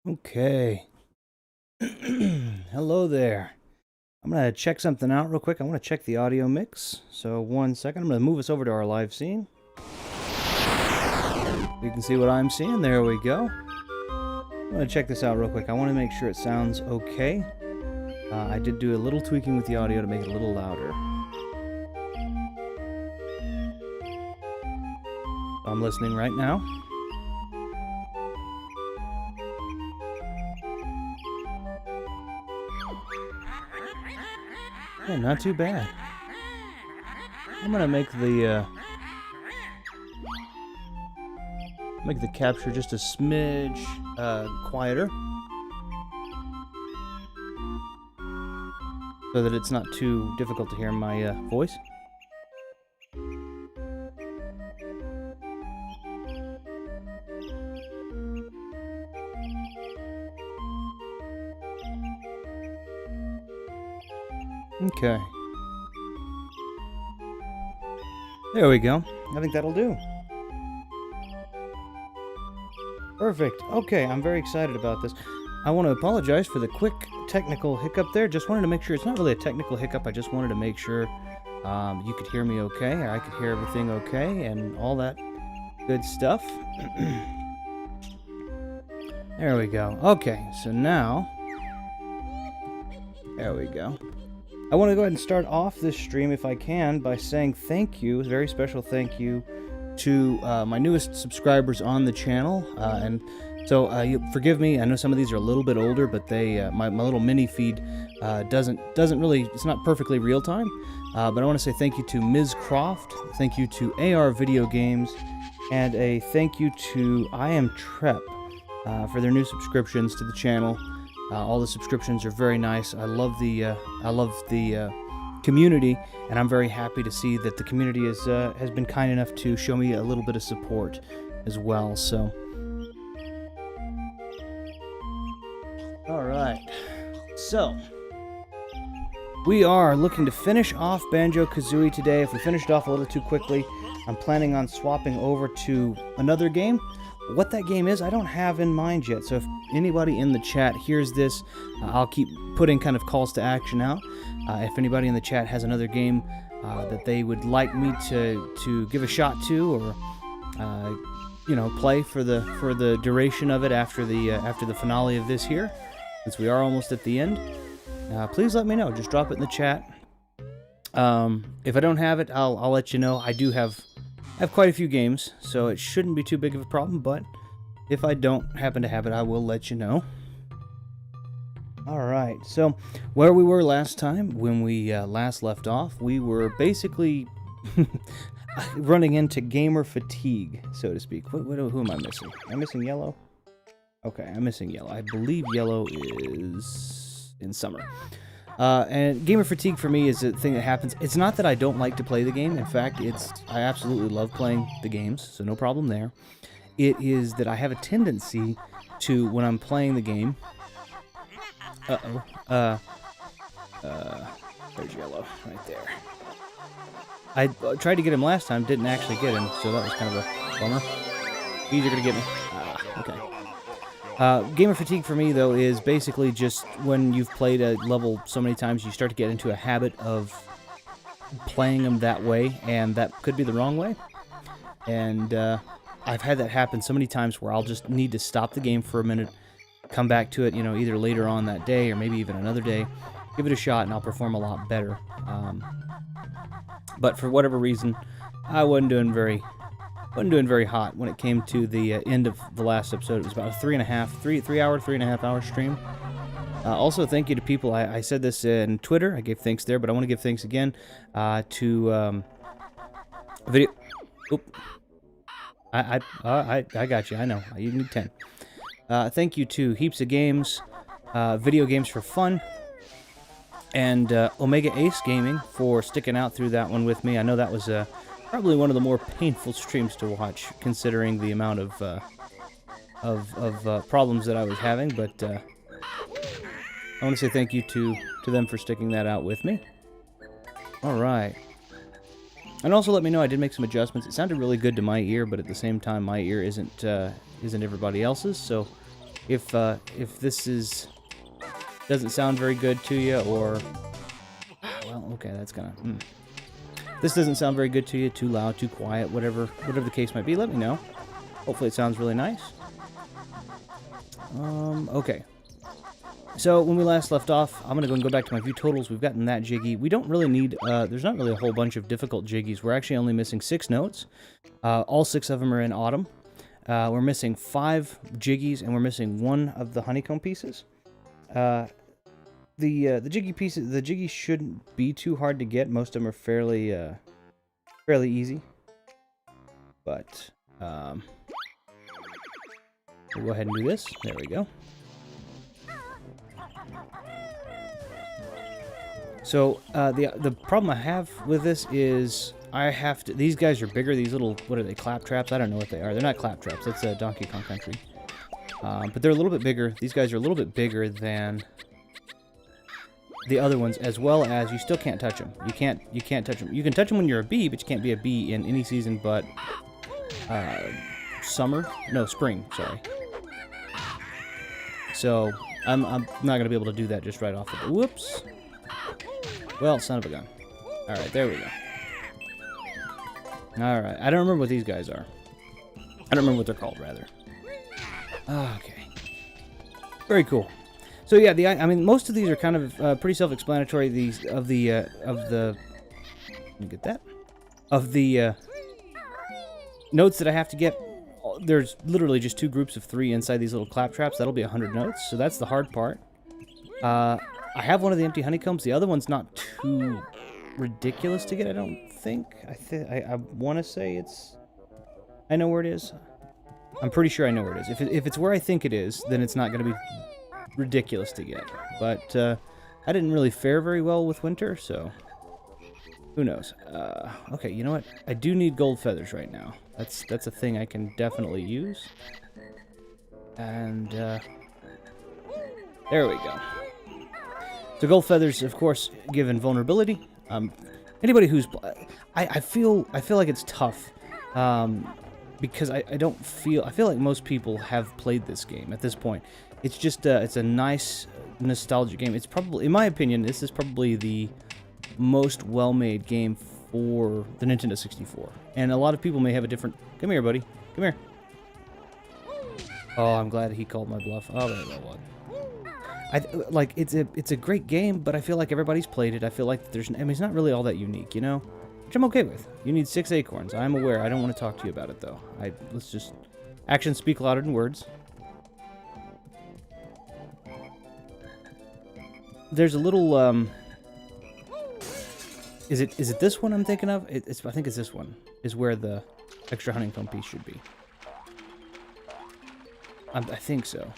Okay. Hello there. I'm going to check something out real quick. I want to check the audio mix. So 1 second. I'm going to move us over to our live scene. You can see what I'm seeing. There we go. I'm going to check this out real quick. I want to make sure it sounds okay. I did do a little tweaking with the audio to make it a little louder. I'm listening right now. Yeah, not too bad. I'm gonna make the capture just a smidge quieter, so that it's not too difficult to hear my voice. Okay. There we go. I think that'll do. Perfect. Okay, I'm very excited about this. I want to apologize for the quick technical hiccup there. Just wanted to make sure it's not really a technical hiccup. I just wanted to make sure you could hear me okay, I could hear everything okay, and all that good stuff. There we go. Okay, so now... There we go. I want to go ahead and start off this stream, if I can, by saying thank you, a very special thank you, to my newest subscribers on the channel. And so you forgive me. I know some of these are a little bit older, but they my little mini feed doesn't really, it's not perfectly real time. But I want to say thank you to Ms. Croft, thank you to AR Video Games, and a thank you to I Am Trep for their new subscriptions to the channel. All the subscriptions are very nice. I love the community, and I'm very happy to see that the community has been kind enough to show me a little bit of support as well. So, all right. So we are looking to finish off Banjo-Kazooie today. If we finished off a little too quickly, I'm planning on swapping over to another game. What that game is, I don't have in mind yet, so if anybody in the chat hears this, I'll keep putting kind of calls to action out. If anybody in the chat has another game that they would like me to give a shot to, or play for the duration of it after the finale of this here, since we are almost at the end, please let me know. Just drop it in the chat. If I don't have it, I'll let you know. I do have quite a few games, so it shouldn't be too big of a problem, but if I don't happen to have it, I will let you know. Alright, so where we were last time, when we last left off, we were basically running into gamer fatigue, so to speak. Who am I missing? Am I missing yellow? Okay, I'm missing yellow. I believe yellow is in summer. And gamer fatigue for me is a thing that happens. It's not that I don't like to play the game. In fact, I absolutely love playing the games, so no problem there. It is that I have a tendency to, when I'm playing the game... there's yellow right there. I tried to get him last time, didn't actually get him, so that was kind of a bummer. He's gonna get me. Okay. Gamer fatigue for me, though, is basically just when you've played a level so many times, you start to get into a habit of playing them that way, and that could be the wrong way. And I've had that happen so many times where I'll just need to stop the game for a minute, come back to it, either later on that day or maybe even another day, give it a shot, and I'll perform a lot better. But for whatever reason, I wasn't doing very hot when it came to the end of the last episode. It was about a 3.5 hour stream. Also, thank you to people. I said this in Twitter. I gave thanks there, but I want to give thanks again to video. Oop. I got you. I know. You need 10. Thank you to Heaps of Games, Video Games for Fun, and Omega Ace Gaming for sticking out through that one with me. I know that was probably one of the more painful streams to watch, considering the amount of problems that I was having. But I want to say thank you to them for sticking that out with me. All right. And also let me know, I did make some adjustments. It sounded really good to my ear, but at the same time, my ear isn't everybody else's. So if this doesn't sound very good to you, or well, okay, that's gonna. This doesn't sound very good to you, too loud, too quiet, whatever the case might be, let me know. Hopefully it sounds really nice. Okay. So when we last left off, I'm going to go back to my view totals. We've gotten that jiggy. We don't really need, there's not really a whole bunch of difficult jiggies. We're actually only missing 6 notes. All 6 of them are in autumn. We're missing 5 jiggies, and we're missing 1 of the honeycomb pieces. The jiggy pieces, the jiggies shouldn't be too hard to get. Most of them are fairly easy. But we'll go ahead and do this. There we go. So the problem I have with this is I have to. These guys are bigger. These little, what are they? Clap traps? I don't know what they are. They're not clap traps. That's Donkey Kong Country. But they're a little bit bigger. These guys are a little bit bigger than the other ones, as well as you still can't touch them. You can't touch them. You can touch them when you're a bee, but you can't be a bee in any season but spring. Sorry. So I'm not gonna be able to do that just right off the. Whoops. Well, son of a gun. All right, there we go. All right, I don't remember what these guys are. I don't remember what they're called, rather. Okay. Very cool. So yeah, I mean, most of these are kind of pretty self-explanatory. These of the let me get that, of the notes that I have to get. There's literally just 2 groups of 3 inside these little clap traps. That'll be 100 notes. So that's the hard part. I have one of the empty honeycombs. The other one's not too ridiculous to get, I don't think. I want to say it's. I know where it is. I'm pretty sure I know where it is. If it's where I think it is, then it's not going to be ridiculous to get. But I didn't really fare very well with winter, so who knows. Okay, you know what? I do need gold feathers right now. That's a thing I can definitely use. And there we go. So gold feathers, of course, give invulnerability. Anybody who's I feel like it's tough. Because I feel like most people have played this game at this point. It's just it's a nice nostalgic game. It's probably, in my opinion, this is probably the most well-made game for the Nintendo 64. And a lot of people may have a different. Come here, buddy. Come here. Oh, I'm glad he called my bluff. Oh, there that one. Like it's a great game, but I feel like everybody's played it. I feel like I mean, it's not really all that unique, you know. Which I'm okay with. You need 6 acorns. I'm aware. I don't want to talk to you about it, though. Let's just. Actions speak louder than words. There's a little. Is it this one I'm thinking of? I think it's this one. Is where the extra honeycomb piece should be. I think so.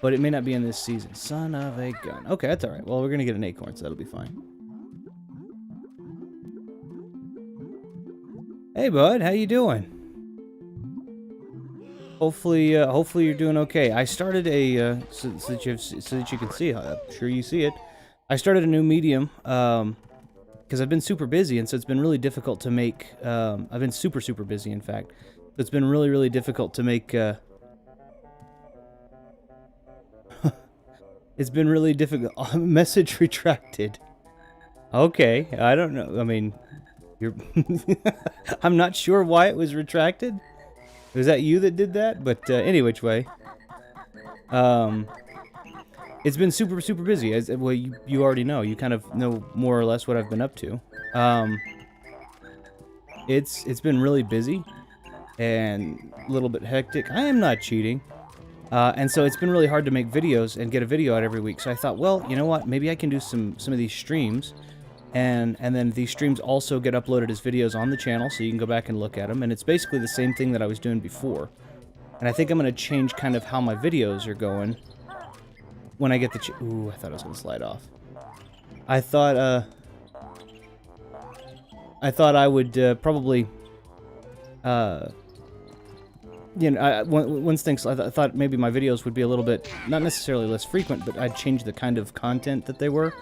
But it may not be in this season. Son of a gun. Okay, that's all right. Well, we're gonna get an acorn, so that'll be fine. Hey, bud, how you doing? Hopefully you're doing okay. I started a so that you can see. I'm sure you see it. I started a new medium because I've been super busy, and so it's been really difficult to make. I've been super busy, in fact. It's been really difficult to make. It's been really difficult. Message retracted. Okay, I don't know. I mean. I'm not sure why it was retracted. Was that you that did that? But any which way, it's been super busy. Well, you already know. You kind of know more or less what I've been up to. It's been really busy and a little bit hectic. I am not cheating, and so it's been really hard to make videos and get a video out every week. So I thought, well, you know what? Maybe I can do some of these streams. And then these streams also get uploaded as videos on the channel, so you can go back and look at them. And it's basically the same thing that I was doing before. And I think I'm going to change kind of how my videos are going when I get the... Ooh, I thought I was going to slide off. I thought I would probably... you know, once things... I thought maybe my videos would be a little bit... Not necessarily less frequent, but I'd change the kind of content that they were.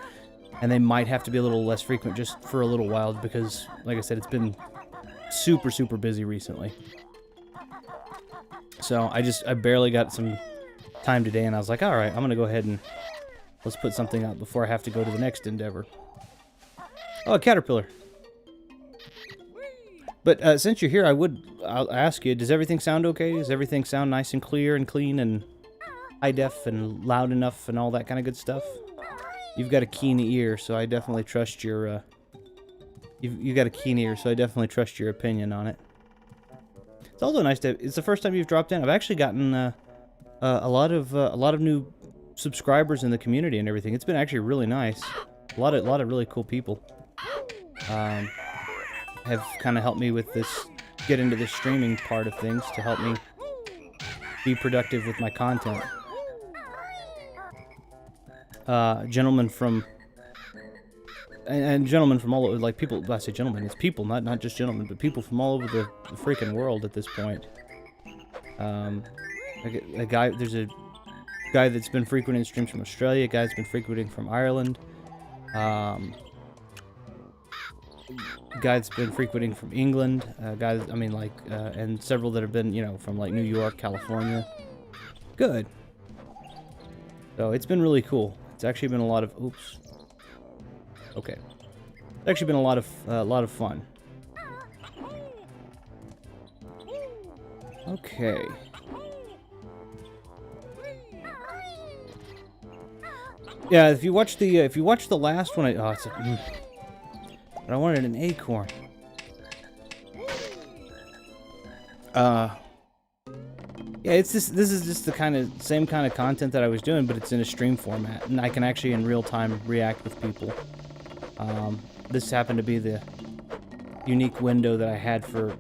And they might have to be a little less frequent just for a little while because, like I said, it's been super busy recently. So I barely got some time today, and I was like, all right, I'm gonna go ahead and let's put something up before I have to go to the next endeavor. Oh, a caterpillar. But since you're here, I'll ask you, does everything sound okay? Does everything sound nice and clear and clean and high def and loud enough and all that kind of good stuff? You've got a keen ear, so I definitely trust your, you've got a keen ear, so I definitely trust your opinion on it. It's also nice to, it's the first time you've dropped in. I've actually gotten, a lot of new subscribers in the community and everything. It's been actually really nice. A lot of really cool people. Have kind of helped me with this, get into this streaming part of things to help me be productive with my content. Gentlemen from, and gentlemen from all over, like people, I say gentlemen, it's people, not just gentlemen, but people from all over the freaking world at this point. A guy, there's a guy that's been frequenting streams from Australia, a guy that's been frequenting from Ireland, guy that's been frequenting from England, guys, I mean, like, and several that have been, you know, from, like, New York, California. Good. So, it's been really cool. It's actually been a lot of, oops. Okay. It's actually been a lot of fun. Okay. Yeah, if you watch the last one, oh, it's a, but I wanted an acorn. Yeah, it's this is just the same kind of content that I was doing, but it's in a stream format, and I can actually in real time react with people. This happened to be the unique window that I had for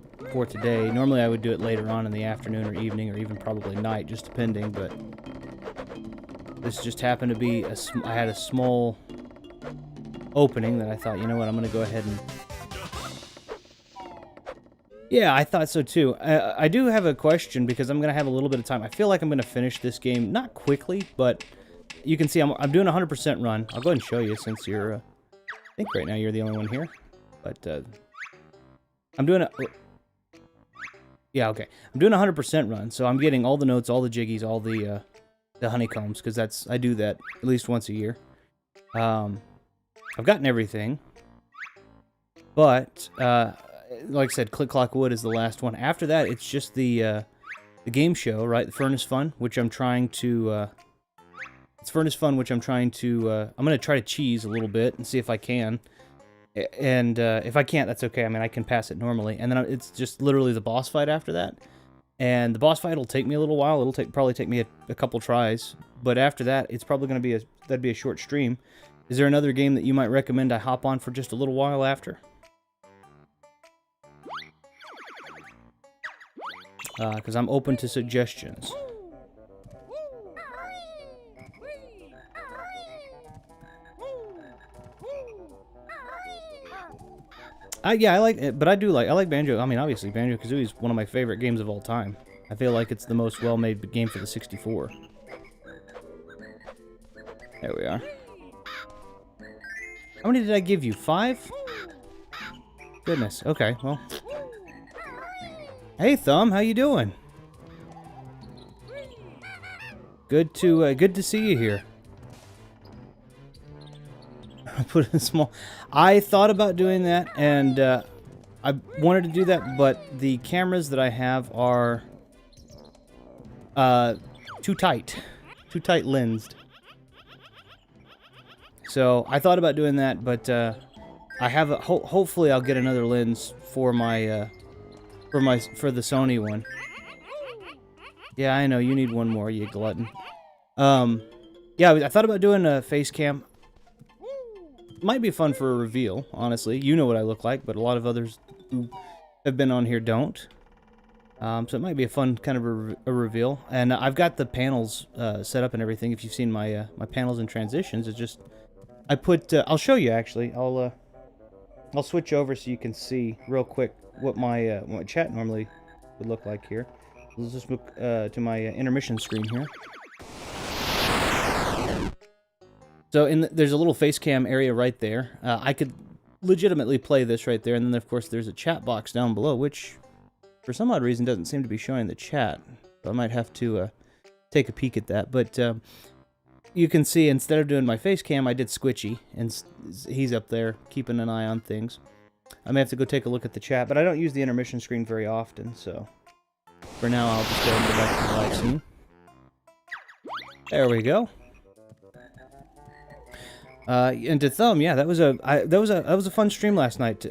today. Normally I would do it later on in the afternoon or evening, or even probably night, just depending, but this just happened to be I had a small opening that I thought, you know what, I'm gonna go ahead and... Yeah, I thought so too. I do have a question, because I'm gonna have a little bit of time. I feel like I'm gonna finish this game, not quickly, but you can see I'm doing a 100% run. I'll go ahead and show you, since you're, I think right now you're the only one here, but, I'm doing a... Yeah, okay. I'm doing a 100% run, so I'm getting all the notes, all the jiggies, all the honeycombs, because I do that at least once a year. I've gotten everything, but, like I said, Click Clock Wood is the last one. After that, it's just the game show, right? The Furnace Fun, which I'm trying to, it's Furnace Fun, which I'm trying to, I'm going to try to cheese a little bit and see if I can. And, if I can't, that's okay. I mean, I can pass it normally. And then it's just literally the boss fight after that. And the boss fight will take me a little while. It'll probably take me a couple tries. But after that, it's probably going to be that'd be a short stream. Is there another game that you might recommend I hop on for just a little while after? Because I'm open to suggestions. Yeah, I like it, but I like Banjo. I mean, obviously, Banjo-Kazooie is one of my favorite games of all time. I feel like it's the most well-made game for the 64. There we are. How many did I give you? 5? Goodness. Okay, well. Hey, Thumb, how you doing? Good to see you here. I put in small. I thought about doing that, and I wanted to do that, but the cameras that I have are too tight lensed. So I thought about doing that, but I have a hopefully I'll get another lens for my for the Sony one. Yeah, I know you need one more, you glutton. Yeah, I thought about doing a face cam. Might be fun for a reveal, honestly. You know what I look like, but a lot of others who have been on here don't. So it might be a fun kind of a reveal. And I've got the panels set up and everything. If you've seen my my panels and transitions, it's just I put. I'll show you actually. I'll switch over so you can see real quick what my chat normally would look like here. Let's just look to my intermission screen here. So there's a little face cam area right there. I could legitimately play this right there, and then of course there's a chat box down below, which for some odd reason doesn't seem to be showing the chat. So I might have to take a peek at that. But you can see, instead of doing my face cam, I did Squitchy, and he's up there keeping an eye on things. I may have to go take a look at the chat, but I don't use the intermission screen very often, so for now I'll just go and go back to the live scene. There we go. And to Thumb, yeah, that was a fun stream last night.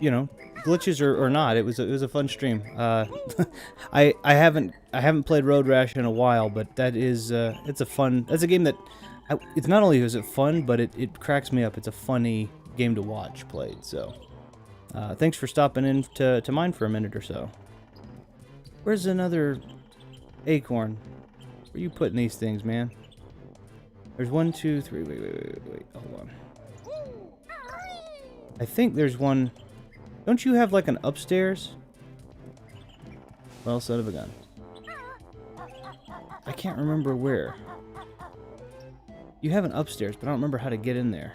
You know, glitches or not, it was a fun stream. I haven't played Road Rash in a while, but that's a game that it's not only is it fun, but it cracks me up. It's a funny game to watch played. So thanks for stopping in to mine for a minute or so. Where's another acorn? Where are you putting these things, man? There's 1, 2, 3. Wait. Hold on. I think there's one. Don't you have like an upstairs? Well, son of a gun. I can't remember where. You have an upstairs, but I don't remember how to get in there.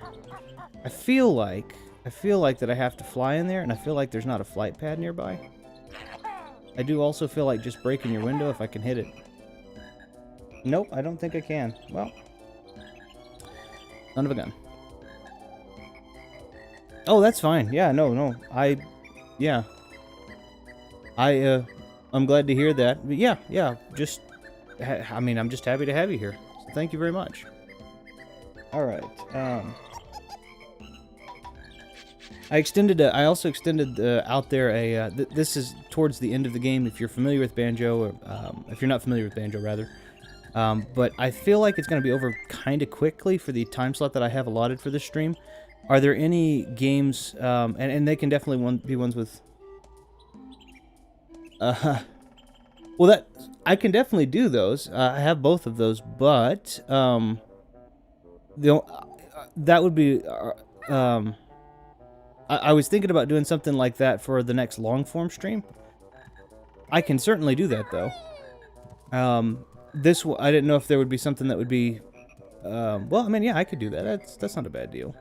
I feel like that I have to fly in there, and I feel like there's not a flight pad nearby. I do also feel like just breaking your window if I can hit it. Nope, I don't think I can. Well, son of a gun. Oh, that's fine. Yeah, no. I'm glad to hear that. But yeah. Just, I mean, I'm just happy to have you here. So thank you very much. All right. I also extended out there a. This is towards the end of the game. If you're familiar with Banjo, or if you're not familiar with Banjo, rather. But I feel like it's going to be over kind of quickly for the time slot that I have allotted for this stream. Are there any games, and they can definitely be ones with... well, I can definitely do those. I have both of those, but that would be... I was thinking about doing something like that for the next long-form stream. I can certainly do that, though. I didn't know if there would be something that would be... well, I mean, yeah, I could do that. That's not a bad deal.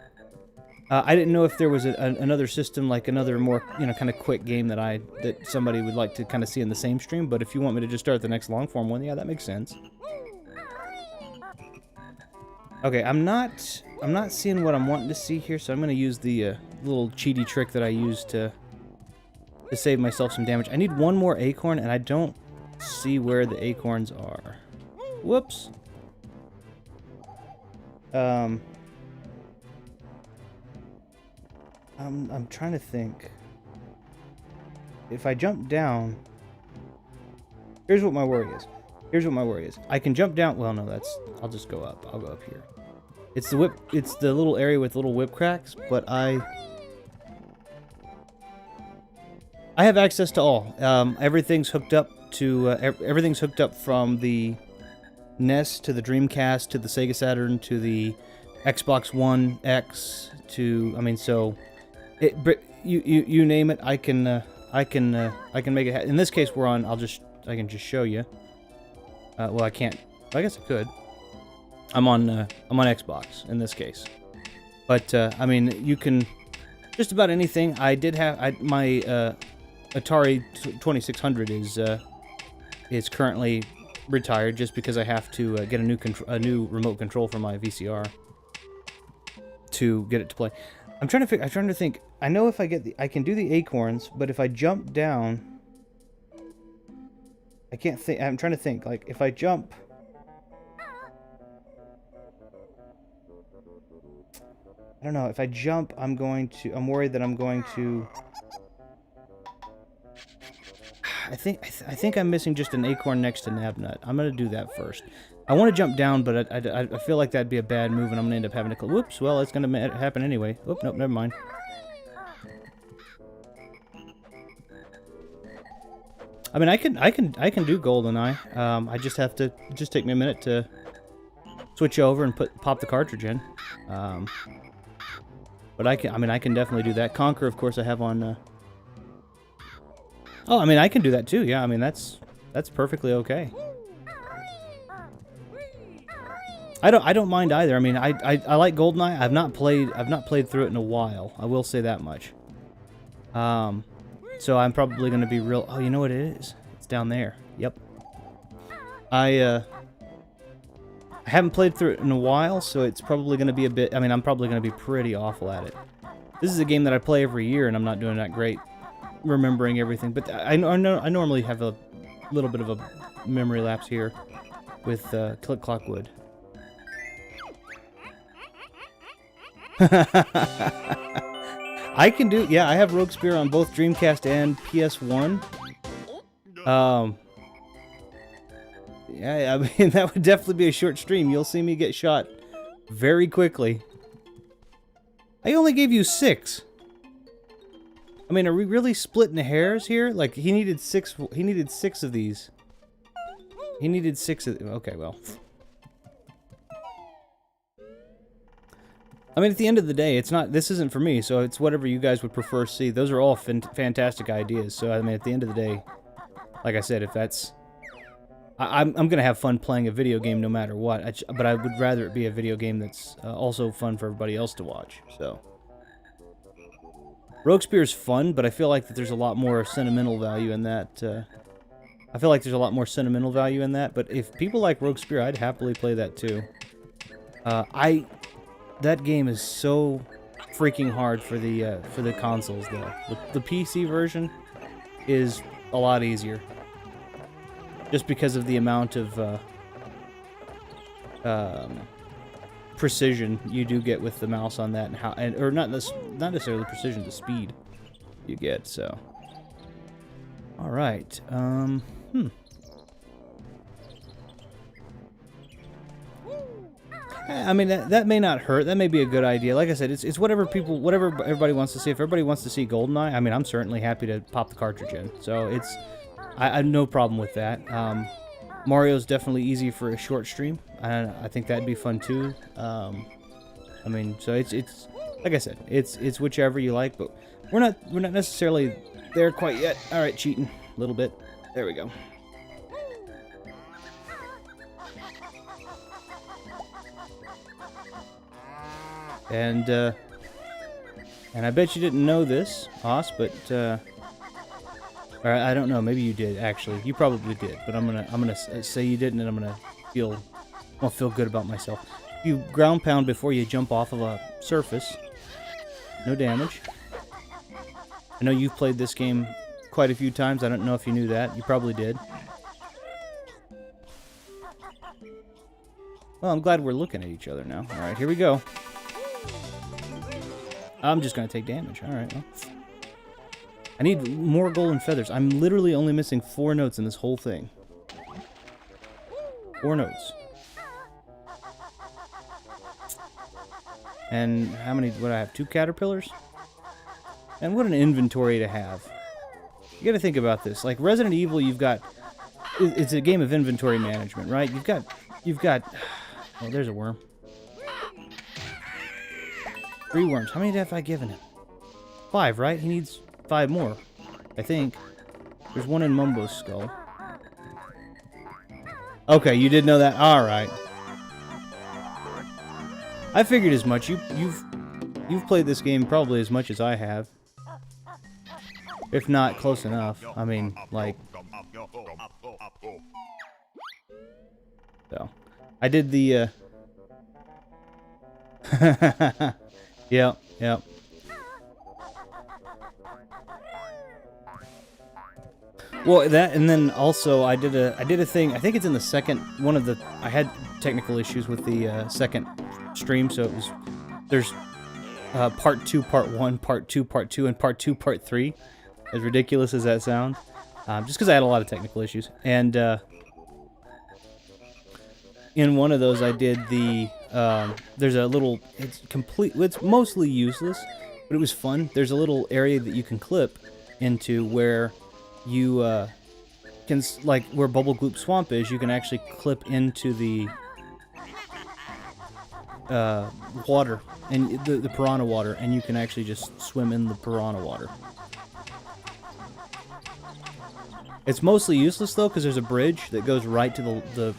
I didn't know if there was another system, like another more, kind of quick game that somebody would like to kind of see in the same stream. But if you want me to just start the next long-form one, yeah, that makes sense. Okay, I'm not seeing what I'm wanting to see here, so I'm going to use the little cheaty trick that I used to save myself some damage. I need one more acorn, and I don't see where the acorns are. Whoops. I'm trying to think. If I jump down... Here's what my worry is. I can jump down... Well, no, I'll just go up. I'll go up here. It's the little area with little whip cracks, but I have access to all. Everything's hooked up to... everything's hooked up from the NES to the Dreamcast to the Sega Saturn to the Xbox One X to... I mean, so... You name it, I can make it happen. In this case, we're on. I can just show you. Well, I can't. I guess I could. I'm on Xbox in this case, but I mean, you can just about anything. I did have my Atari 2600 is currently retired just because I have to get a new remote control for my VCR to get it to play. I'm trying to think. I know if I can do the acorns, but if I jump down, I can't think. I'm trying to think. Like if I jump, I don't know. If I jump, I'm worried that I'm going to. I think I'm missing just an acorn next to Nabnut. I'm gonna do that first. I want to jump down, but I feel like that'd be a bad move, and I'm gonna end up having to. Whoops. Well, it's gonna happen anyway. Oh, nope, never mind. I mean, I can do GoldenEye. I just have to take me a minute to switch over and pop the cartridge in. But I can definitely do that. Conquer, of course, I have on. Oh, I mean, I can do that too. Yeah, I mean that's perfectly okay. I don't mind either. I mean, I like GoldenEye. I've not played through it in a while. I will say that much. So I'm probably going to be real... Oh, you know what it is? It's down there. Yep. I haven't played through it in a while, so it's probably going to be a bit... I mean, I'm probably going to be pretty awful at it. This is a game that I play every year, and I'm not doing that great remembering everything. But I normally have a little bit of a memory lapse here with Click Clock Wood. I can do... Yeah, I have Rogue Spear on both Dreamcast and PS1. Yeah, I mean, that would definitely be a short stream. You'll see me get shot very quickly. I only gave you 6. I mean, are we really splitting hairs here? Like, he needed 6 of these. He needed 6 of... Okay, well. I mean, at the end of the day, it's not... This isn't for me, so it's whatever you guys would prefer to see. Those are all fantastic ideas. So, I mean, at the end of the day, like I said, if that's... I'm going to have fun playing a video game no matter what, but I would rather it be a video game that's also fun for everybody else to watch, so. Rogue Spear is fun, but I feel like that there's a lot more sentimental value in that. But if people like Rogue Spear, I'd happily play that too. That game is so freaking hard for the consoles, though. The PC version is a lot easier. Just because of the amount of precision you do get with the mouse on that, or not necessarily precision, the speed you get. So, all right. I mean, that may not hurt. That may be a good idea. Like I said, it's whatever everybody wants to see. If everybody wants to see GoldenEye, I mean, I'm certainly happy to pop the cartridge in. So it's. I have no problem with that. Mario's definitely easy for a short stream. I think that'd be fun too. I mean, so it's like I said, it's whichever you like, but we're not necessarily there quite yet. All right, cheating a little bit. There we go. And I bet you didn't know this, Haas, but. Or I don't know. Maybe you did. Actually, you probably did. But I'm gonna say you didn't, and I'm gonna feel good about myself. You ground pound before you jump off of a surface. No damage. I know you've played this game quite a few times. I don't know if you knew that. You probably did. Well, I'm glad we're looking at each other now. All right, here we go. I'm just gonna take damage. All right. Well. I need more golden feathers. I'm literally only missing 4 notes in this whole thing. 4 notes. And how many would I have? 2 caterpillars? And what an inventory to have. You gotta think about this. Like Resident Evil, you've got... It's a game of inventory management, right? You've got... Oh, there's a worm. 3 worms. How many have I given him? 5, right? He needs... 5 more, I think. There's 1 in Mumbo's skull. Okay, you did know that. All right. I figured as much. You've played this game probably as much as I have, if not close enough. I mean, like. So, I did the. Yep. Well, that, and then also I did a thing. I think it's in the second one of the. I had technical issues with the second stream, so it was there's part 2, part 1, part 2, part 2, and part 2, part 3. As ridiculous as that sounds, just because I had a lot of technical issues, and in one of those I did the. There's a little. It's mostly useless, but it was fun. There's a little area that you can clip into where. You can, like where Bubble Gloop Swamp is, you can actually clip into the water, and the piranha water, and you can actually just swim in the piranha water. It's mostly useless though, because there's a bridge that goes right to the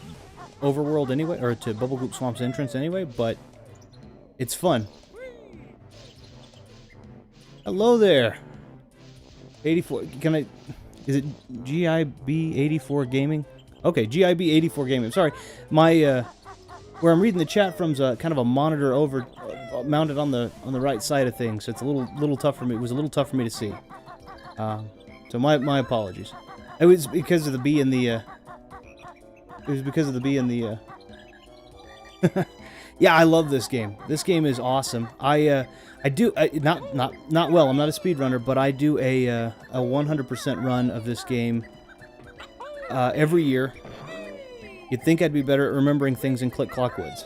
overworld anyway, or to Bubble Gloop Swamp's entrance anyway, but it's fun. Hello there. 84, can I... Is it GIB84 Gaming? Okay, GIB84 Gaming. Sorry, my where I'm reading the chat from's kind of a monitor over mounted on the right side of things. So it's a little tough for me. It was a little tough for me to see. So my apologies. It was because of the B in the. It was because of the B in the. Yeah, I love this game. This game is awesome. I do not well. I'm not a speedrunner, but I do a 100% run of this game every year. You'd think I'd be better at remembering things in Click Clock Woods.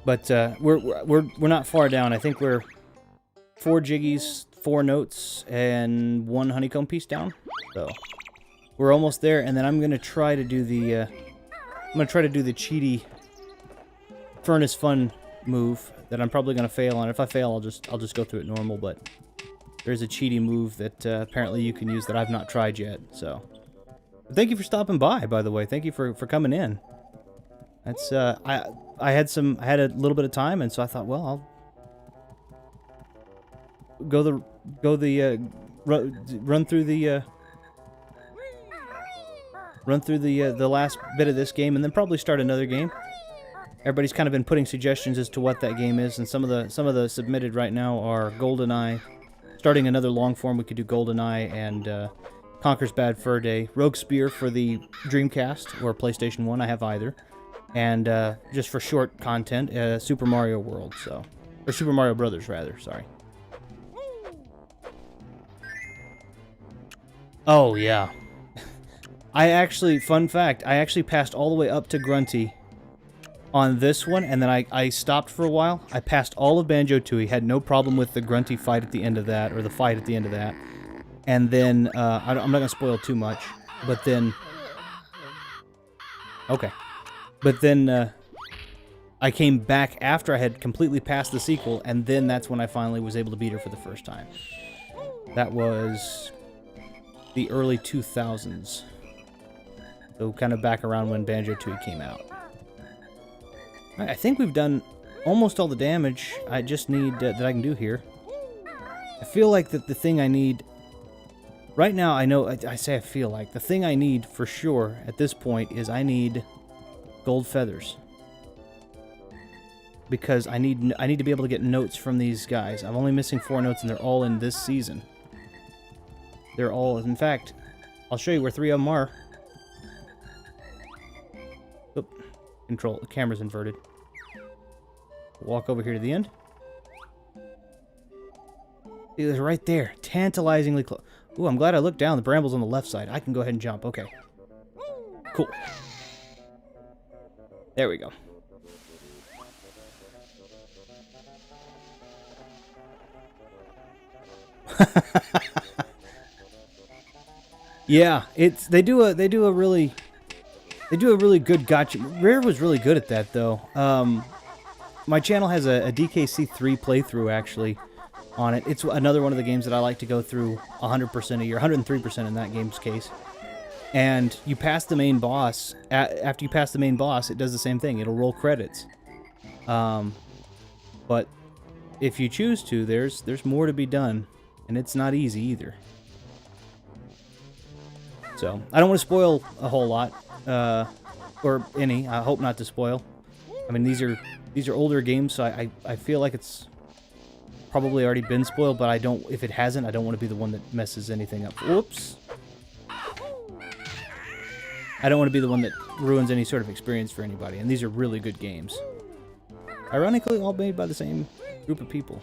But we're not far down. I think we're 4 jiggies, 4 notes, and 1 honeycomb piece down. So we're almost there. And then I'm gonna try to do the cheaty furnace fun move that I'm probably gonna fail on. If I fail, I'll just go through it normal. But there's a cheaty move that apparently you can use that I've not tried yet. So thank you for stopping by the way. Thank you for coming in. That's I had a little bit of time, and so I thought, well, I'll run through the last bit of this game, and then probably start another game. Everybody's kind of been putting suggestions as to what that game is, and some of the submitted right now are GoldenEye. Starting another long form, we could do GoldenEye and Conker's Bad Fur Day, Rogue Spear for the Dreamcast or PlayStation 1. I have either. And just for short content, Super Mario World, or Super Mario Brothers, rather, sorry. Oh, yeah. Fun fact, I actually passed all the way up to Grunty on this one, and then I stopped for a while. I passed all of Banjo-Tooie, had no problem with the Grunty fight at the end of that, or the fight at the end of that. And then, I'm not going to spoil too much, but then... Okay. But then I came back after I had completely passed the sequel, and then that's when I finally was able to beat her for the first time. That was the early 2000s. So kind of back around when Banjo-Tooie came out. Right, I think we've done almost all the damage I just need that I can do here. I feel like that the thing I need... Right now, I know... I say I feel like. The thing I need for sure at this point is I need... gold feathers, because I need to be able to get notes from these guys. I'm only missing 4 notes, and they're all in this season. They're all, in fact, I'll show you where 3 of them are. Oop, control, the camera's inverted. Walk over here to the end. See, they're right there, tantalizingly close. Ooh, I'm glad I looked down. The bramble's on the left side. I can go ahead and jump. Okay, cool. There we go. Yeah, they do a really good gotcha. Rare was really good at that though. My channel has a DKC3 playthrough actually on it. It's another one of the games that I like to go through 100% a year, 103% in that game's case. And you pass the main boss. After you pass the main boss, it does the same thing. It'll roll credits. But if you choose to, there's more to be done, and it's not easy either. So I don't want to spoil a whole lot, or any. I hope not to spoil. I mean, these are older games, so I feel like it's probably already been spoiled. But I don't. If it hasn't, I don't want to be the one that messes anything up. Whoops. I don't want to be the one that ruins any sort of experience for anybody, and these are really good games. Ironically, all made by the same group of people.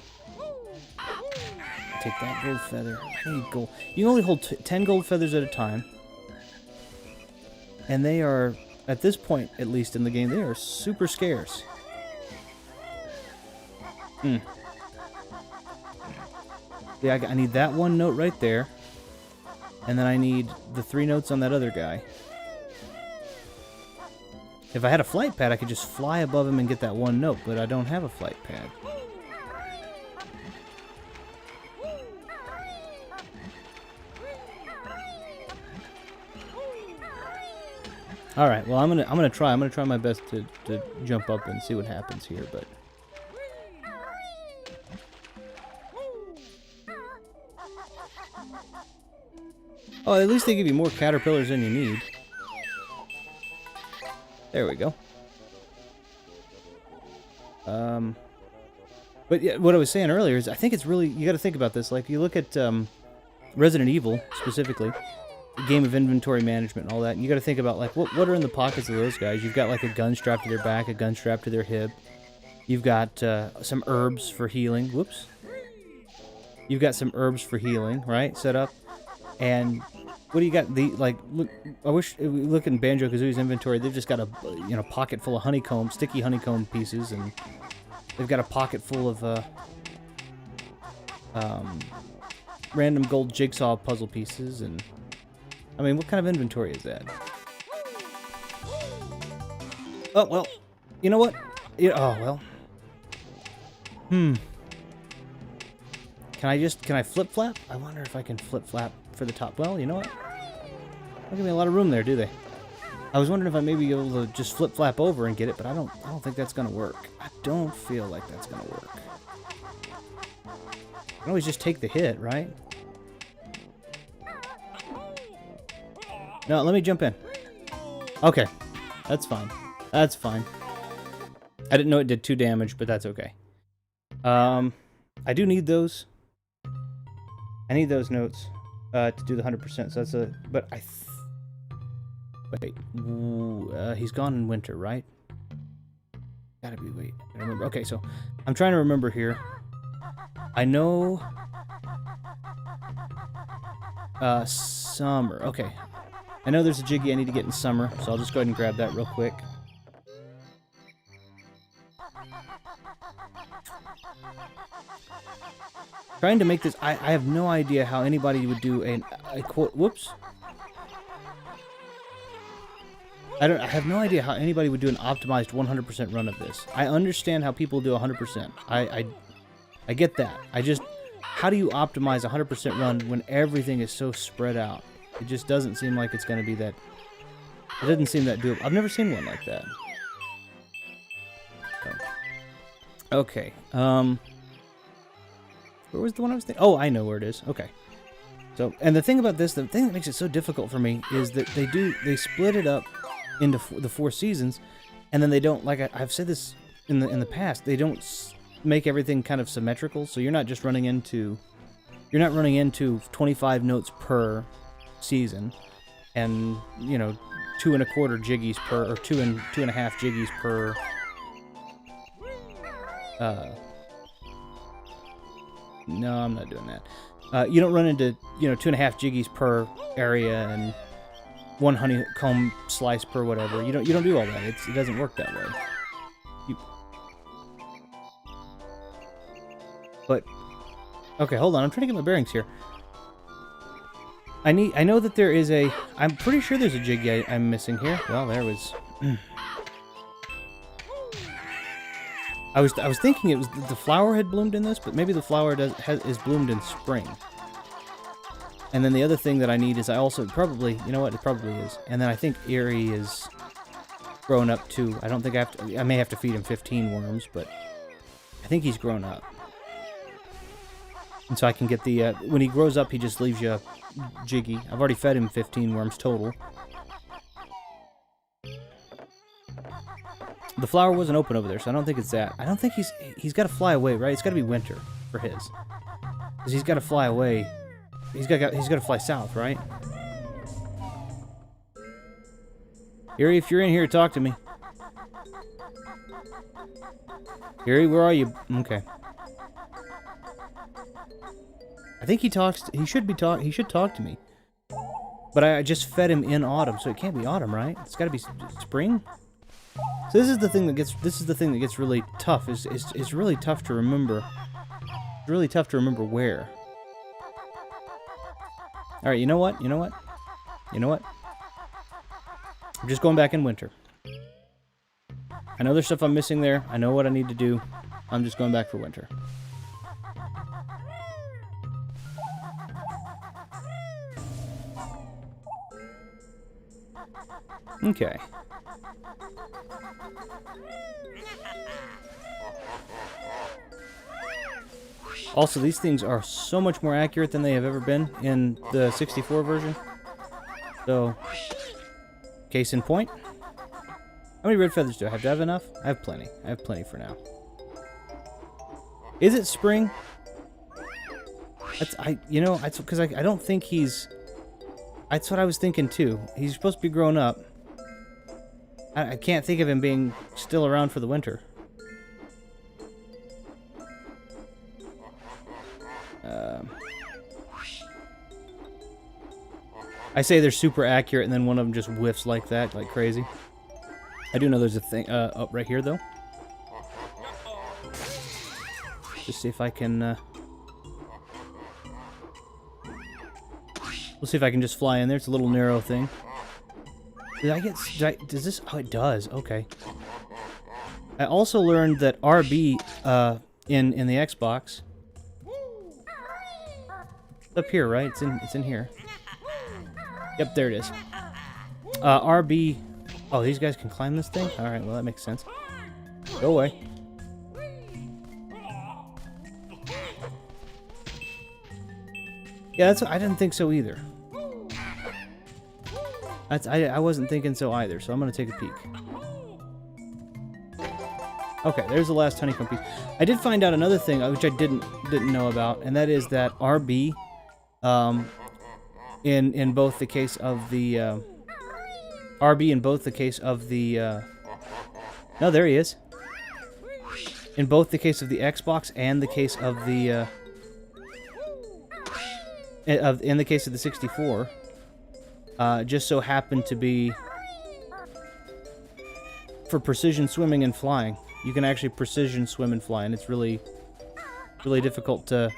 Take that gold feather. I need gold. You can only hold 10 gold feathers at a time. And they are, at this point, at least in the game, they are super scarce. Yeah, I need that one note right there. And then I need the 3 notes on that other guy. If I had a flight pad, I could just fly above him and get that one note, but I don't have a flight pad. All right, well, I'm gonna try my best to jump up and see what happens here, but Oh, at least they give you more caterpillars than you need. There we go. But yeah, what I was saying earlier is I think it's really, you got to think about this. Like, you look at Resident Evil, specifically, the game of inventory management and all that, and you got to think about, like, what are in the pockets of those guys? You've got, like, a gun strapped to their back, a gun strapped to their hip. You've got some herbs for healing. Whoops. You've got some herbs for healing, right? Set up. And what do you got? Look, I wish, look in Banjo-Kazooie's inventory, they've just got a, pocket full of honeycomb, sticky honeycomb pieces, and they've got a pocket full of random gold jigsaw puzzle pieces, and I mean, what kind of inventory is that? Oh, well, you know what? Oh, well. Can I flip-flap? I wonder if I can flip-flap for the top. Well, you know what? Don't give me a lot of room there, do they? I was wondering if I may be able to just flip-flap over and get it, but I don't think that's gonna work. I don't feel like that's gonna work. I can always just take the hit, right? No, let me jump in. Okay. That's fine. That's fine. I didn't know it did 2 damage, but that's okay. I do need those. I need those notes to do the 100%. So that's a. But I. Wait. He's gone in winter, right? Gotta be. Wait. I remember. Okay, so I'm trying to remember here. I know. Summer. Okay. I know there's a Jiggy I need to get in summer, so I'll just go ahead and grab that real quick. Trying to make this, I have no idea how anybody would do a quote, whoops. I have no idea how anybody would do an optimized 100% run of this. I understand how people do 100%. I get that. How do you optimize a 100% run when everything is so spread out? It just doesn't seem like it's going to be that, it doesn't seem that doable. I've never seen one like that. So. Okay, where was the one I was thinking? Oh, I know where it is. Okay. So, and the thing about this, the thing that makes it so difficult for me is that they split it up into the 4 seasons, and then they don't, like I've said this in the past, they don't make everything kind of symmetrical, so you're not running into 25 notes per season, and, 2 1/4 jiggies per, or 2 1/2 jiggies per, no, I'm not doing that. You don't run into, 2 1/2 jiggies per area and 1 honeycomb slice per whatever. You don't do all that. It doesn't work that way. But okay, hold on. I'm trying to get my bearings here. I know that there is a. I'm pretty sure there's a Jiggy I'm missing here. Well, there was. I was thinking it was the flower had bloomed in this, but maybe the flower is bloomed in spring. And then the other thing that I need is I also probably, you know what, it probably is. And then I think Erie is grown up too. I don't think I may have to feed him 15 worms, but I think he's grown up. And so I can get the, when he grows up, he just leaves you a Jiggy. I've already fed him 15 worms total. The flower wasn't open over there, so I don't think it's that. I don't think he's got to fly away, right? It's got to be winter for his. Because he's got to fly away. He's got to fly south, right? Erie, if you're in here, talk to me. Erie, where are you? Okay. I think he talks. He should talk to me. But I just fed him in autumn, so it can't be autumn, right? It's got to be spring. So this is the thing that gets really tough. It's really tough to remember. It's really tough to remember where. All right, you know what? I'm just going back in winter. I know there's stuff I'm missing there. I know what I need to do. I'm just going back for winter. Okay. Also, these things are so much more accurate than they have ever been in the 64 version. So, case in point. How many red feathers do I have? Do I have enough? I have plenty. I have plenty for now. Is it spring? That's because I don't think he's. That's what I was thinking too. He's supposed to be grown up. I can't think of him being still around for the winter. I say they're super accurate, and then one of them just whiffs like that, like crazy. I do know there's a thing up right here, though. Just see if I can. We'll see if I can just fly in there. It's a little narrow thing. Does this? Oh, it does. Okay. I also learned that RB in the Xbox. It's up here, right? It's in here. Yep, there it is. RB. Oh, these guys can climb this thing? Alright, well, that makes sense. Go away. Yeah, I didn't think so either. I wasn't thinking so either, so I'm going to take a peek. Okay, there's the last honeycomb piece. I did find out another thing, which I didn't know about, and that is that RB, in both the case of the no, there he is. In both the case of the Xbox and the case of the in the case of the 64, just so happened to be for precision swimming and flying. You can actually precision swim and fly, and it's really difficult to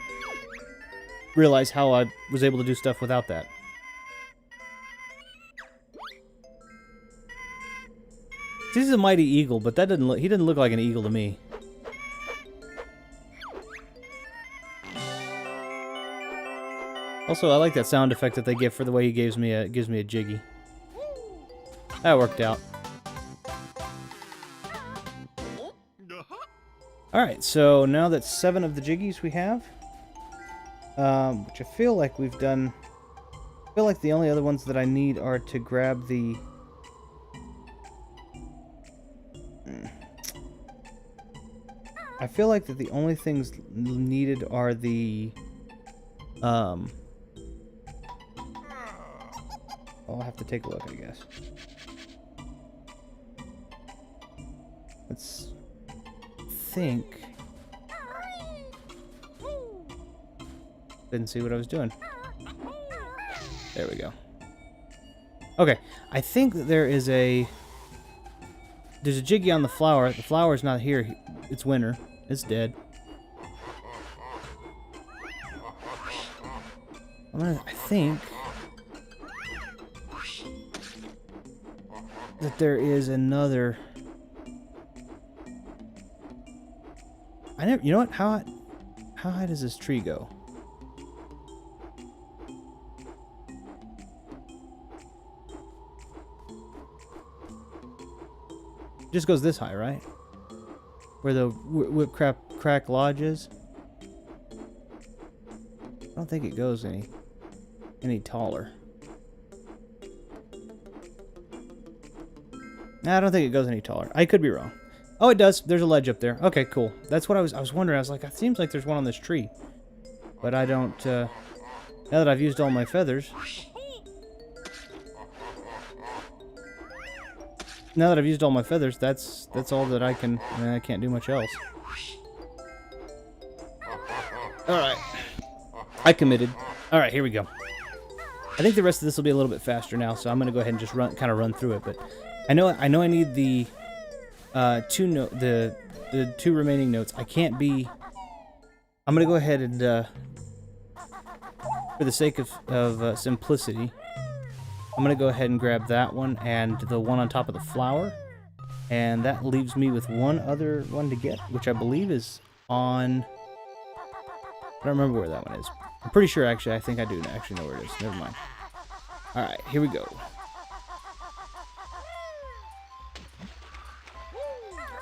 realize how I was able to do stuff without that. This is a mighty eagle, but that he didn't look like an eagle to me. Also, I like that sound effect that they give for the way he gives me a jiggy. That worked out. Alright, so now that's 7 of the jiggies we have. Which I feel like we've done. I feel like the only other ones that I need are to grab the. I feel like that the only things needed are the. I'll have to take a look, I guess. Let's think. Didn't see what I was doing. There we go. Okay, I think that there's a jiggy on the flower. The flower's not here. It's winter. It's dead. I think that there is another. You know what? How high does this tree go? It just goes this high, right? Where the Whipcrack Lodge is. I don't think it goes any taller. Nah, I don't think it goes any taller. I could be wrong. Oh, it does. There's a ledge up there. Okay, cool. That's what I was wondering. I was like, it seems like there's one on this tree. But I don't, now that I've used all my feathers. Now that I've used all my feathers, that's all that I can, I can't do much else. Alright. I committed. Alright, here we go. I think the rest of this will be a little bit faster now, so I'm going to go ahead and just kind of run through it, but I know I need the the 2 remaining notes. I can't be. I'm gonna go ahead and for the sake of simplicity, I'm gonna go ahead and grab that one and the one on top of the flower, and that leaves me with one other one to get, which I believe is on. I don't remember where that one is. I'm pretty sure, actually. I think I do actually know where it is. Never mind. All right, here we go.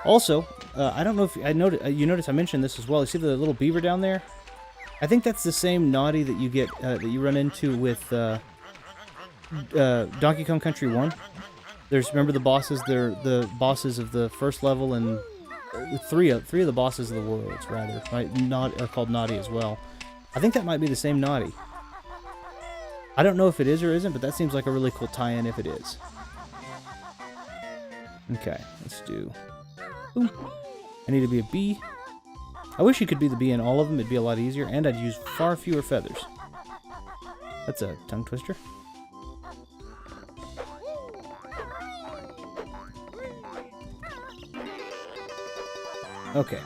Also, I don't know if you notice I mentioned this as well. You see the little beaver down there? I think that's the same naughty that you get that you run into with Donkey Kong Country 1. Remember the bosses? They're the bosses of the first level and three of the bosses of the worlds, rather. Right? Are called naughty as well. I think that might be the same naughty. I don't know if it is or isn't, but that seems like a really cool tie-in if it is. Okay, let's do... Ooh. I need to be a bee. I wish you could be the bee in all of them. It'd be a lot easier, and I'd use far fewer feathers. That's a tongue twister. Okay.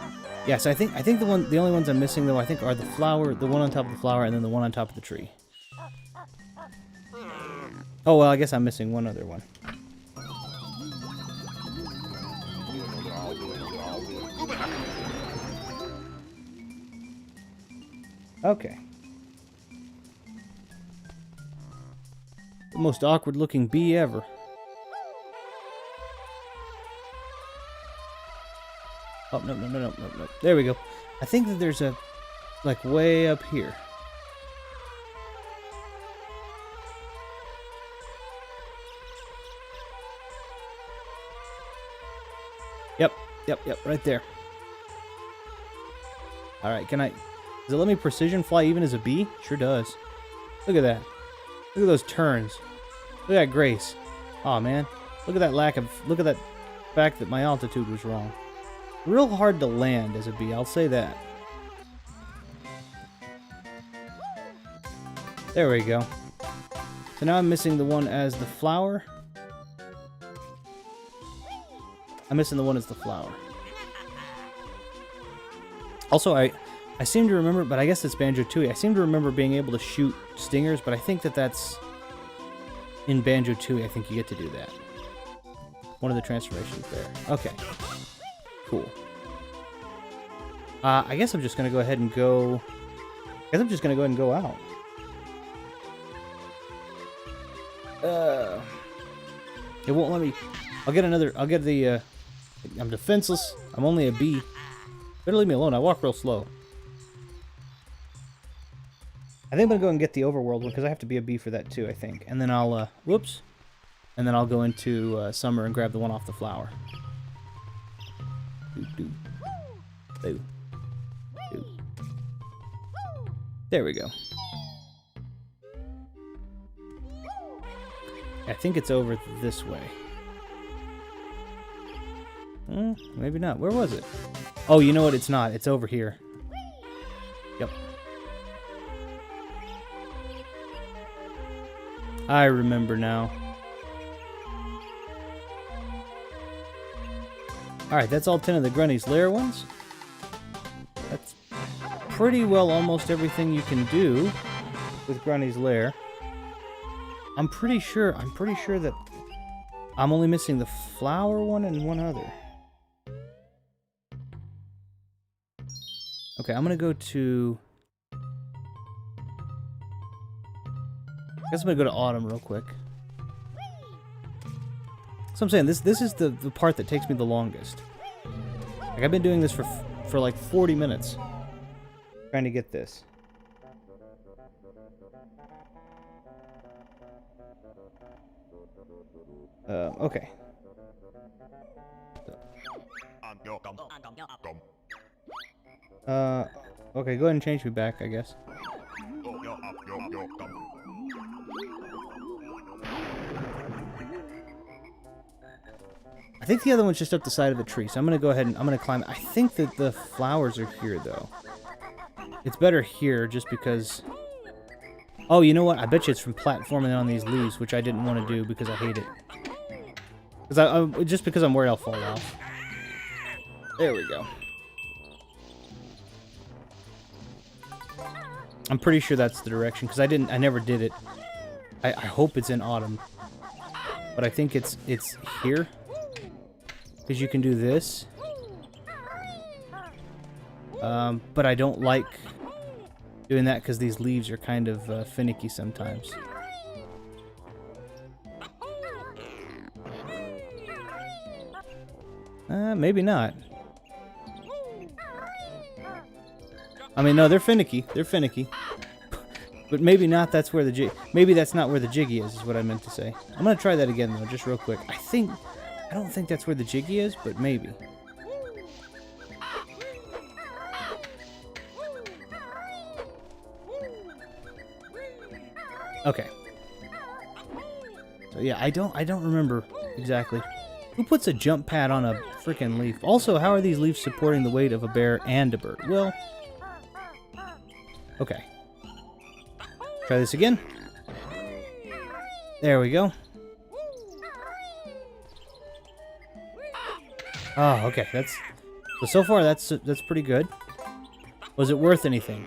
Yeah, so I think the only ones I'm missing though I think are the flower, the one on top of the flower, and then the one on top of the tree. Oh well, I guess I'm missing one other one. Okay. The most awkward looking bee ever. Oh, no. There we go. I think that there's a, like, way up here. Yep, right there. Alright, does it let me precision fly even as a bee? Sure does. Look at that. Look at those turns. Look at that grace. Aw, man. Look at that fact that my altitude was wrong. Real hard to land as a bee, I'll say that. There we go. So now I'm missing the one as the flower. I'm missing the one as the flower. Also, I seem to remember, but I guess it's Banjo-Tooie. I seem to remember being able to shoot stingers, but I think that's in Banjo-Tooie. I think you get to do that. One of the transformations there. Okay. Cool. I guess I'm just gonna go ahead and go. Out. It won't let me. I'll get the. I'm defenseless. I'm only a bee. Better leave me alone. I walk real slow. I think I'm gonna go and get the overworld one because I have to be a bee for that too. I think, and then I'll. Whoops. And then I'll go into summer and grab the one off the flower. Boo. There we go. I think it's over this way. Maybe not. Where was it? Oh, you know what? It's not. It's over here. Yep. I remember now. Alright, that's all 10 of the Grunny's Lair ones. That's pretty well almost everything you can do with Grunny's Lair. I'm pretty sure that I'm only missing the flower one and one other. Okay, I'm gonna go to... I guess I'm gonna go to Autumn real quick. So I'm saying, this is the part that takes me the longest. Like, I've been doing this for like 40 minutes. Trying to get this. Okay. Okay, go ahead and change me back, I guess. I think the other one's just up the side of the tree, so I'm gonna go ahead and I'm gonna climb. I think that the flowers are here, though. It's better here, just because... Oh, you know what? I bet you it's from platforming on these leaves, which I didn't want to do because I hate it. Just because I'm worried I'll fall off. There we go. I'm pretty sure that's the direction, because I never did it. I hope it's in Autumn. But I think it's here. Because you can do this. But I don't like doing that because these leaves are kind of finicky sometimes. Maybe not. I mean, no, they're finicky. They're finicky. But maybe not. Maybe that's not where the Jiggy is what I meant to say. I'm gonna try that again though, just real quick. I don't think that's where the Jiggy is, but maybe. Okay. So yeah, I don't remember exactly. Who puts a jump pad on a freaking leaf? Also, how are these leaves supporting the weight of a bear and a bird? Well, okay. Try this again. There we go. Oh, okay. So far that's pretty good. Was it worth anything?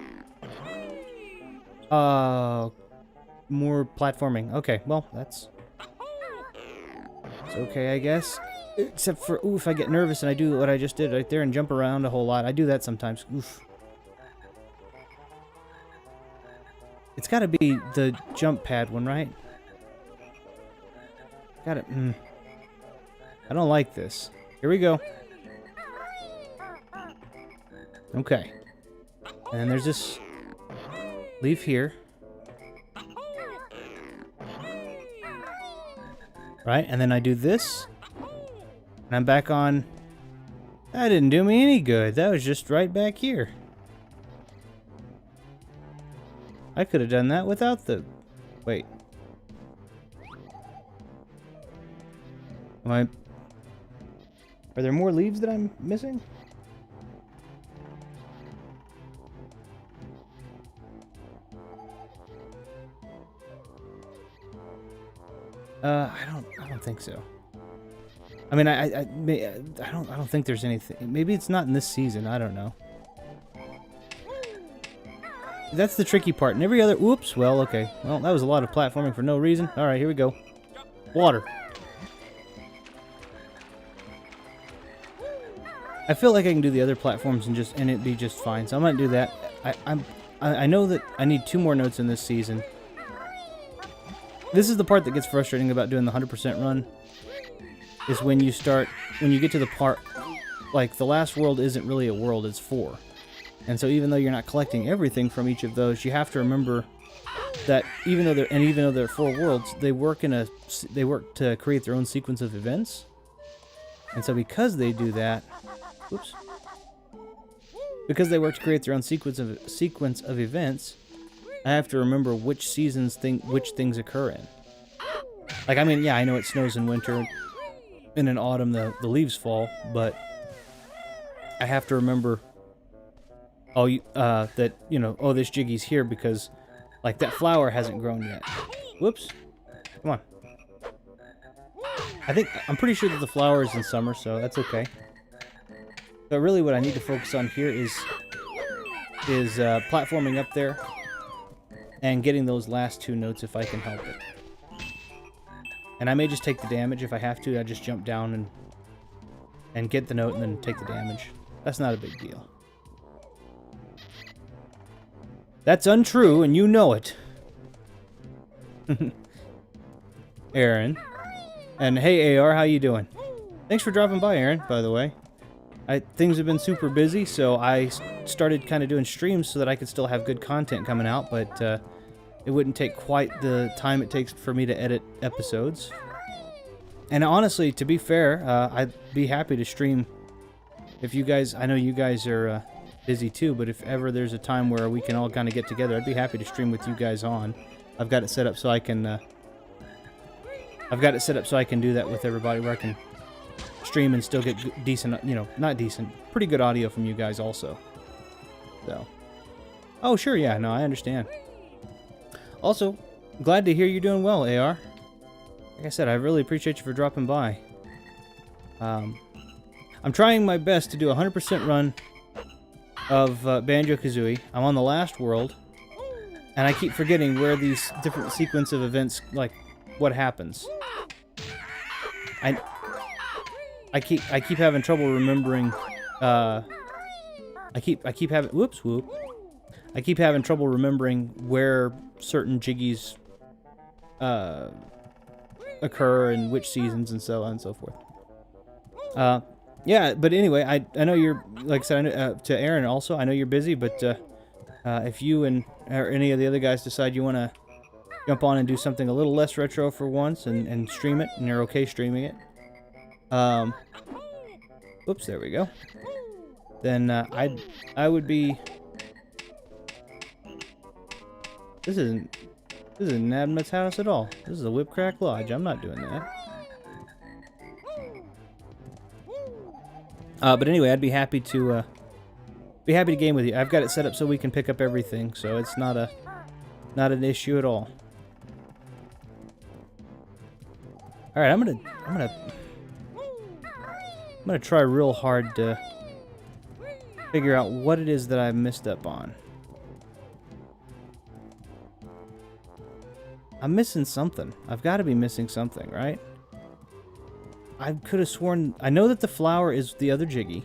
More platforming. Okay, well, it's okay, I guess. Except for, ooh, if I get nervous and I do what I just did right there and jump around a whole lot. I do that sometimes. Oof. It's got to be the jump pad one, right? Got it. I don't like this. Here we go. Okay. And then there's this leaf here. Right, and then I do this. And I'm back on. That didn't do me any good. That was just right back here. I could have done that without the... Wait. Are there more leaves that I'm missing? I don't think so. I mean, I don't think there's anything. Maybe it's not in this season. I don't know. That's the tricky part. And every other... Oops. Well, okay. Well, that was a lot of platforming for no reason. All right, here we go. Water. I feel like I can do the other platforms and it'd be just fine. So I might do that. I know that I need 2 more notes in this season. This is the part that gets frustrating about doing the 100% run. Is when you get to the part, like the last world isn't really a world, it's 4. And so even though you're not collecting everything from each of those, you have to remember that even though there are 4 worlds, they work to create their own sequence of events. And so because they do that, whoops. Because they work to create their own sequence of events, I have to remember which seasons which things occur in. Like, I mean, yeah, I know it snows in winter, and in autumn the leaves fall, but I have to remember, that, you know, oh, this Jiggy's here because, like, that flower hasn't grown yet. Whoops. Come on. I'm pretty sure that the flower is in summer, so that's okay. But really what I need to focus on here is platforming up there and getting those last 2 notes if I can help it. And I may just take the damage if I have to. I just jump down and get the note and then take the damage. That's not a big deal. That's untrue, and you know it. Aaron. And hey, AR, how you doing? Thanks for dropping by, Aaron, by the way. Things have been super busy, so I started kind of doing streams so that I could still have good content coming out, but it wouldn't take quite the time it takes for me to edit episodes. And honestly, to be fair, I'd be happy to stream if you guys... I know you guys are busy too, but if ever there's a time where we can all kind of get together, I'd be happy to stream with you guys on. I've got it set up so I can... do that with everybody, where I can stream and still get decent, you know, not decent, pretty good audio from you guys also. So, oh sure, yeah, no, I understand. Also, glad to hear you're doing well, AR. Like I said, I really appreciate you for dropping by. I'm trying my best to do a 100% run of Banjo-Kazooie. I'm on the last world, and I keep forgetting where these different sequence of events, like, what happens. I keep having trouble remembering. I keep having I keep having trouble remembering where certain Jiggies occur and which seasons and so on and so forth. Yeah, but anyway, I know you're, like I said, to Aaron also, I know you're busy, but if you and or any of the other guys decide you want to jump on and do something a little less retro for once and stream it, and you're okay streaming it, oops, there we go. Then I would be. This isn't Nadmet's house at all. This is a Whipcrack Lodge. I'm not doing that. But anyway, I'd be happy to game with you. I've got it set up so we can pick up everything, so it's not an issue at all. All right, I'm gonna try real hard to figure out what it is that I've messed up on. I'm missing something. I've got to be missing something, right? I could have sworn... I know that the flower is the other Jiggy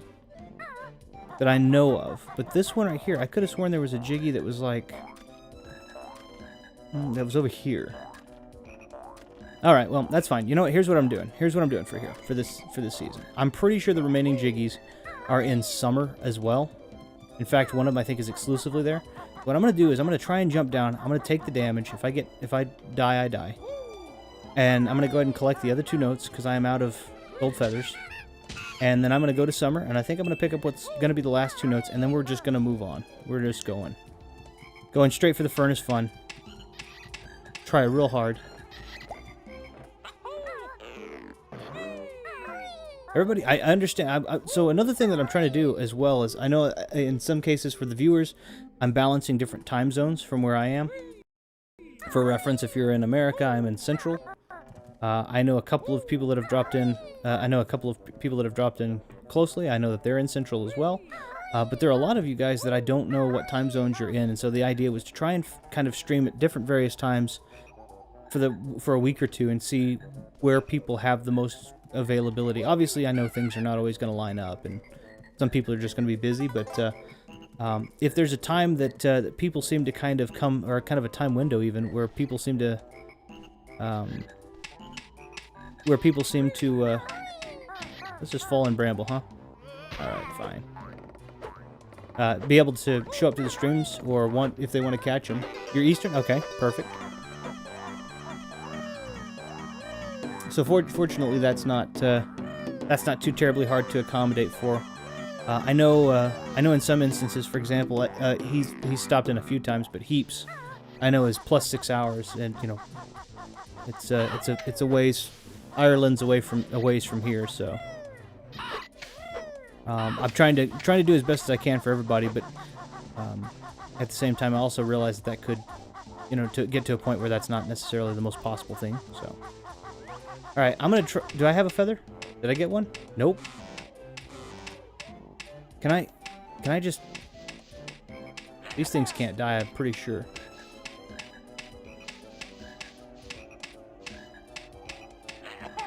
that I know of, but this one right here, I could have sworn there was a Jiggy that was like... that was over here. Alright, well, that's fine. You know what? Here's what I'm doing. Here's what I'm doing for this season. I'm pretty sure the remaining Jiggies are in summer as well. In fact, one of them I think is exclusively there. What I'm going to do is I'm going to try and jump down. I'm going to take the damage. If I die, I die. And I'm going to go ahead and collect the other 2 notes because I am out of gold feathers. And then I'm going to go to summer, and I think I'm going to pick up what's going to be the last 2 notes, and then we're just going to move on. We're just going straight for the furnace fun. Try real hard. Everybody, I understand. So another thing that I'm trying to do as well is, I know in some cases for the viewers, I'm balancing different time zones from where I am. For reference, if you're in America, I'm in Central. I know a couple of people that have dropped in. I know a couple of people that have dropped in closely. I know that they're in Central as well. But there are a lot of you guys that I don't know what time zones you're in, and so the idea was to try and kind of stream at different various times for a week or two and see where people have the most availability. Obviously, I know things are not always going to line up, and some people are just going to be busy, but if there's a time that people seem to kind of come, or kind of a time window even, where people seem to let's just fall in bramble, huh? Alright, fine. Be able to show up to the streams, or if they want to catch them. You're Eastern? Okay, perfect. So fortunately, that's not too terribly hard to accommodate for. I know in some instances, for example, he's stopped in a few times, but Heaps, I know, is plus 6 hours, and you know, it's a ways. Ireland's a ways from here, so I'm trying to do as best as I can for everybody, but at the same time, I also realize that could, you know, to get to a point where that's not necessarily the most possible thing. So. Alright, I'm gonna try... Do I have a feather? Did I get one? Nope. Can I just... These things can't die, I'm pretty sure.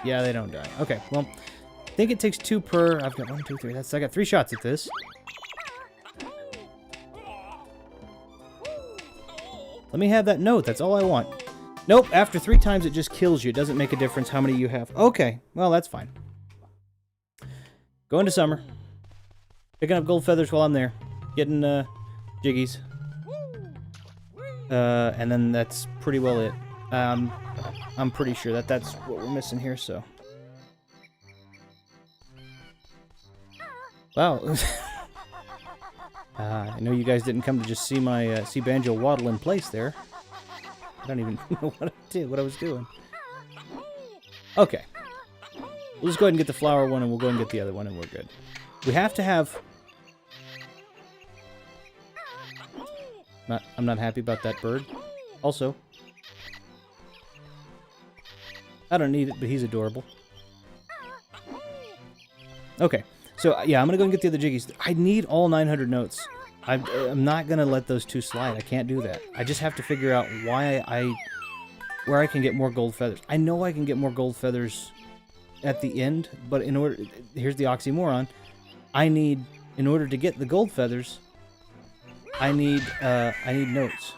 Yeah, they don't die. Okay, well, I think it takes 2 per... I've got 1, 2, 3. I got 3 shots at this. Let me have that note, that's all I want. Nope, after 3 times it just kills you. It doesn't make a difference how many you have. Okay, well, that's fine. Going to summer. Picking up gold feathers while I'm there. Getting, jiggies. And then that's pretty well it. I'm pretty sure that that's what we're missing here, so. Wow. I know you guys didn't come to just see my, see Banjo waddle in place there. I don't even know what I was doing. Okay. We'll just go ahead and get the flower one, and we'll go and get the other one, and we're good. We have to have... I'm not happy about that bird. Also, I don't need it, but he's adorable. Okay. So, yeah, I'm going to go and get the other jiggies. I need all 900 notes. I'm not going to let those 2 slide. I can't do that. I just have to figure out where I can get more gold feathers. I know I can get more gold feathers at the end, but here's the oxymoron. In order to get the gold feathers, I need notes.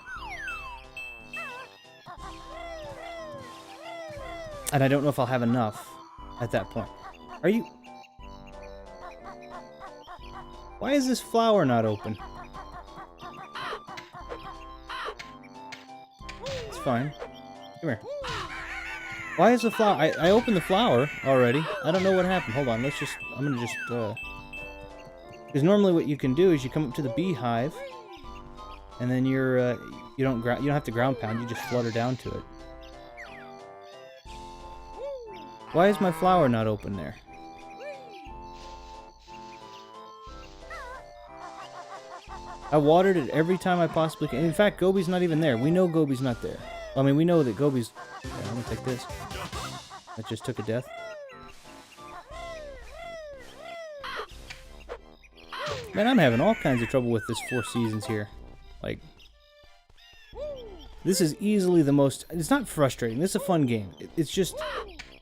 And I don't know if I'll have enough at that point. Are you... Why is this flower not open? It's fine. Come here. Why is the flower... I opened the flower already. I don't know what happened. Hold on, let's just... I'm gonna just, because normally what you can do is you come up to the beehive, and then you're, you don't have to ground pound, you just flutter down to it. Why is my flower not open there? I watered it every time I possibly can. In fact, Gobi's not even there. We know Gobi's not there. I mean, we know that Gobi's... Yeah, I'm gonna take this. That just took a death. Man, I'm having all kinds of trouble with this 4 seasons here. Like, this is easily the most... It's not frustrating. This is a fun game. It's just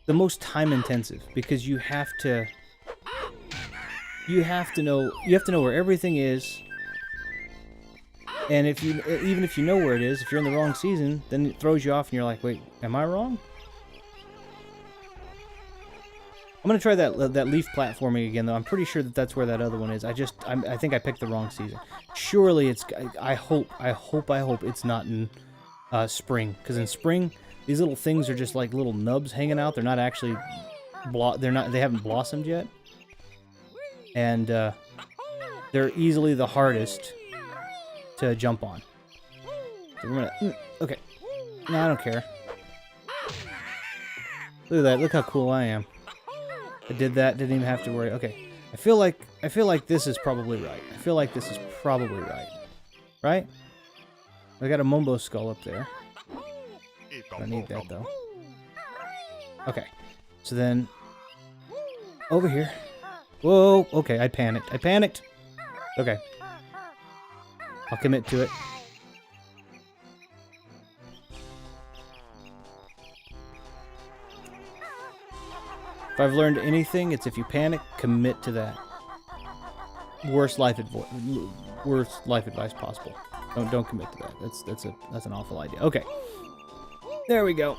the most time intensive because you have to know where everything is. And even if you know where it is, if you're in the wrong season, then it throws you off and you're like, wait, am I wrong? I'm gonna try that leaf platforming again, though. I'm pretty sure that that's where that other one is. I think I picked the wrong season. Surely it's... I hope it's not in spring, because in spring these little things are just like little nubs hanging out. They're not actually they haven't blossomed yet, and they're easily the hardest to jump on. So we're gonna... Okay. No, I don't care. Look at that. Look how cool I am. I did that. Didn't even have to worry. Okay. I feel like this is probably right. I feel like this is probably right. Right? I got a Mumbo skull up there. I need that, though. Okay. So then... Over here. Whoa! Okay, I panicked. I panicked! Okay. I'll commit to it. If I've learned anything, it's if you panic, commit to that. Worst life advice possible. Don't commit to that. That's an awful idea. Okay. There we go.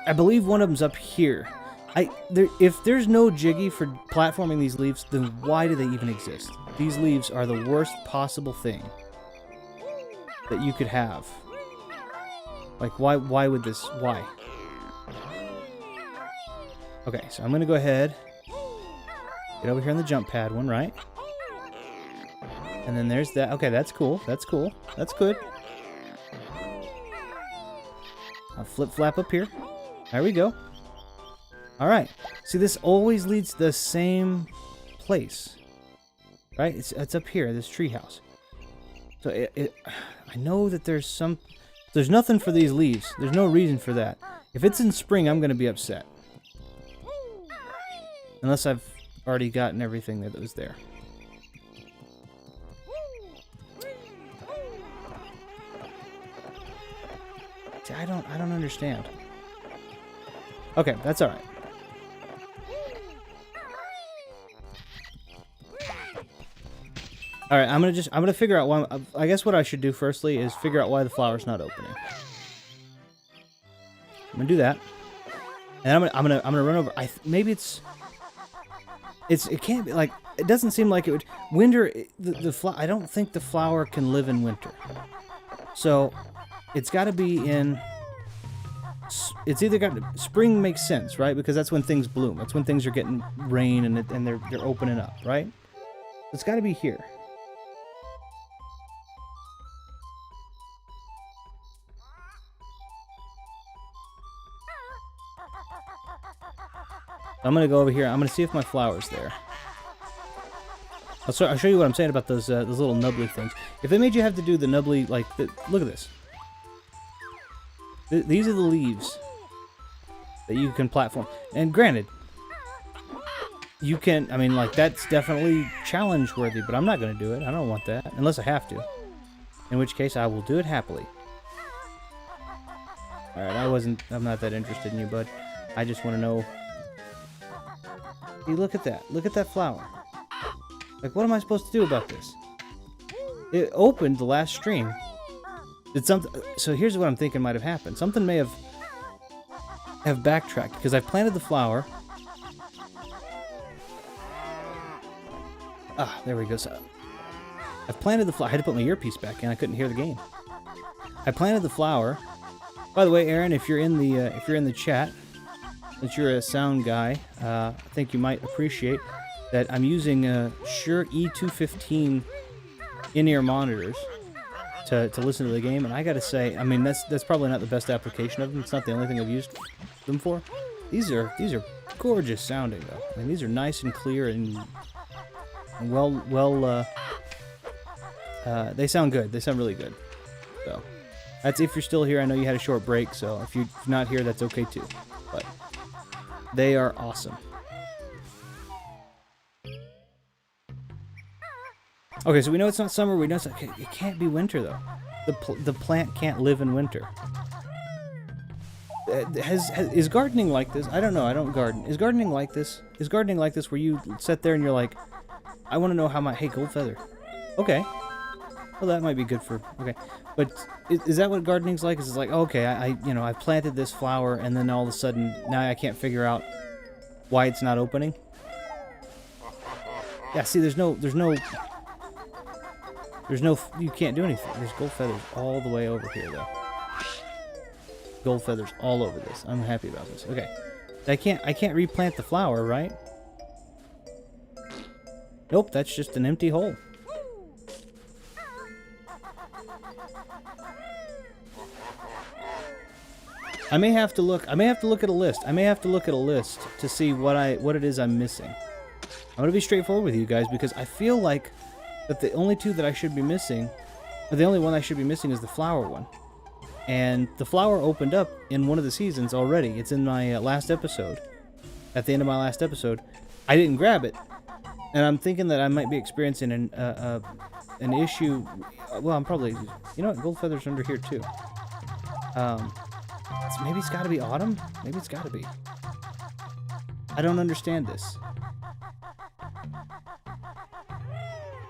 I believe one of them's up here. If there's no Jiggy for platforming these leaves, then why do they even exist? These leaves are the worst possible thing that you could have. Like, why would this... Why? Okay, so I'm gonna go ahead, get over here on the jump pad one, right? And then there's that. Okay, that's cool. That's cool. That's good. I'll flip-flap up here. There we go. Alright. See, this always leads to the same place. Right? It's up here, this treehouse. So I know that there's nothing for these leaves. There's no reason for that. If it's in spring, I'm gonna be upset. Unless I've already gotten everything that was there. See, I don't understand. Okay, that's all right. All right, I'm gonna figure out why. I guess what I should do firstly is figure out why the flower's not opening. I'm gonna do that, and I'm gonna run over. Maybe it can't be like, it doesn't seem like it would. Winter, I don't think the flower can live in winter. So it's got to be in. It's either got spring makes sense, right? Because that's when things bloom. That's when things are getting rain and they're opening up, right? It's got to be here. I'm gonna go over here. I'm gonna see if my flower's there. I'll show you what I'm saying about those little nubbly things. If they made you have to do the nubbly, like, look at this. These are the leaves that you can platform. And granted, you can. I mean, like, that's definitely challenge worthy. But I'm not gonna do it. I don't want that unless I have to. In which case, I will do it happily. All right. I'm not that interested in you, bud. I just want to know. See, look at that. Look at that flower. Like, what am I supposed to do about this? It opened the last stream. Did something... So here's what I'm thinking might have happened. Something may have backtracked, because I've planted the flower. Ah, there we go. So I've planted the flower. I had to put my earpiece back in. I couldn't hear the game. I planted the flower. By the way, Aaron, if you're in the chat, since you're a sound guy, I think you might appreciate that I'm using Shure E215 in-ear monitors to listen to the game, and I gotta say, I mean that's probably not the best application of them. It's not the only thing I've used them for. These are gorgeous sounding though. I mean, these are nice and clear and they sound good. They sound really good. So that's if you're still here. I know you had a short break, so if you're not here, that's okay too. But they are awesome. Okay, so we know it's not summer. We know it's okay. It can't be winter though. The plant can't live in winter. Is gardening like this? I don't know. I don't garden. Is gardening like this? Is gardening like this where you sit there and you're like, I want to know how my gold feather. Okay. Well, that might be good for okay. But is that what gardening's like? Is it like okay, I planted this flower and then all of a sudden now I can't figure out why it's not opening? Yeah. See, there's no. You can't do anything. There's gold feathers all the way over here, though. Gold feathers all over this. I'm happy about this. Okay. I can't replant the flower, right? Nope, that's just an empty hole. I may have to look at a list. I may have to look at a list to see what it is I'm missing. I'm going to be straightforward with you guys because I feel like that the only two that I should be missing, or the only one I should be missing is the flower one. And the flower opened up in one of the seasons already. It's in my last episode. At the end of my last episode, I didn't grab it, and I'm thinking that I might be experiencing an issue. Well, I'm probably, you know what, gold feathers under here too. Maybe it's got to be autumn. Maybe it's got to be. I don't understand this.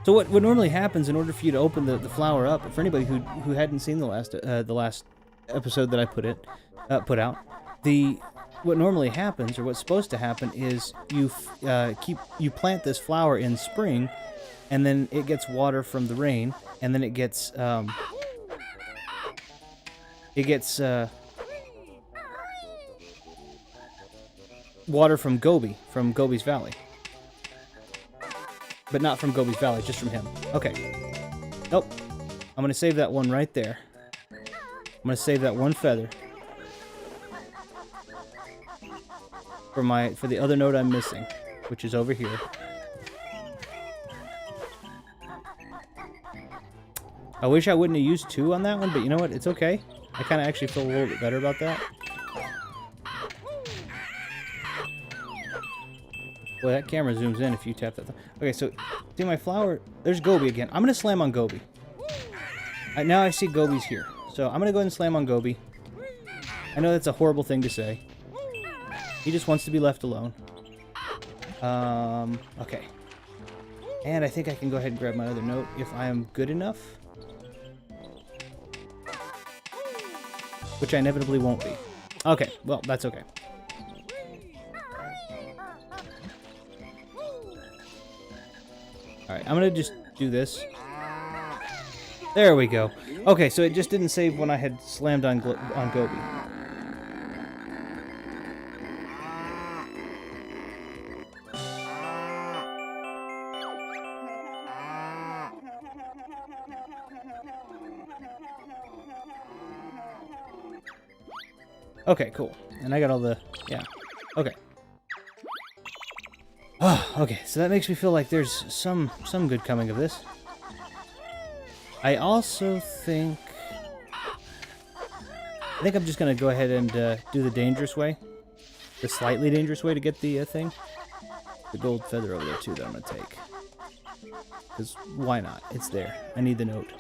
So what normally happens in order for you to open the flower up, for anybody who hadn't seen the last episode that I put out, what normally happens, or what's supposed to happen, is you plant this flower in spring, and then it gets water from the rain, and then it gets water from Gobi's Valley. But not from Gobi's Valley, just from him. Okay. Nope. I'm going to save that one right there. I'm going to save that one feather for the other node I'm missing, which is over here. I wish I wouldn't have used 2 on that one, but you know what? It's okay. I kind of actually feel a little bit better about that. Boy, that camera zooms in if you tap that. Okay, so see my flower. There's Gobi again. I'm gonna slam on Gobi. Now I see Gobi's here, so I'm gonna go ahead and slam on Gobi. I know that's a horrible thing to say. He just wants to be left alone. Okay. And I think I can go ahead and grab my other note if I am good enough. Which I inevitably won't be. Okay, well, that's okay. Alright, I'm gonna just do this. There we go. Okay, so it just didn't save when I had slammed on Gobi. Okay, cool. And I got all the... yeah. Okay. Oh, okay, so that makes me feel like there's some good coming of this. I also think... I think I'm just going to go ahead and do the dangerous way. The slightly dangerous way to get the thing. The gold feather over there, too, that I'm going to take. Because why not? It's there. I need the note.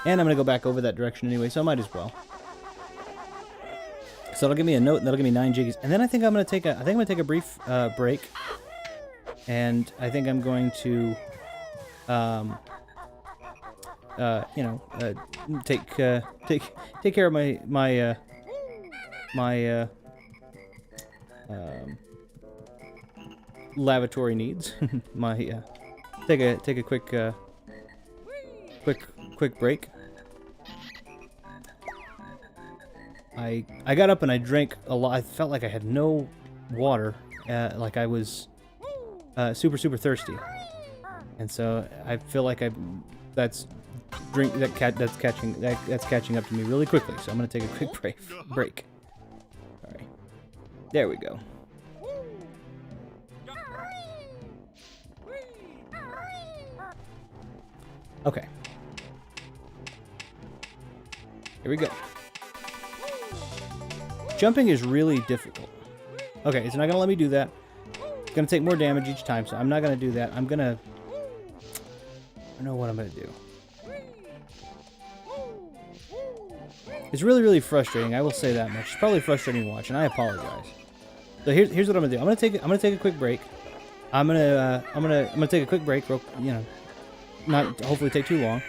And I'm going to go back over that direction anyway, so I might as well. So that'll give me a note, and that'll give me 9 jiggies. And then I think I'm going to take a brief break. And I think I'm going to, take care of lavatory needs. My take a quick quick break. I got up and I drank a lot. I felt like I had no water, like I was super thirsty, and so I feel like that's catching up to me really quickly. So I'm gonna take a quick break. All right, there we go. Okay, here we go. Jumping is really difficult. Okay, it's not gonna let me do that. It's gonna take more damage each time, so I'm not gonna do that. I don't know what I'm gonna do. It's really frustrating. I will say that much. It's probably frustrating to watch, and I apologize. So here's what I'm gonna do. I'm gonna take a quick break. I'm gonna take a quick break. Not hopefully take too long.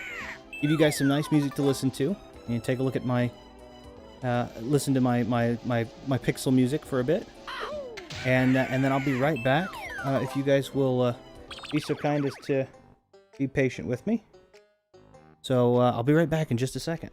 Give you guys some nice music to listen to, and take a look at my listen to my pixel music for a bit, and then I'll be right back. If you guys will be so kind as to be patient with me. So I'll be right back in just a second.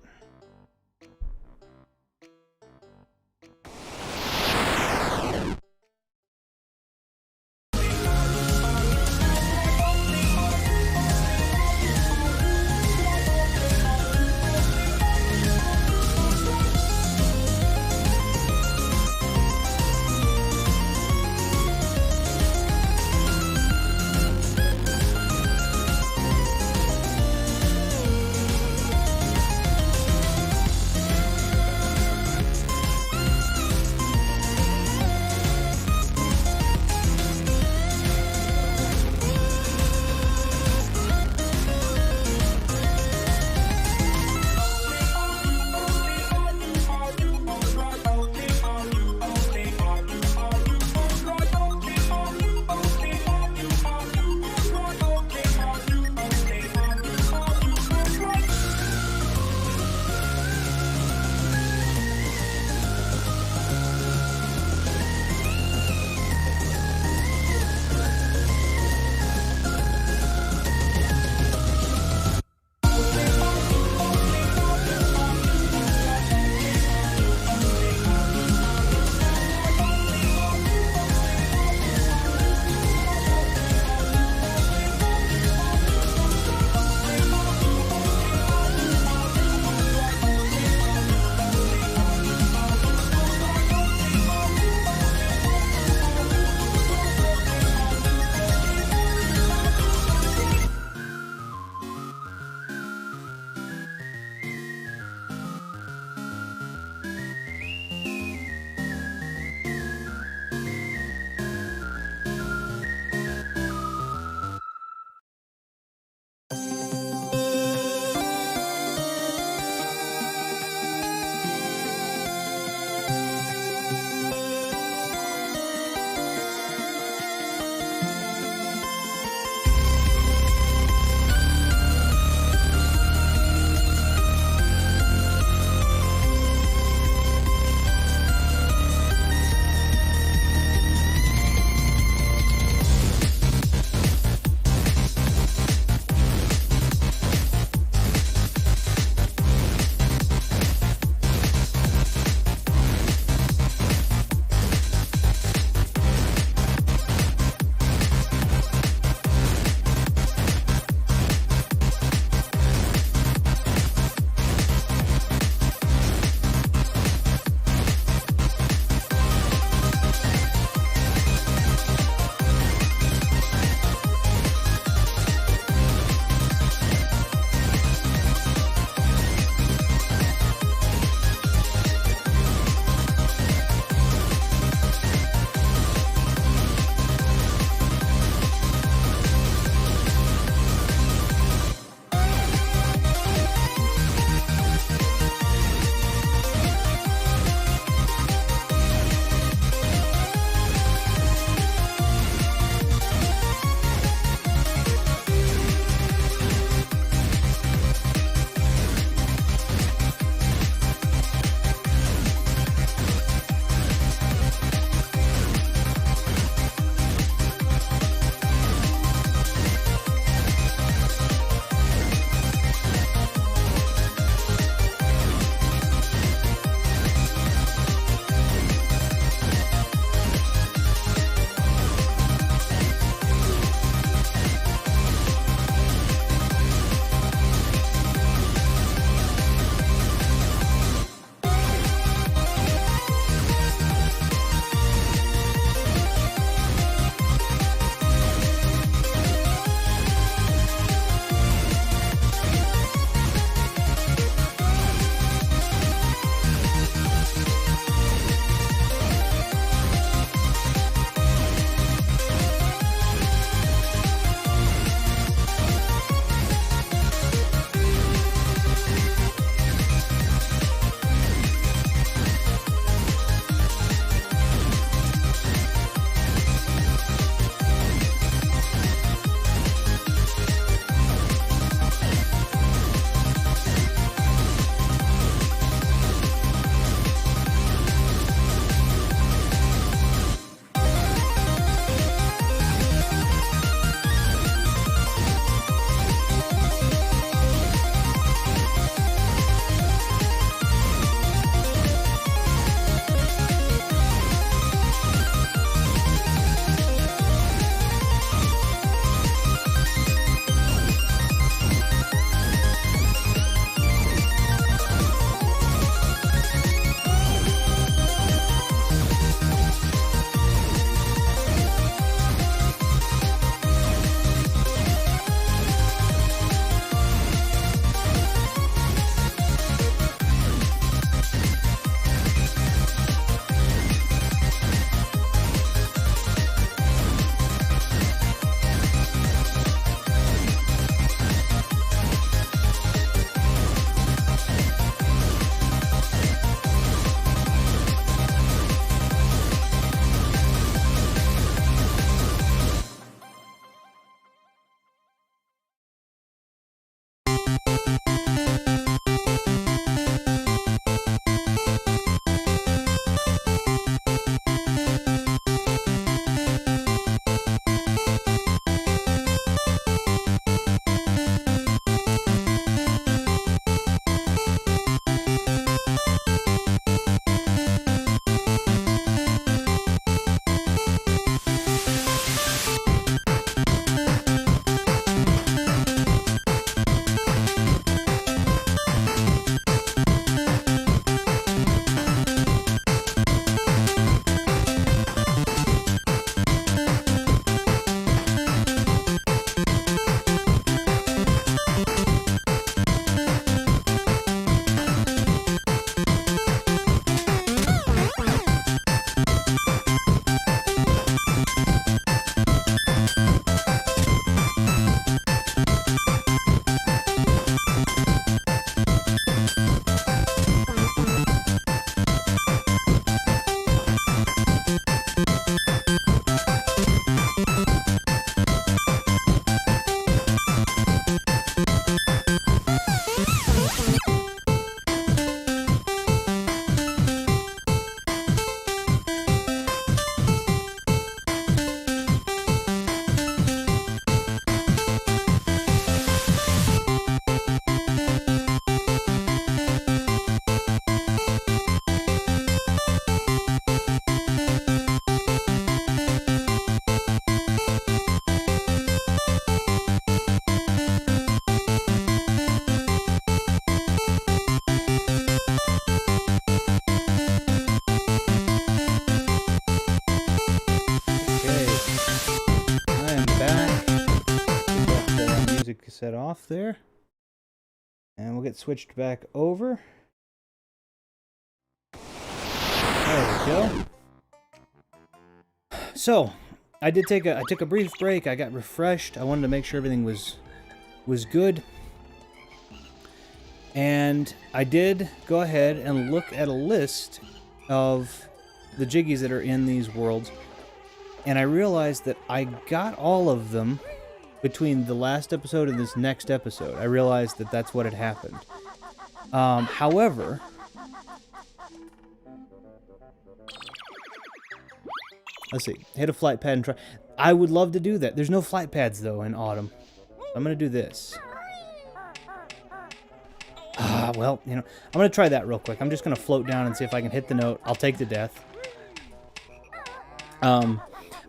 that off there. And we'll get switched back over. There we go. So, I took a brief break. I got refreshed. I wanted to make sure everything was good. And I did go ahead and look at a list of the Jiggies that are in these worlds. And I realized that I got all of them between the last episode and this next episode. I realized that that's what had happened. However, let's see. Hit a flight pad and try. I would love to do that. There's no flight pads, though, in autumn. I'm going to do this. Well, you know, I'm going to try that real quick. I'm just going to float down and see if I can hit the note. I'll take the death.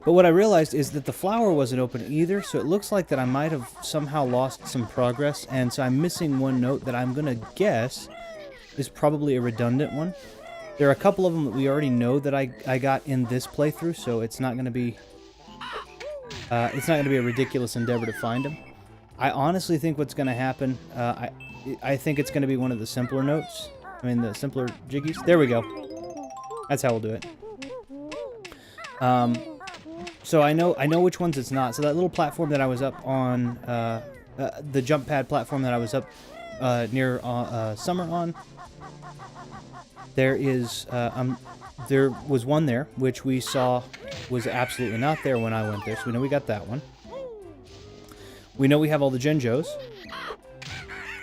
But what I realized is that the flower wasn't open either, so it looks like that I might have somehow lost some progress, and so I'm missing one note that I'm going to guess is probably a redundant one. There are a couple of them that we already know that I got in this playthrough, so it's not going to be a ridiculous endeavor to find them. I honestly think what's going to happen, I think it's going to be one of the simpler notes. I mean, the simpler Jiggies. There we go. That's how we'll do it. So I know which ones it's not. So that little platform that I was up on, the jump pad platform that I was up near Summer on, there was one there, which we saw was absolutely not there when I went there, so we know we got that one. We know we have all the Genjos,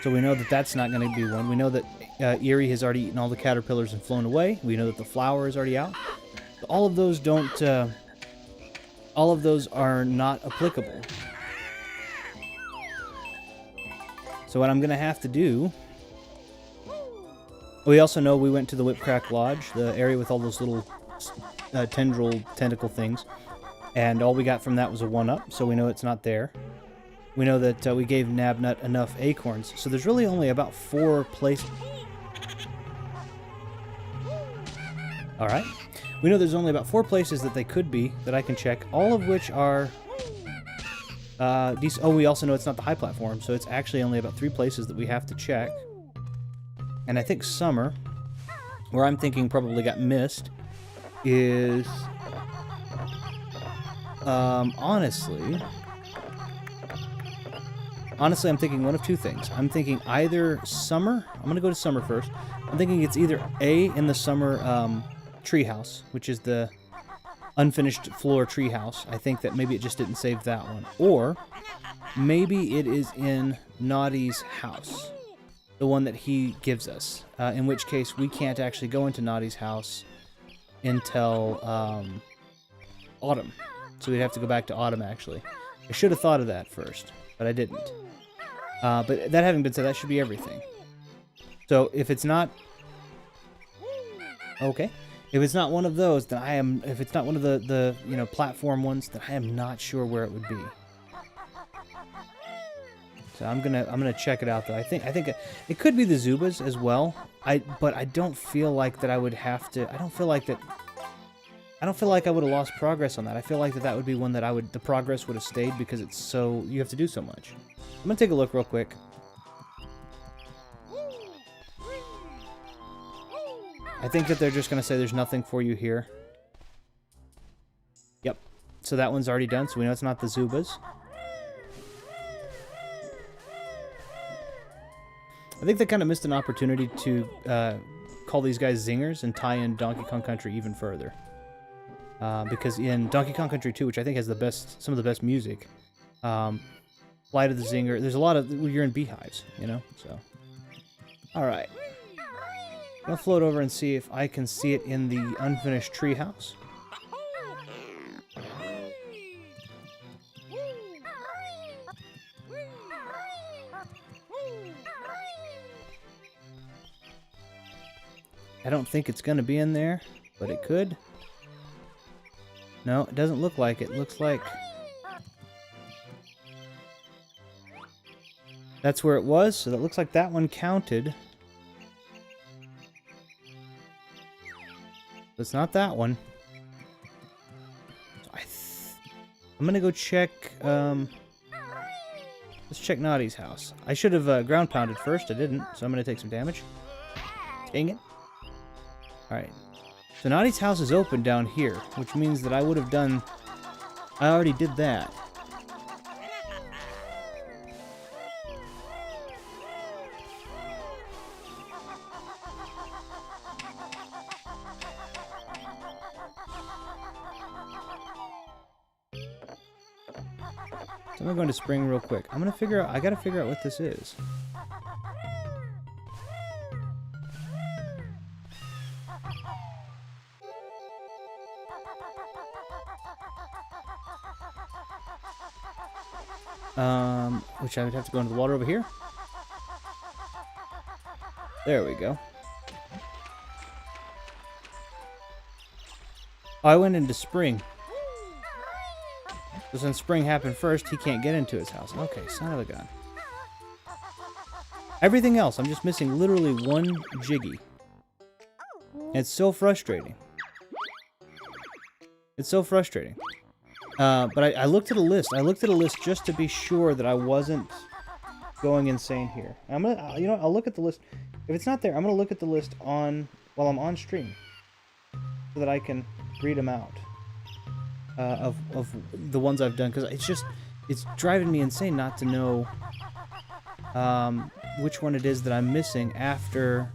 so we know that that's not going to be one. We know that Eerie has already eaten all the caterpillars and flown away. We know that the flower is already out. But all of those don't... all of those are not applicable. So what I'm going to have to do... We also know we went to the Whipcrack Lodge, the area with all those little tentacle things. And all we got from that was a 1-up, so we know it's not there. We know that we gave Nabnut enough acorns. So there's really only about 4 places... Alright. We know there's only about 4 places that they could be that I can check, all of which are decent. Oh, we also know it's not the high platform, so it's actually only about 3 places that we have to check. And I think Summer, where I'm thinking probably got missed, is... honestly, I'm thinking one of 2 things. I'm thinking either Summer... I'm going to go to Summer first. I'm thinking it's either A, in the Summer... treehouse, which is the unfinished floor treehouse. I think that maybe it just didn't save that one. Or maybe it is in Naughty's house, the one that he gives us. In which case, we can't actually go into Naughty's house until autumn. So we'd have to go back to autumn, actually. I should have thought of that first, but I didn't. But that having been said, that should be everything. So if it's not... Okay. If it's not one of those, then I am... If it's not one of the you know, platform ones, then I am not sure where it would be. So I'm gonna check it out, though. I think it could be the Zubas as well. But I don't feel like that I would have to... I don't feel like I would have lost progress on that. I feel like that would be one that the progress would have stayed because it's so... You have to do so much. I'm gonna take a look real quick. I think that they're just going to say there's nothing for you here. Yep. So that one's already done, so we know it's not the Zubas. I think they kind of missed an opportunity to call these guys zingers and tie in Donkey Kong Country even further. Because in Donkey Kong Country 2, which I think has some of the best music, Flight of the Zinger, there's a lot of... You're in beehives, you know? So, alright. I'm going to float over and see if I can see it in the unfinished treehouse. I don't think it's going to be in there, but it could. No, it doesn't look like it. It looks like... That's where it was, so that looks like that one counted. It's not that one. I'm gonna go check, Let's check Naughty's house. I should have ground pounded first. I didn't, so I'm going to take some damage. Dang it. Alright. So Naughty's house is open down here, which means that I would have done... I already did that. So I'm going to spring real quick. I'm going to figure out... I got to figure out what this is. Which I would have to go into the water over here. There we go. Oh, I went into spring. Because when spring happened first, he can't get into his house. Okay, son of a gun. Everything else, I'm just missing literally one Jiggy. It's so frustrating. It's so frustrating. But I looked at a list. I looked at a list just to be sure that I wasn't going insane here. I'm gonna, you know, I'll look at the list. If it's not there, I'm gonna look at the list while I'm on stream, so that I can read them out of the ones I've done. Because it's driving me insane not to know which one it is that I'm missing after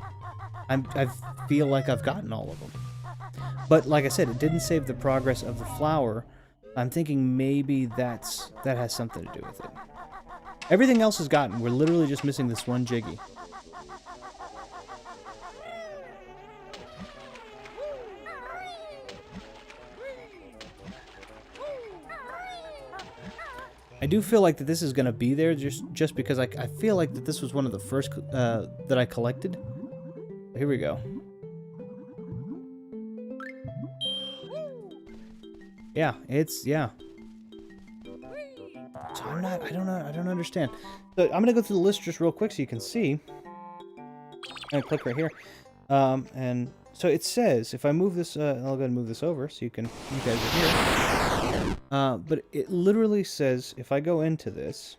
I feel like I've gotten all of them. But like I said, it didn't save the progress of the flower. I'm thinking maybe that has something to do with it. Everything else is gotten. We're literally just missing this one Jiggy. I do feel like that this is going to be there just because I feel like that this was one of the first that I collected. Here we go. Yeah, yeah. So I don't understand. So I'm gonna go through the list just real quick so you can see. I'm gonna click right here. And so it says, if I move this, I'll go ahead and move this over so you guys are here. But it literally says, if I go into this,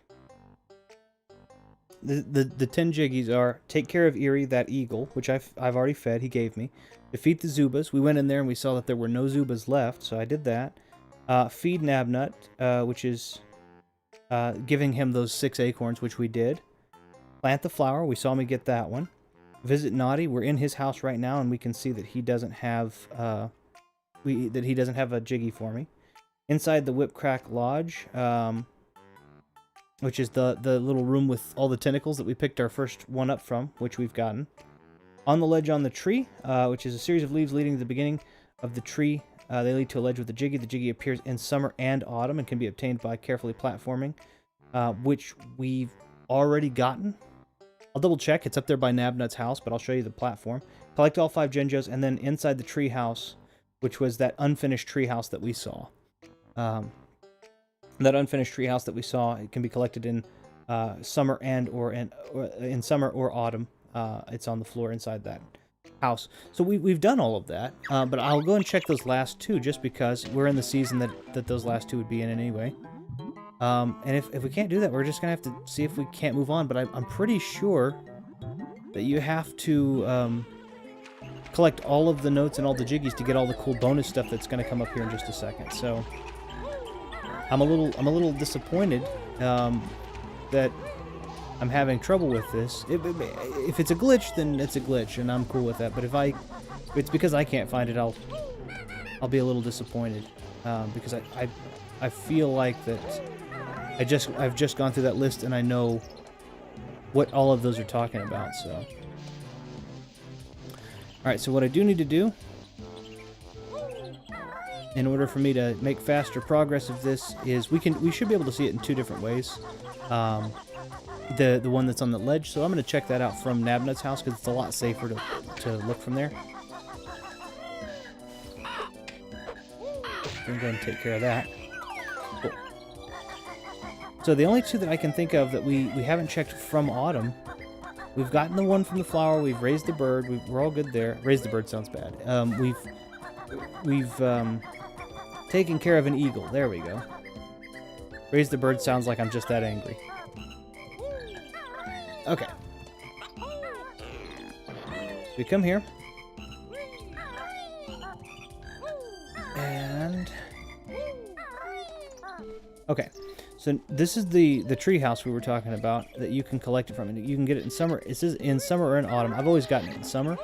the 10 Jiggies are, take care of Eerie, that eagle, which I've already fed, he gave me. Defeat the Zubas. We went in there and we saw that there were no Zubas left, so I did that. Feed Nabnut, which is giving him those 6 acorns, which we did. Plant the flower. We saw me get that one. Visit Naughty. We're in his house right now, and we can see that he doesn't have he doesn't have a Jiggy for me. Inside the Whipcrack Lodge, which is the little room with all the tentacles that we picked our first one up from, which we've gotten. On the ledge on the tree, which is a series of leaves leading to the beginning of the tree. They lead to a ledge with a Jiggy. The Jiggy appears in summer and autumn and can be obtained by carefully platforming, which we've already gotten. I'll double check. It's up there by Nabnut's house, but I'll show you the platform. Collect all 5 Genjos, and then inside the tree house, which was that unfinished tree house that we saw. That unfinished tree house that we saw, it can be collected in summer or in summer or autumn. It's on the floor inside that house. So we've done all of that, but I'll go and check those last 2 just because we're in the season that those last 2 would be in anyway. And if we can't do that, we're just gonna have to see if we can't move on. But I'm pretty sure that you have to collect all of the notes and all the Jiggies to get all the cool bonus stuff that's gonna come up here in just a second. So I'm a little disappointed that I'm having trouble with this. If it's a glitch, then it's a glitch, and I'm cool with that. But if it's because I can't find it, I'll be a little disappointed because I feel like that I've just gone through that list and I know what all of those are talking about. So, all right. So what I do need to do, in order for me to make faster progress of this, is we should be able to see it in 2 different ways. The one that's on the ledge, so I'm going to check that out from Nabnut's house because it's a lot safer to look from there. I'm going to take care of that. Cool. So the only 2 that I can think of that we haven't checked from autumn, we've gotten the one from the flower, we've raised the bird, we're all good there. Raised the bird sounds bad. We've taken care of an eagle. There we go. Raise the bird sounds like I'm just that angry. Okay. So we come here. And... okay. So this is the tree house we were talking about that you can collect it from. And you can get it in summer. It says in summer or in autumn. I've always gotten it in summer.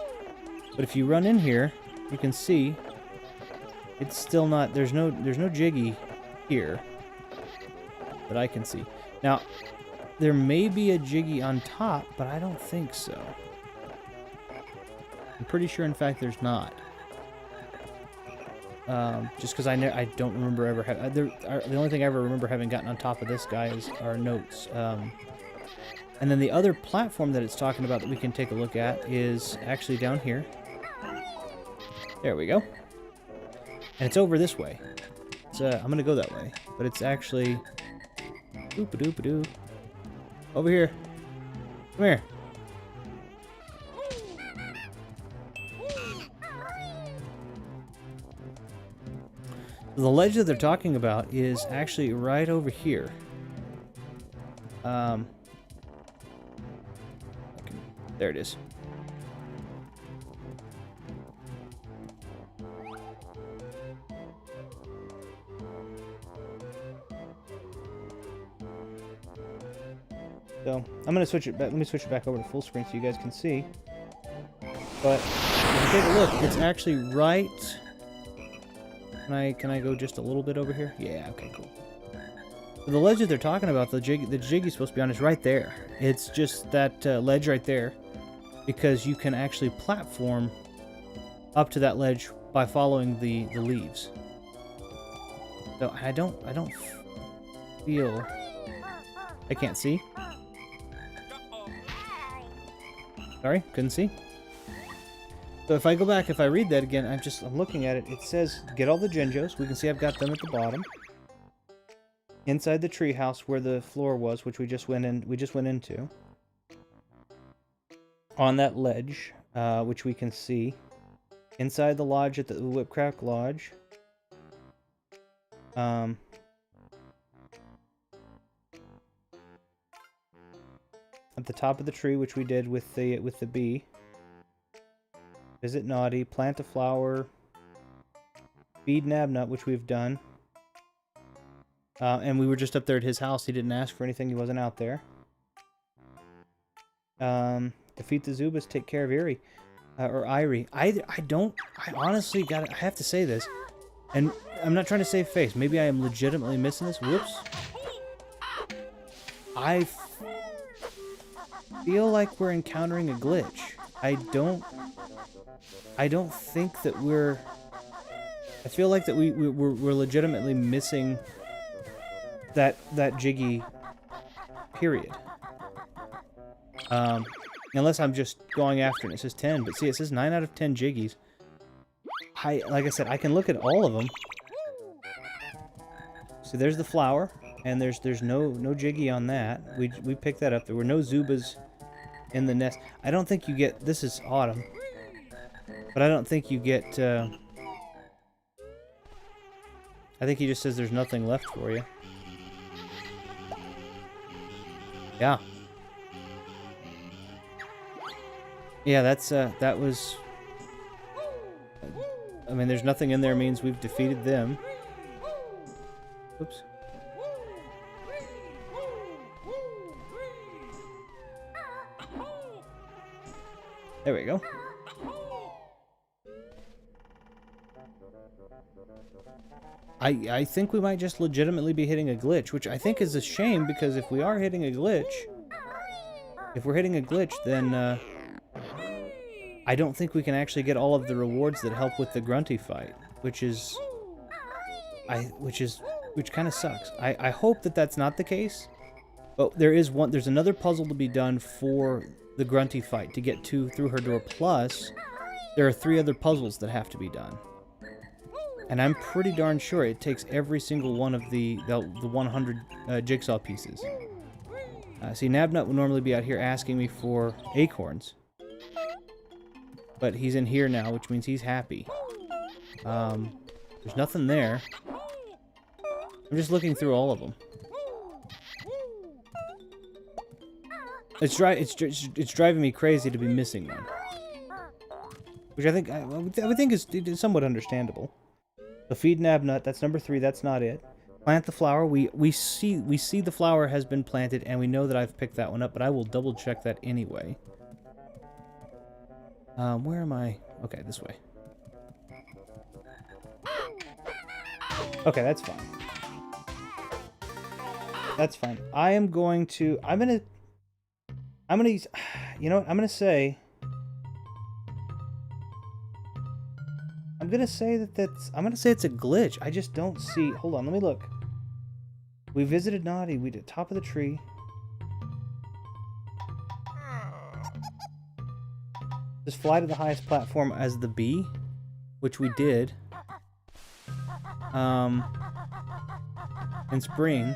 But if you run in here, you can see it's still not... There's no Jiggy here that I can see. Now, there may be a Jiggy on top, but I don't think so. I'm pretty sure, in fact, there's not. Just because I don't remember ever having... the only thing I ever remember having gotten on top of this guy is our notes. And then the other platform that it's talking about that we can take a look at is actually down here. There we go. And it's over this way. It's, I'm going to go that way. But it's actually... Doop-a-doop-a-doo. Over here. Come here. The ledge that they're talking about is actually right over here. Okay, there it is. So I'm gonna switch it back. Let me switch it back over to full screen so you guys can see. But if you take a look, it's actually right. Can I go just a little bit over here? Yeah. Okay. Cool. So the ledge that they're talking about, the Jiggy's supposed to be on, is right there. It's just that ledge right there, because you can actually platform up to that ledge by following the leaves. So I don't feel. I can't see. Sorry, couldn't see. So if I go back, if I read that again, I'm looking at it. It says get all the Jinjos. We can see I've got them at the bottom. Inside the treehouse where the floor was, which we just went into. On that ledge, which we can see. Inside the lodge at the Whipcrack Lodge. At the top of the tree, which we did with the bee. Visit Naughty, plant a flower, feed Nabnut, which we've done. And we were just up there at his house. He didn't ask for anything. He wasn't out there. Defeat the Zubas, take care of Eerie. Or Irie. I honestly I have to say this. And I'm not trying to save face. Maybe I am legitimately missing this. Whoops. I feel like we're encountering a glitch. I don't think that we're... I feel like that we're legitimately missing that Jiggy period. Unless I'm just going after it. It says 10, but see, it says 9 out of 10 Jiggies. Like I said, I can look at all of them. See, there's the flower, and there's no Jiggy on that. We picked that up. There were no Zubas in the nest. I don't think you get... This is autumn. But I don't think you get... I think he just says there's nothing left for you. Yeah. Yeah, that was... I mean, there's nothing in there means we've defeated them. Oops. There we go. I think we might just legitimately be hitting a glitch, which I think is a shame, because if we are hitting a glitch... If we're hitting a glitch, then, I don't think we can actually get all of the rewards that help with the Grunty fight, which kind of sucks. I hope that that's not the case, but there's another puzzle to be done for the Grunty fight to get through her door, plus there are 3 other puzzles that have to be done. And I'm pretty darn sure it takes every single one of the 100 jigsaw pieces. See, Nabnut would normally be out here asking me for acorns. But he's in here now, which means he's happy. There's nothing there. I'm just looking through all of them. It's driving me crazy to be missing one, which I would think is somewhat understandable. The feed nab nut. That's number 3. That's not it. Plant the flower. We see the flower has been planted, and we know that I've picked that one up, but I will double check that anyway. Where am I? Okay, this way. Okay, that's fine. That's fine. I'm gonna, you know what? I'm gonna say it's a glitch. I just don't see. Hold on, let me look. We visited Naughty. We did top of the tree. Just fly to the highest platform as the bee, which we did. In spring.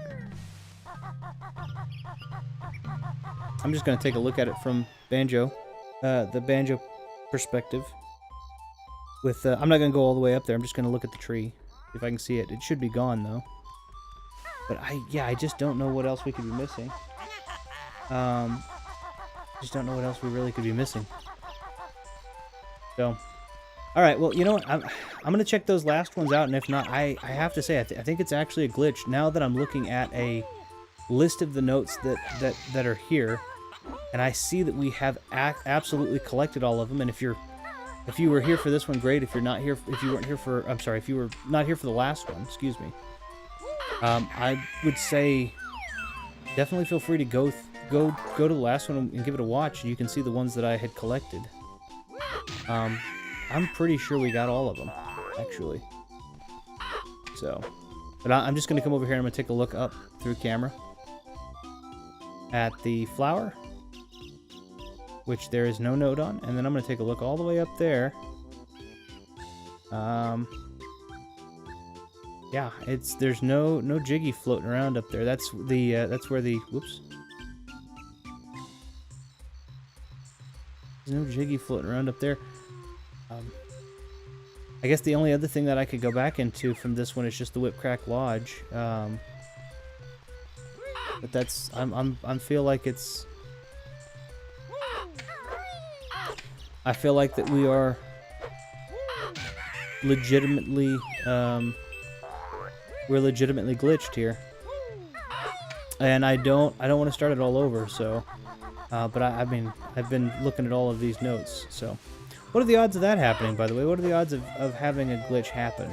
I'm just gonna take a look at it from the banjo perspective. With I'm not gonna go all the way up there. I'm just gonna look at the tree, if I can see it. It should be gone though. But I just don't know what else we could be missing. Just don't know what else we really could be missing. So, all right. Well, you know what? I'm gonna check those last ones out, and if not, I have to say I think it's actually a glitch. Now that I'm looking at a list of the notes that are here, and I see that we have absolutely collected all of them. And if you were here for this one, great. If you're not here, if you weren't here for, I'm sorry, if you were not here for the last one, excuse me. I would say definitely feel free to go to the last one and give it a watch, and you can see the ones that I had collected. I'm pretty sure we got all of them, actually. So, but I'm just going to come over here and I'm going to take a look up through camera at the flower, which there is no note on, and then I'm going to take a look all the way up there. Yeah, there's no jiggy floating around up there. That's where the whoops. There's no jiggy floating around up there. I guess the only other thing that I could go back into from this one is just the Whip Crack Lodge. But that's I feel like it's. I feel like that we are legitimately we're legitimately glitched here, and I don't want to start it all over. So, but I mean I've been looking at all of these notes. So, what are the odds of that happening? By the way, what are the odds of having a glitch happen?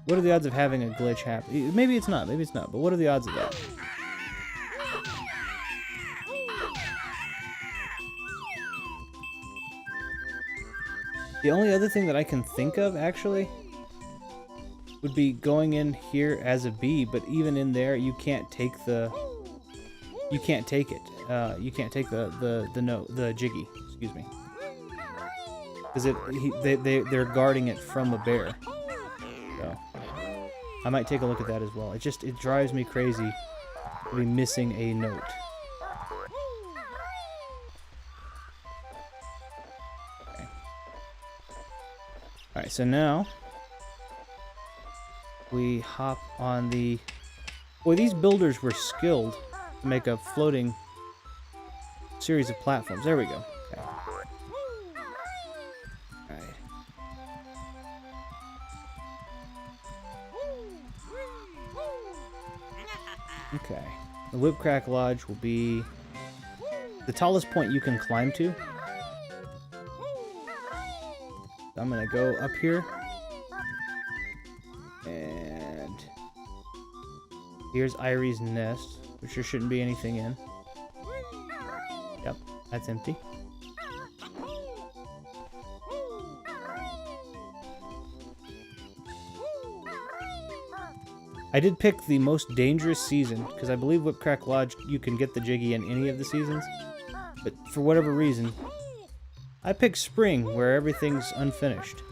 What are the odds of having a glitch happen? Maybe it's not. Maybe it's not. But what are the odds of that? The only other thing that I can think of, actually, would be going in here as a bee, but even in there, you can't take the... You can't take it. You can't take the jiggy, excuse me. Because they're guarding it from a bear. So, I might take a look at that as well. It drives me crazy to be missing a note. Alright, so now we hop on the... Boy, these builders were skilled to make a floating series of platforms. There we go. Okay. Alright. Okay. The Whip Crack Lodge will be the tallest point you can climb to. I'm gonna go up here, and here's Irie's nest, which there shouldn't be anything in. Yep, that's empty. I did pick the most dangerous season, because I believe Whip Crack Lodge, you can get the jiggy in any of the seasons, but for whatever reason, I picked spring, where everything's unfinished.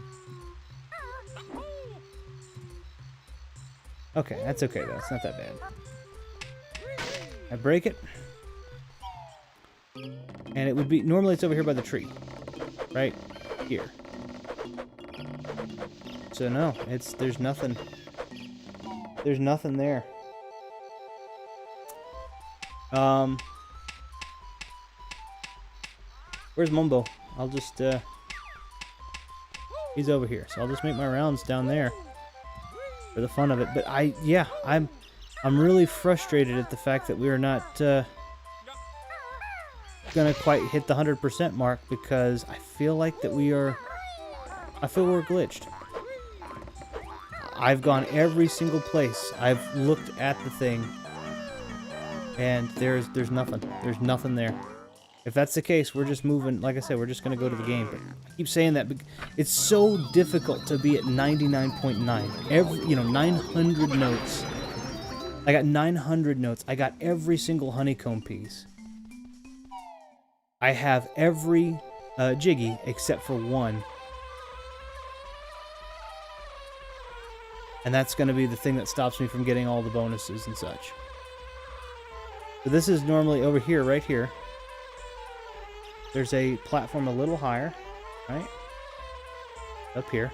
Okay, that's okay though. It's not that bad. I break it. And it would be... Normally it's over here by the tree. Right here. So no, there's nothing... There's nothing there. Where's Mumbo? I'll just, he's over here, so I'll just make my rounds down there for the fun of it. But yeah, I'm really frustrated at the fact that we are not, gonna quite hit the 100% mark, because I feel like that we're glitched. I've gone every single place. I've looked at the thing, and there's nothing. There's nothing there. If that's the case, we're just moving. Like I said, we're just gonna go to the game. But I keep saying that, but it's so difficult to be at 99.9. Every, 900 notes. I got 900 notes. I got every single honeycomb piece. I have every Jiggy except for one. And that's going to be the thing that stops me from getting all the bonuses and such. So this is normally over here, right here. There's a platform a little higher, right? Up here.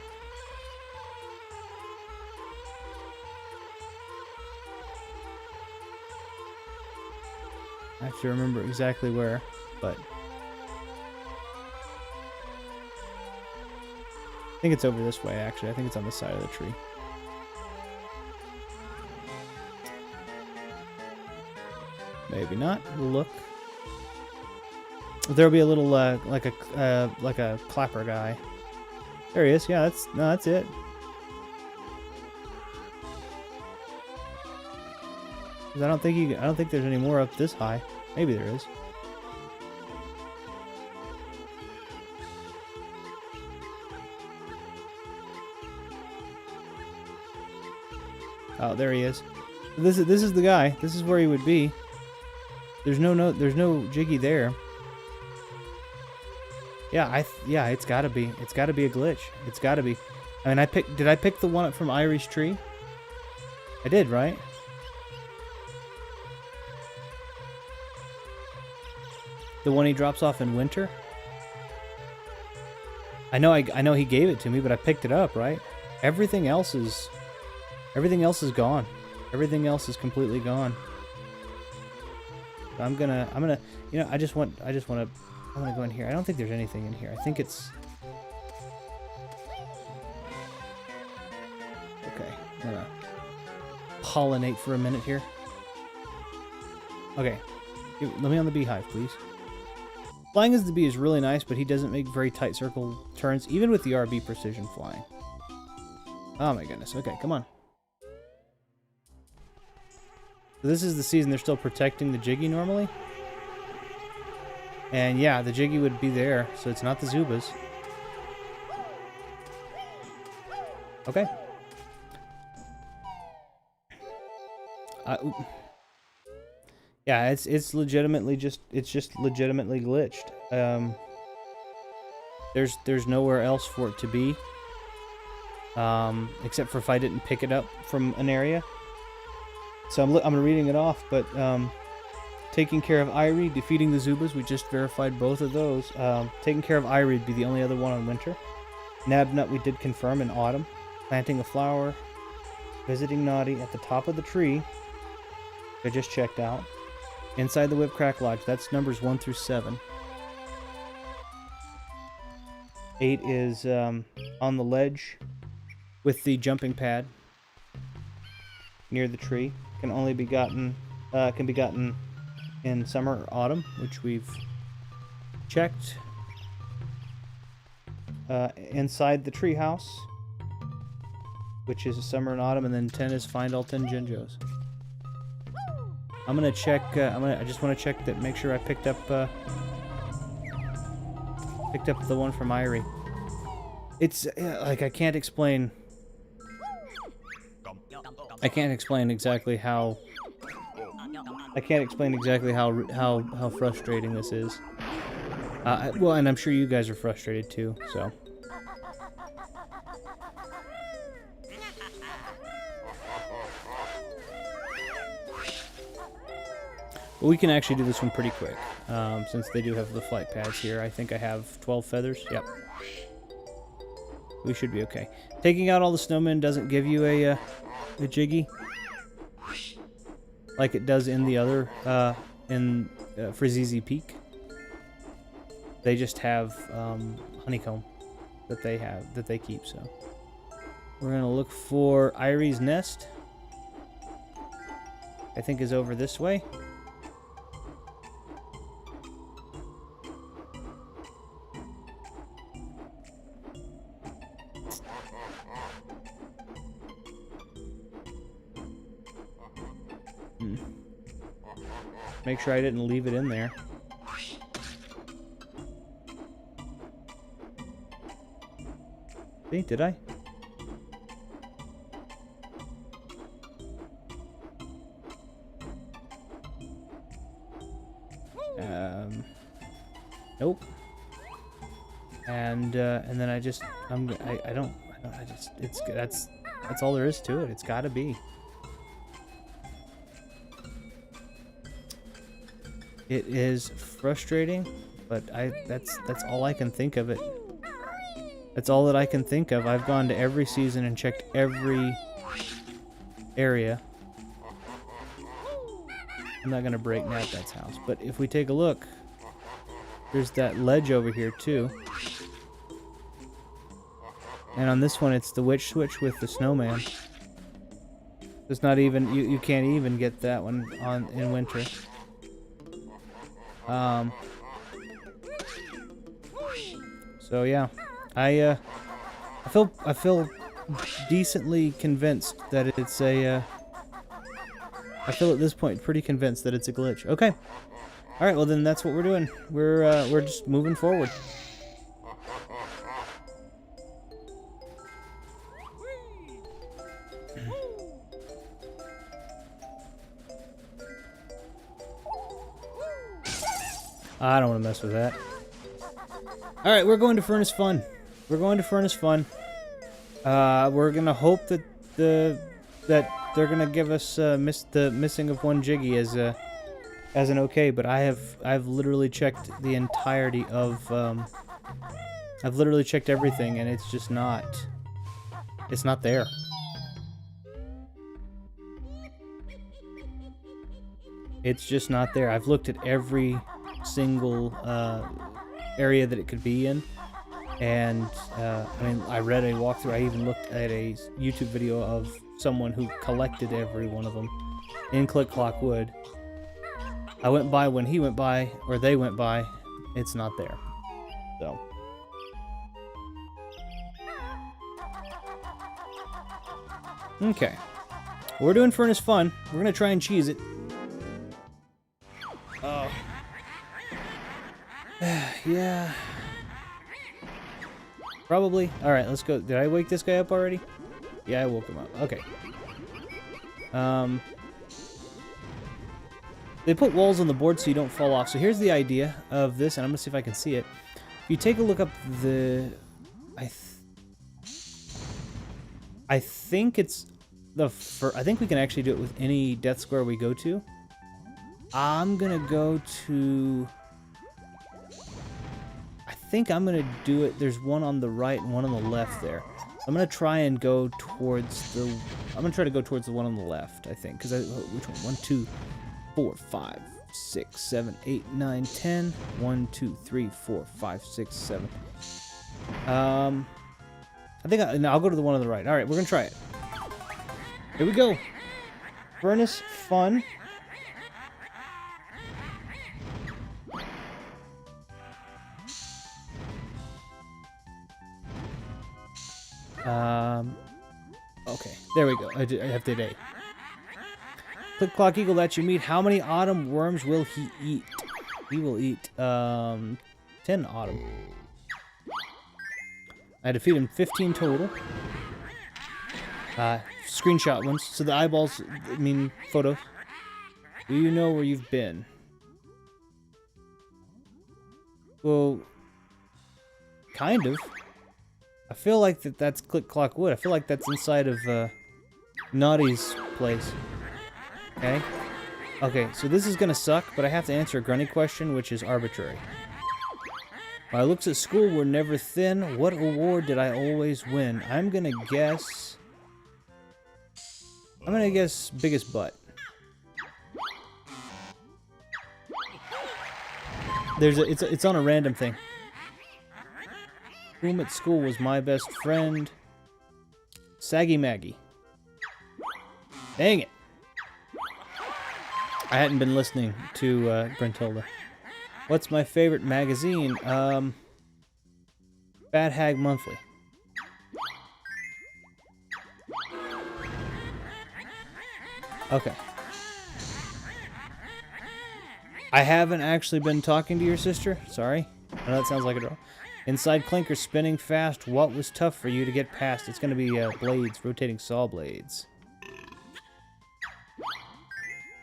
I have to remember exactly where, but I think it's over this way, actually. I think it's on the side of the tree. Maybe not. We'll look. There'll be a little like a clapper guy. There he is. Yeah, that's it. I don't think there's any more up this high. Maybe there is. Oh, there he is. This is the guy. This is where he would be. There's no Jiggy there. Yeah, it's gotta be. It's gotta be a glitch. It's gotta be. I mean, did I pick the one up from Irie's tree? I did, right? The one he drops off in winter? I know he gave it to me, but I picked it up, right? Everything else is gone. Everything else is completely gone. I'm gonna, I just want to go in here. I don't think there's anything in here. I think it's... Okay, I'm gonna pollinate for a minute here. Okay, let me on the beehive, please. Flying as the bee is really nice, but he doesn't make very tight circle turns, even with the RB precision flying. Oh my goodness. Okay, come on. So this is the season they're still protecting the Jiggy normally. And yeah, the Jiggy would be there, so it's not the Zubas. Okay. Yeah, it's legitimately just legitimately glitched. There's nowhere else for it to be. Except for if I didn't pick it up from an area. So I'm reading it off, but taking care of Irie, defeating the Zubas, we just verified both of those. Taking care of Irie would be the only other one on winter. Nabnut we did confirm in autumn. Planting a flower, visiting Naughty at the top of the tree. I just checked out. Inside the Whip Crack Lodge, that's numbers 1 through 7. 8 is on the ledge with the jumping pad near the tree. Can only be gotten in summer or autumn, which we've checked. Inside the treehouse, which is summer and autumn, and then 10 is find all 10 Jinjos. I'm gonna check. I just want to check that. Make sure I picked up the one from Irie. It's like I can't explain. I can't explain exactly how. I can't explain exactly how frustrating this is. Well, and I'm sure you guys are frustrated too. So. But we can actually do this one pretty quick, since they do have the flight pads here. I think I have 12 feathers. Yep. We should be okay. Taking out all the snowmen doesn't give you a Jiggy like it does in the other in Frizizi Peak. They just have honeycomb that they keep. So we're gonna look for Irie's nest. I think is over this way. Make sure I didn't leave it in there. See, did I? Nope. And then I just that's all there is to it. It's got to be. It is frustrating, but that's all I can think of it. That's all that I can think of. I've gone to every season and checked every area. I'm not gonna break Natbat's house, but if we take a look, there's that ledge over here too. And on this one, it's the witch switch with the snowman. It's not even you can't even get that one on in winter. So yeah, I feel decently convinced that it's a. I feel at this point pretty convinced that it's a glitch. Okay, all right. Well then, that's what we're doing. We're just moving forward. I don't want to mess with that. Alright, we're going to Furnace Fun. We're going to Furnace Fun. We're gonna hope that they're gonna give us the missing of one Jiggy as an okay, but I've literally checked the entirety of I've literally checked everything and it's just not there. It's just not there. I've looked at every single area that it could be in, and I mean, I read a walkthrough. I even looked at a YouTube video of someone who collected every one of them in Click Clock Wood. I went by when he went by, or they went by. It's not there. So okay, we're doing Furnace Fun. We're gonna try and cheese it. Oh. Yeah. Probably. Alright, let's go. Did I wake this guy up already? Yeah, I woke him up. Okay. They put walls on the board so you don't fall off. So here's the idea of this, and I'm going to see if I can see it. If you take a look up the... I think it's the... I think we can actually do it with any death square we go to. I'm going to go to... I think I'm going to do it. There's one on the right and one on the left there. I'm going to try and go towards the... I'm going to try to go towards the one on the left, I think. Because which one? 1, 2, 4, 5, 6, 7, 8, 9, 10. 1, 2, 3, 4, 5, 6, 7. I think I'll go to the one on the right. All right, we're going to try it. Here we go. Furnace Fun. Okay, there we go. I have today. Click Clock Eagle that you meet. How many autumn worms will he eat? He will eat 10 autumn. I had to feed him 15 total. Screenshot ones. So the eyeballs mean photos. Do you know where you've been? Well, kind of. I feel like that's Click Clock Wood. I feel like that's inside of Naughty's place. Okay? Okay, so this is gonna suck, but I have to answer a grunty question, which is arbitrary. My looks at school were never thin. What award did I always win? I'm gonna guess biggest butt. It's on a random thing. Whom at school was my best friend? Saggy Maggie. Dang it. I hadn't been listening to Brentilda. What's my favorite magazine? Bad Hag Monthly. Okay. I haven't actually been talking to your sister. Sorry. I know that sounds like a draw. Inside clinker spinning fast. What was tough for you to get past? It's going to be blades, rotating saw blades.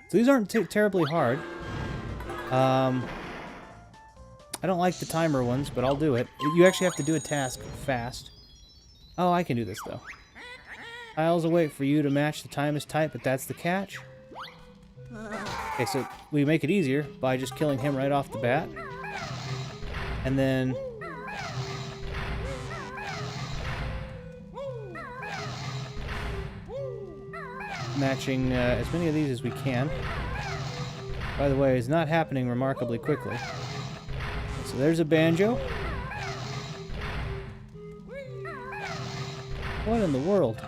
So these aren't terribly hard. I don't like the timer ones, but I'll do it. You actually have to do a task fast. Oh, I can do this, though. Tiles will wait for you to match. The time is tight, but that's the catch. Okay, so we make it easier by just killing him right off the bat. And then... matching as many of these as we can. By the way, it's not happening remarkably quickly. So there's a banjo. What in the world?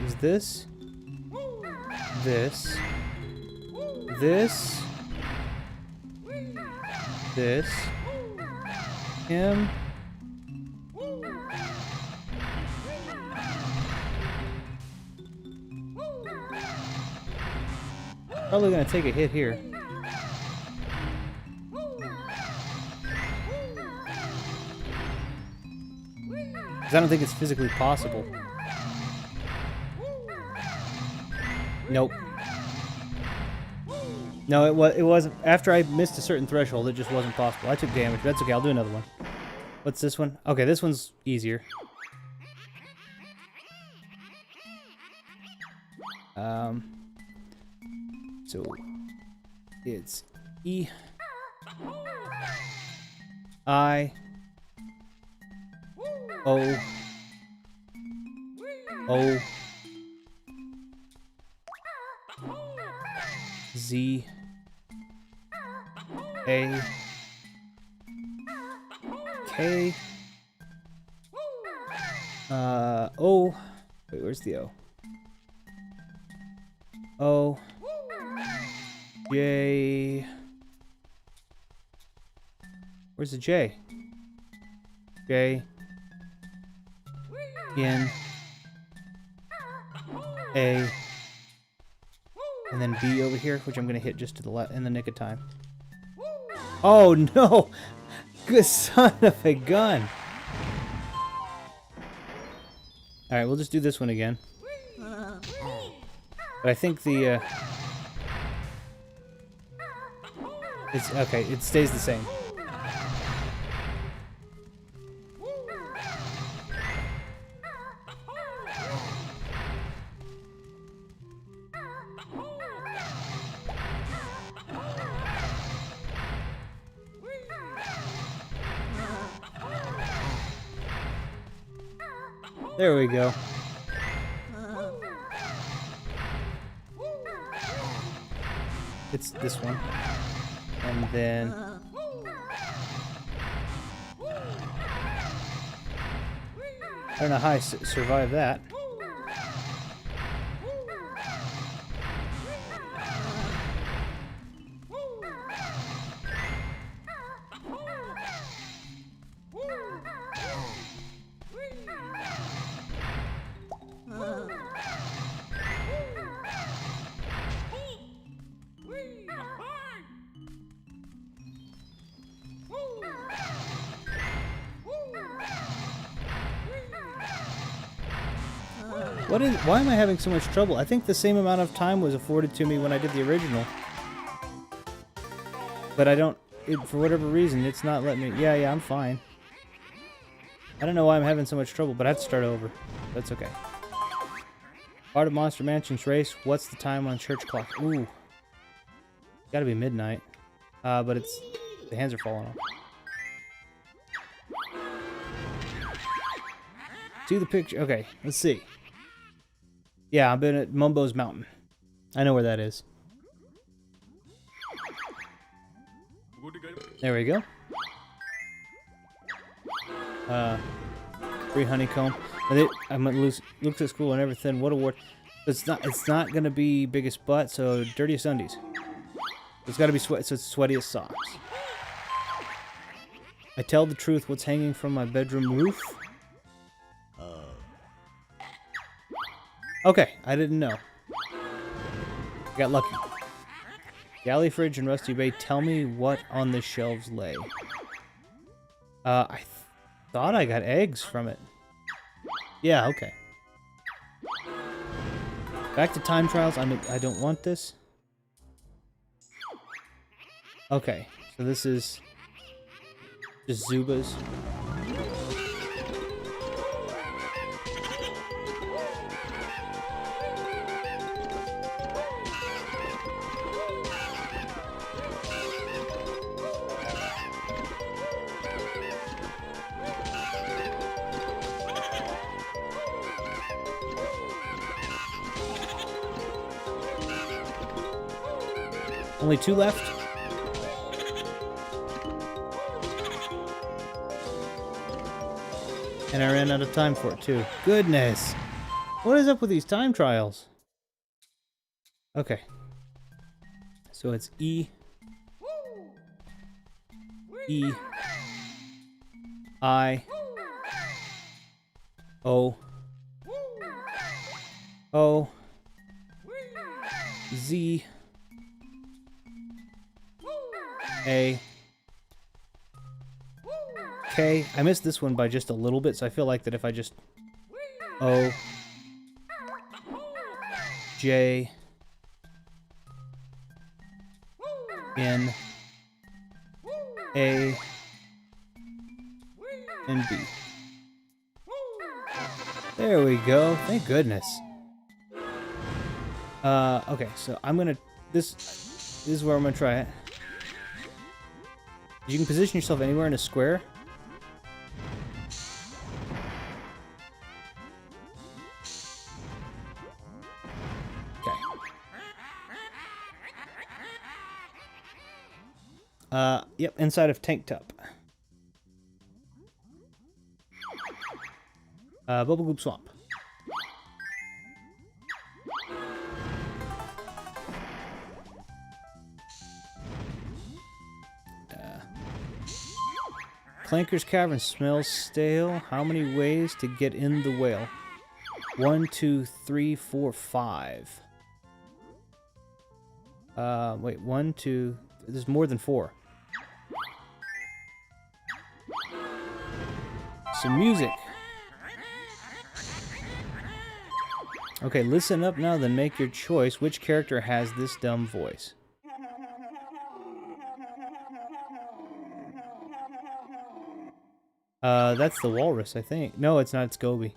Is this? This. This. This. Him. Probably gonna take a hit here. Because I don't think it's physically possible. Nope. No, it wasn't. After I missed a certain threshold, it just wasn't possible. I took damage. That's okay. I'll do another one. What's this one? Okay, this one's easier. So it's E I O O Z A K O. Wait, where's the O? O J. Where's the J? J N A, and then B over here, which I'm gonna hit just to the left in the nick of time. Oh no! Good son of a gun! Alright, we'll just do this one again. But I think the it's okay, it stays the same. There we go. It's this one. And then... I don't know how I survived that. Why am I having so much trouble? I think the same amount of time was afforded to me when I did the original. But I don't... for whatever reason, it's not letting me... Yeah, I'm fine. I don't know why I'm having so much trouble, but I have to start over. That's okay. Part of Monster Mansion's race. What's the time on church clock? Ooh. Gotta be midnight. But it's... the hands are falling off. See the picture? Okay, let's see. Yeah, I've been at Mumbo's Mountain. I know where that is. There we go. 3 honeycomb. I'm gonna looks at school and everything. What award? It's not gonna be biggest butt. So dirtiest undies. It's got to be sweat. So it's sweatiest socks. I tell the truth. What's hanging from my bedroom roof? Okay, I didn't know. Got lucky. Galley fridge and rusty bay. Tell me what on the shelves lay. I thought I got eggs from it. Yeah, okay. Back to time trials. I don't want this. Okay, so this is just Zubas. Only 2 left. And I ran out of time for it too. Goodness. What is up with these time trials? Okay. So it's E. E. I. O. O. Z. A. K. I missed this one by just a little bit, so I feel like that if I just O. J. N. A. And B. There we go. Thank goodness. Okay, so I'm gonna... This is where I'm gonna try it. You can position yourself anywhere in a square. Okay. Yep, inside of tank top. Bubble Goop Swamp. Clanker's Cavern smells stale. How many ways to get in the whale? 1, 2, 3, 4, 5. Wait, 1, 2... There's more than 4. Some music. Okay, listen up now, then make your choice. Which character has this dumb voice? That's the walrus, I think. No, it's not. It's Gobi.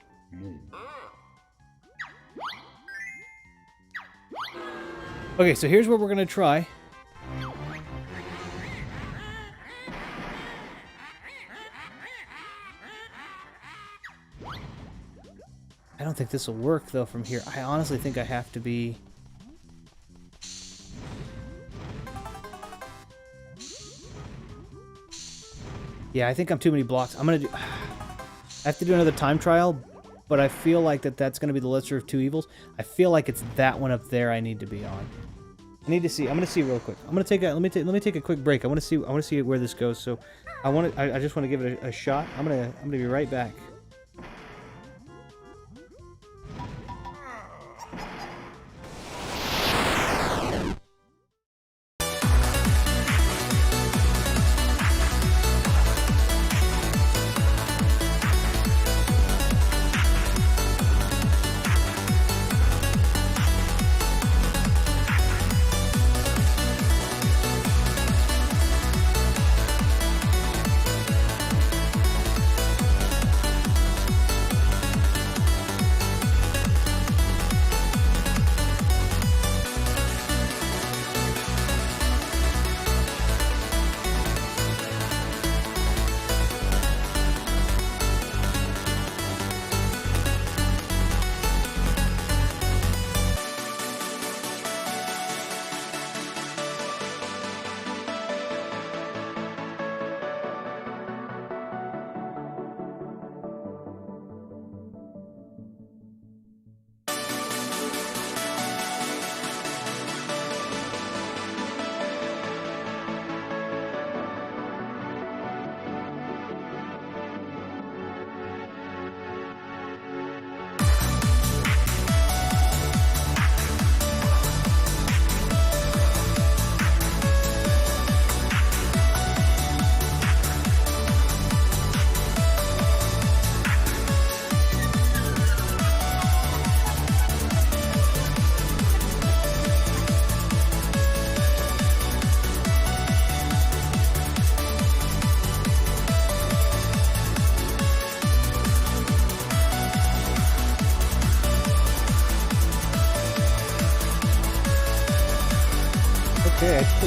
Okay, so here's what we're gonna try. I don't think this will work, though, from here. I honestly think I have to be... Yeah, I think I'm too many blocks. I'm gonna do... I have to do another time trial, but I feel like that's gonna be the lesser of two evils. I feel like it's that one up there I need to be on. I need to see. I'm gonna see real quick. I'm gonna take a let me take a quick break. I want to see where this goes. So I just want to give it a shot. I'm gonna be right back.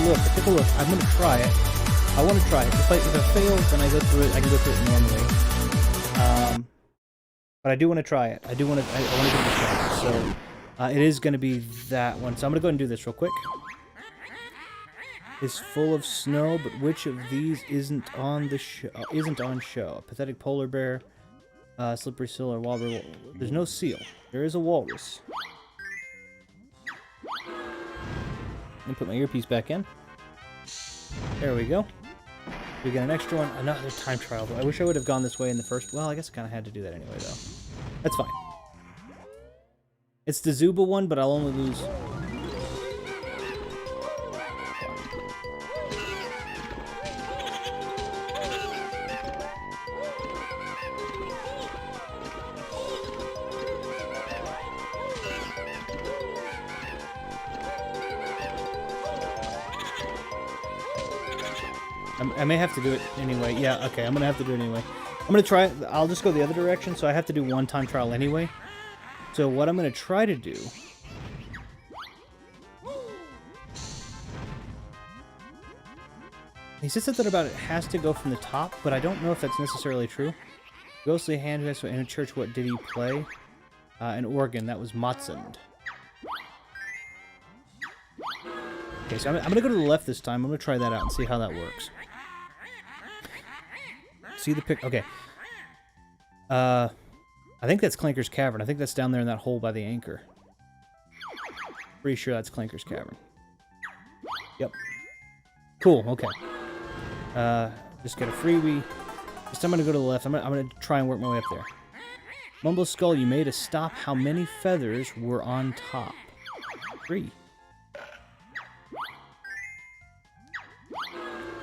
a look. I took a look. I'm gonna try it. I want to try it. If it fails, then I go through it. I can go through it normally. But I do want to try it. I want to give it a try. So it is going to be that one. So I'm going to go ahead and do this real quick. Is full of snow, but which of these isn't on the show? A pathetic polar bear, slippery seal, or walrus. There's no seal. There is a walrus. Let me put my earpiece back in. There we go. We got an extra one. Another time trial, though. I wish I would have gone this way in the first... Well, I guess I kind of had to do that anyway, though. That's fine. It's the Zuba one, but I'll only lose... I may have to do it anyway. Yeah, okay, I'm going to have to do it anyway. I'm going to try it. I'll just go the other direction, so I have to do one time trial anyway. So what I'm going to try to do... He says something about it has to go from the top, but I don't know if that's necessarily true. Ghostly hand who in a church, what did he play? An organ, that was Motzund. Okay, so I'm going to go to the left this time. I'm going to try that out and see how that works. See the pic... Okay. I think that's Clanker's Cavern. I think that's down there in that hole by the anchor. Pretty sure that's Clanker's Cavern. Yep. Cool, okay. Just get a freebie. This time I'm going to go to the left. I'm going to try and work my way up there. Mumble Skull, you made a stop. How many feathers were on top? 3.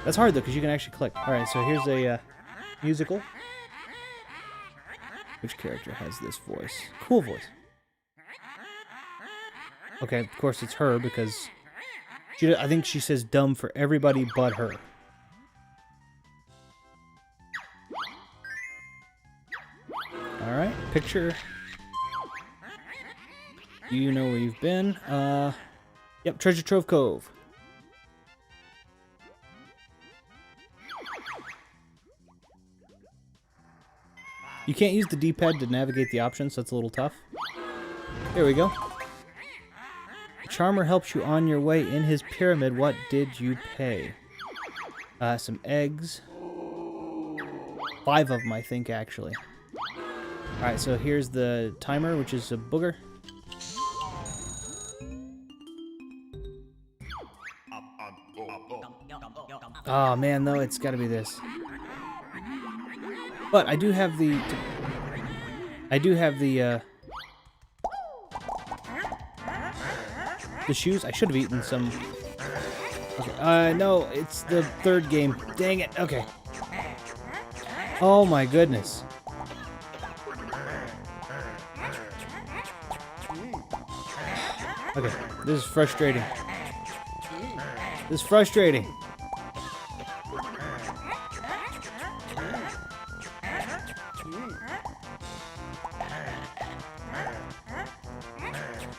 That's hard, though, because you can actually click. Alright, so here's a musical. Which character has this voice? Cool voice. Okay, of course it's her, because I think she says dumb for everybody but her. Alright, picture. You know where you've been. Yep, Treasure Trove Cove. You can't use the D-pad to navigate the options, so that's a little tough. There we go. The Charmer helps you on your way in his pyramid. What did you pay? Some eggs. 5 of them, I think, actually. Alright, so here's the timer, which is a booger. Oh, man, though, it's gotta be this. But I do have the... the shoes. I should have eaten some... Okay, no, it's the 3rd game. Dang it, okay. Oh my goodness. Okay, this is frustrating. This is frustrating.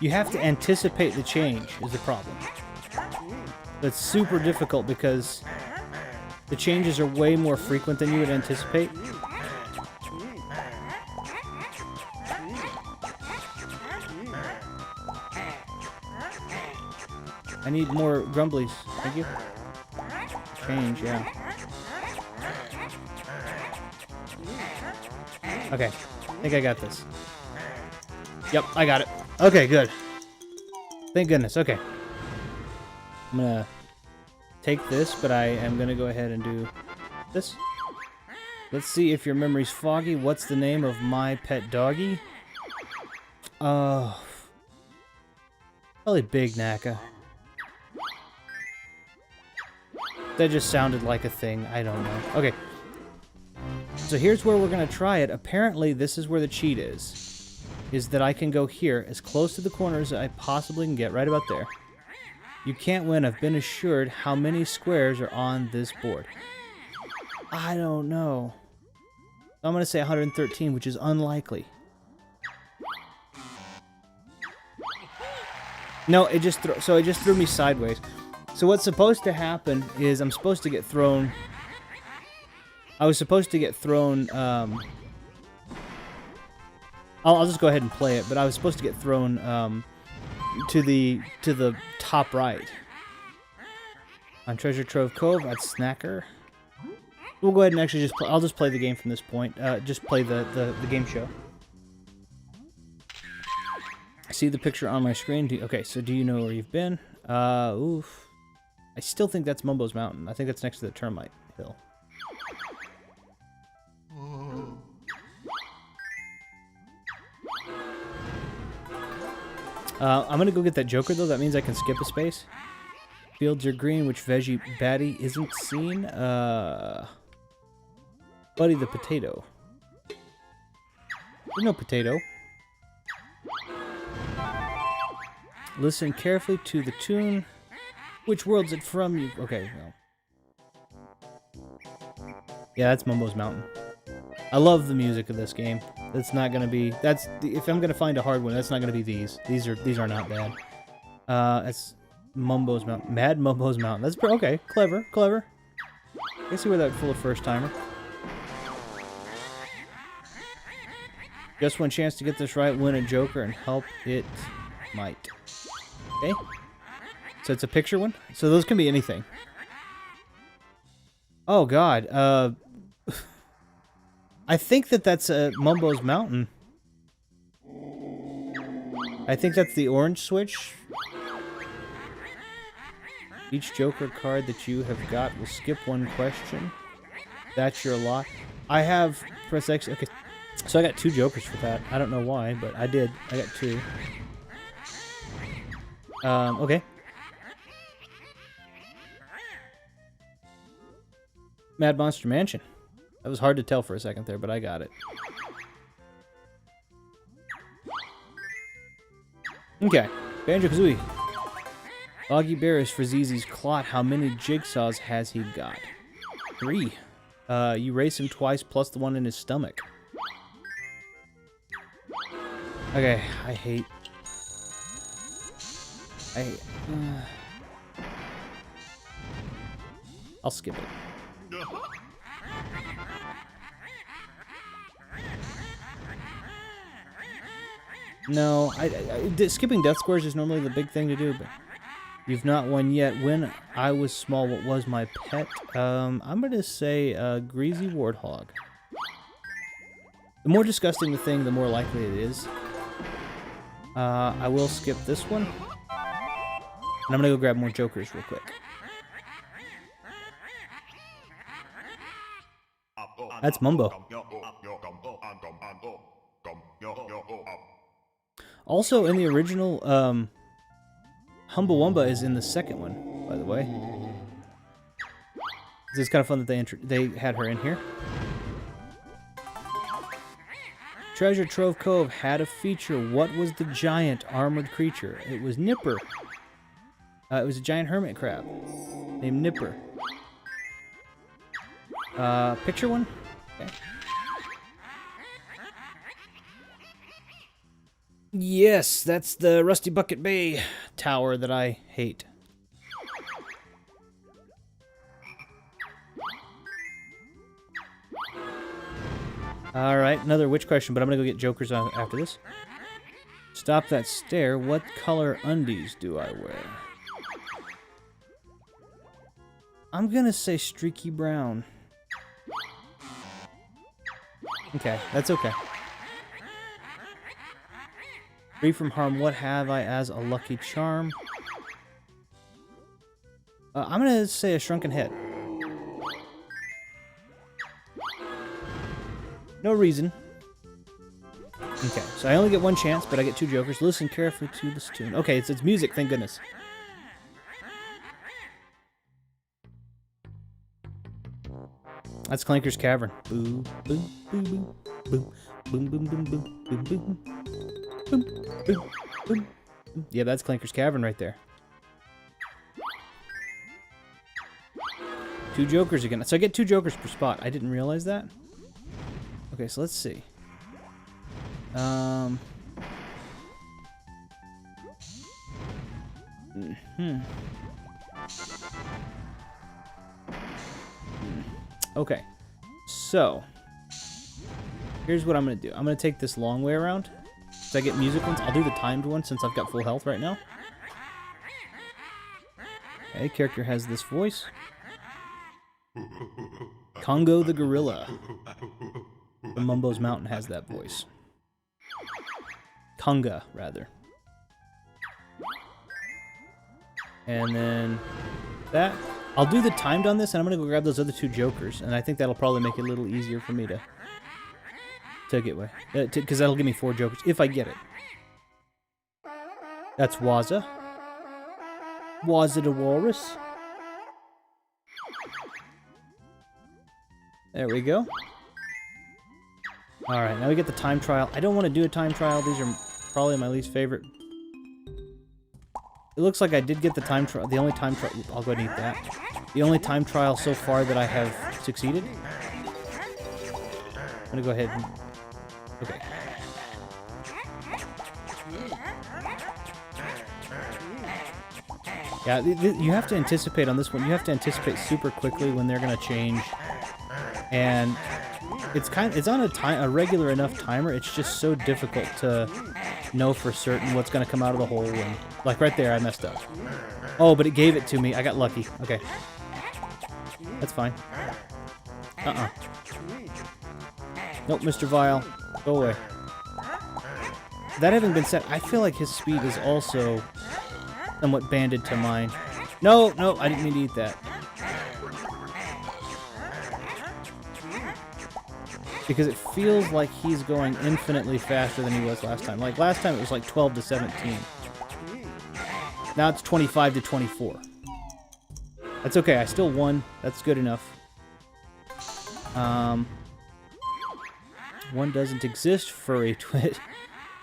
You have to anticipate the change, is the problem. That's super difficult because the changes are way more frequent than you would anticipate. I need more grumblies. Thank you. Change, yeah. Okay, I think I got this. Yep, I got it. Okay, good. Thank goodness. Okay. I'm gonna take this, but I am gonna go ahead and do this. Let's see if your memory's foggy. What's the name of my pet doggy? Probably Big Naka. That just sounded like a thing. I don't know. Okay. So here's where we're gonna try it. Apparently, this is where the cheat is that I can go here, as close to the corner as I possibly can get, right about there. You can't win. I've been assured. How many squares are on this board? I don't know. I'm going to say 113, which is unlikely. No, it just threw me sideways. So what's supposed to happen is I'm supposed to get thrown... I was supposed to get thrown... I'll just go ahead and play it, but I was supposed to get thrown to the top right. On Treasure Trove Cove, at Snacker. We'll go ahead and actually I'll just play the game from this point. Just play the game show. See the picture on my screen? Okay, so do you know where you've been? Oof. I still think that's Mumbo's Mountain. I think that's next to the Termite Hill. I'm gonna go get that Joker, though. That means I can skip a space. Fields are green, which veggie baddie isn't seen? Buddy the Potato. There's no potato. Listen carefully to the tune. Which world's it from? You okay? No. Yeah, that's Mumbo's Mountain. I love the music of this game. That's not gonna be. If I'm gonna find a hard one, that's not gonna be these. These are not bad. That's Mumbo's Mountain. Mad Mumbo's Mountain. That's okay. Clever, clever. I can see where that full of first timer. Just one chance to get this right, win a Joker, and help it might. Okay. So it's a picture one? So those can be anything. Oh, God. I think that's Mumbo's Mountain. I think that's the orange switch. Each Joker card that you have got will skip one question. That's your lot. I have press X. Okay. So I got 2 Jokers for that. I don't know why, but I did. I got 2. Okay. Mad Monster Mansion. That was hard to tell for a second there, but I got it. Okay. Banjo-Kazooie. Boggy Bear is for Zizi's Clot. How many jigsaws has he got? 3. You race him twice plus the one in his stomach. Okay, I hate... I'll skip it. No, skipping death squares is normally the big thing to do, but you've not won yet. When I was small, what was my pet? I'm gonna say greasy warthog. The more disgusting the thing, the more likely it is. I will skip this one. And I'm gonna go grab more Jokers real quick. That's Mumbo. Also, in the original, Humbawamba is in the second one, by the way. It's kind of fun that they had her in here. Treasure Trove Cove had a feature. What was the giant armored creature? It was Nipper. It was a giant hermit crab named Nipper. Picture one? Okay. Yes, that's the Rusty Bucket Bay tower that I hate. Alright, another witch question, but I'm gonna go get Jokers after this. Stop that stare. What color undies do I wear? I'm gonna say streaky brown. Okay, that's okay. Free from harm, what have I as a lucky charm? I'm gonna say a shrunken head. No reason. Okay, so I only get 1 chance, but I get 2 Jokers. Listen carefully to this tune. Okay, it's music, thank goodness. That's Clanker's Cavern. Boom, boom, boom, boom, boom, boom, boom, boom, boom, boom, boom, boom, boom, boom. Yeah, that's Clanker's Cavern right there. 2 Jokers again. So I get 2 Jokers per spot. I didn't realize that. Okay, so let's see. Okay. So, here's what I'm going to do. I'm going to take this long way around. So I get music ones. I'll do the timed one since I've got full health right now. Okay, character has this voice. Congo the gorilla from Mumbo's Mountain has that voice. Conga, rather. And then that. I'll do the timed on this, and I'm going to go grab those other 2 jokers, and I think that'll probably make it a little easier for me to get away. Because that'll give me 4 jokers, if I get it. That's Wazza. Wazza the Walrus. There we go. Alright, now we get the time trial. I don't want to do a time trial. These are probably my least favorite. It looks like I did get the time trial. The only time trial... I'll go ahead and eat that. The only time trial so far that I have succeeded. I'm going to go ahead and... Okay. Yeah, you have to anticipate on this one. You have to anticipate super quickly when they're going to change. And it's on a regular enough timer. It's just so difficult to know for certain what's going to come out of the hole. And, like right there, I messed up. Oh, but it gave it to me. I got lucky. Okay. That's fine. Nope, Mr. Vile. Go away. That having been said, I feel like his speed is also somewhat banded to mine. No, I didn't mean to eat that. Because it feels like he's going infinitely faster than he was last time. Like last time it was like 12 to 17. Now it's 25 to 24. That's okay, I still won. That's good enough. One doesn't exist, furry twit.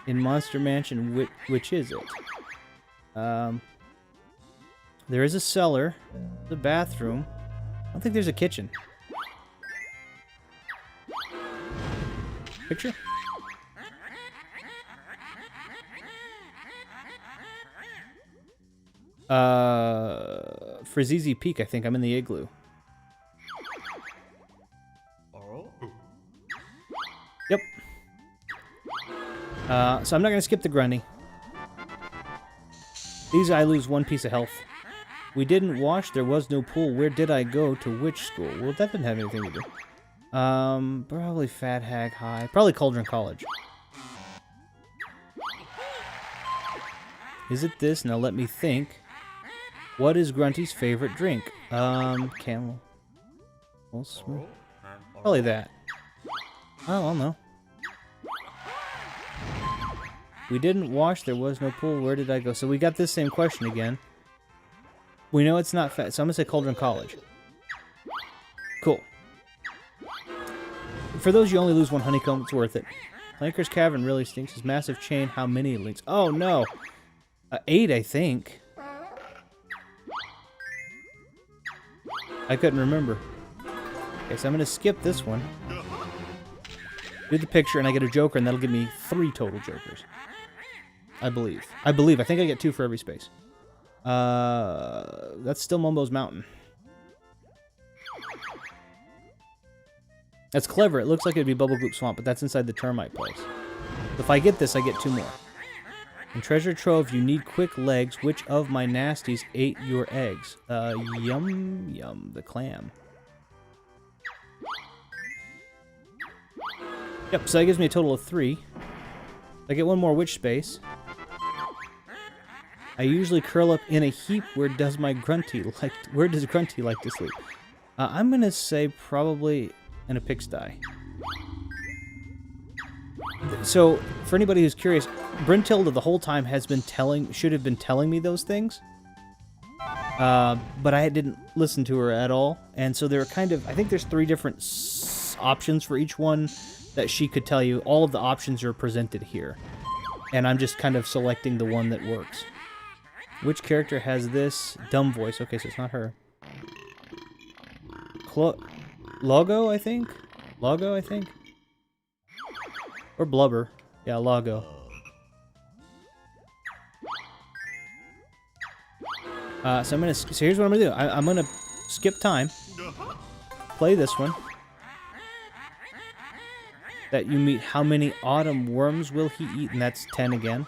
In Monster Mansion, which is it? There is a cellar, the bathroom. I don't think there's a kitchen. Picture? Frizzizi Peak, I think. I'm in the igloo. Yep. So I'm not going to skip the grunty. These I lose 1 piece of health. We didn't wash, there was no pool. Where did I go? To which school? Well, that didn't have anything to do. Probably Fat Hag High. Probably Cauldron College. Is it this? Now let me think. What is Grunty's favorite drink? Camel. Probably that. Oh, I don't know. We didn't wash, there was no pool, where did I go? So we got this same question again. We know it's not fat, so I'm going to say Cauldron College. Cool. For those you only lose 1 honeycomb, it's worth it. Planker's Cavern really stinks. His massive chain, how many links? Oh no! 8, I think. I couldn't remember. Okay, so I'm going to skip this one. Do the picture, and I get a joker, and that'll give me 3 total jokers. I believe. I think I get 2 for every space. That's still Mumbo's Mountain. That's clever. It looks like it'd be Bubble Goop Swamp, but that's inside the termite place. If I get this, I get 2 more. In Treasure Trove, you need quick legs. Which of my nasties ate your eggs? Yum, the clam. Yep, so that gives me a total of 3. I get 1 more witch space. I usually curl up in a heap. Where does Grunty like to sleep? I'm gonna say probably in a pigsty. So, for anybody who's curious, Bryntilda the whole time should have been telling me those things. But I didn't listen to her at all. And so there are I think there's 3 different options for each one that she could tell you. All of the options are presented here. And I'm just kind of selecting the one that works. Which character has this dumb voice? Okay, so it's not her. Logo, I think? Or Blubber. Yeah, Logo. So here's what I'm gonna do. I'm gonna skip time, play this one. That you meet how many autumn worms will he eat, and that's 10 again.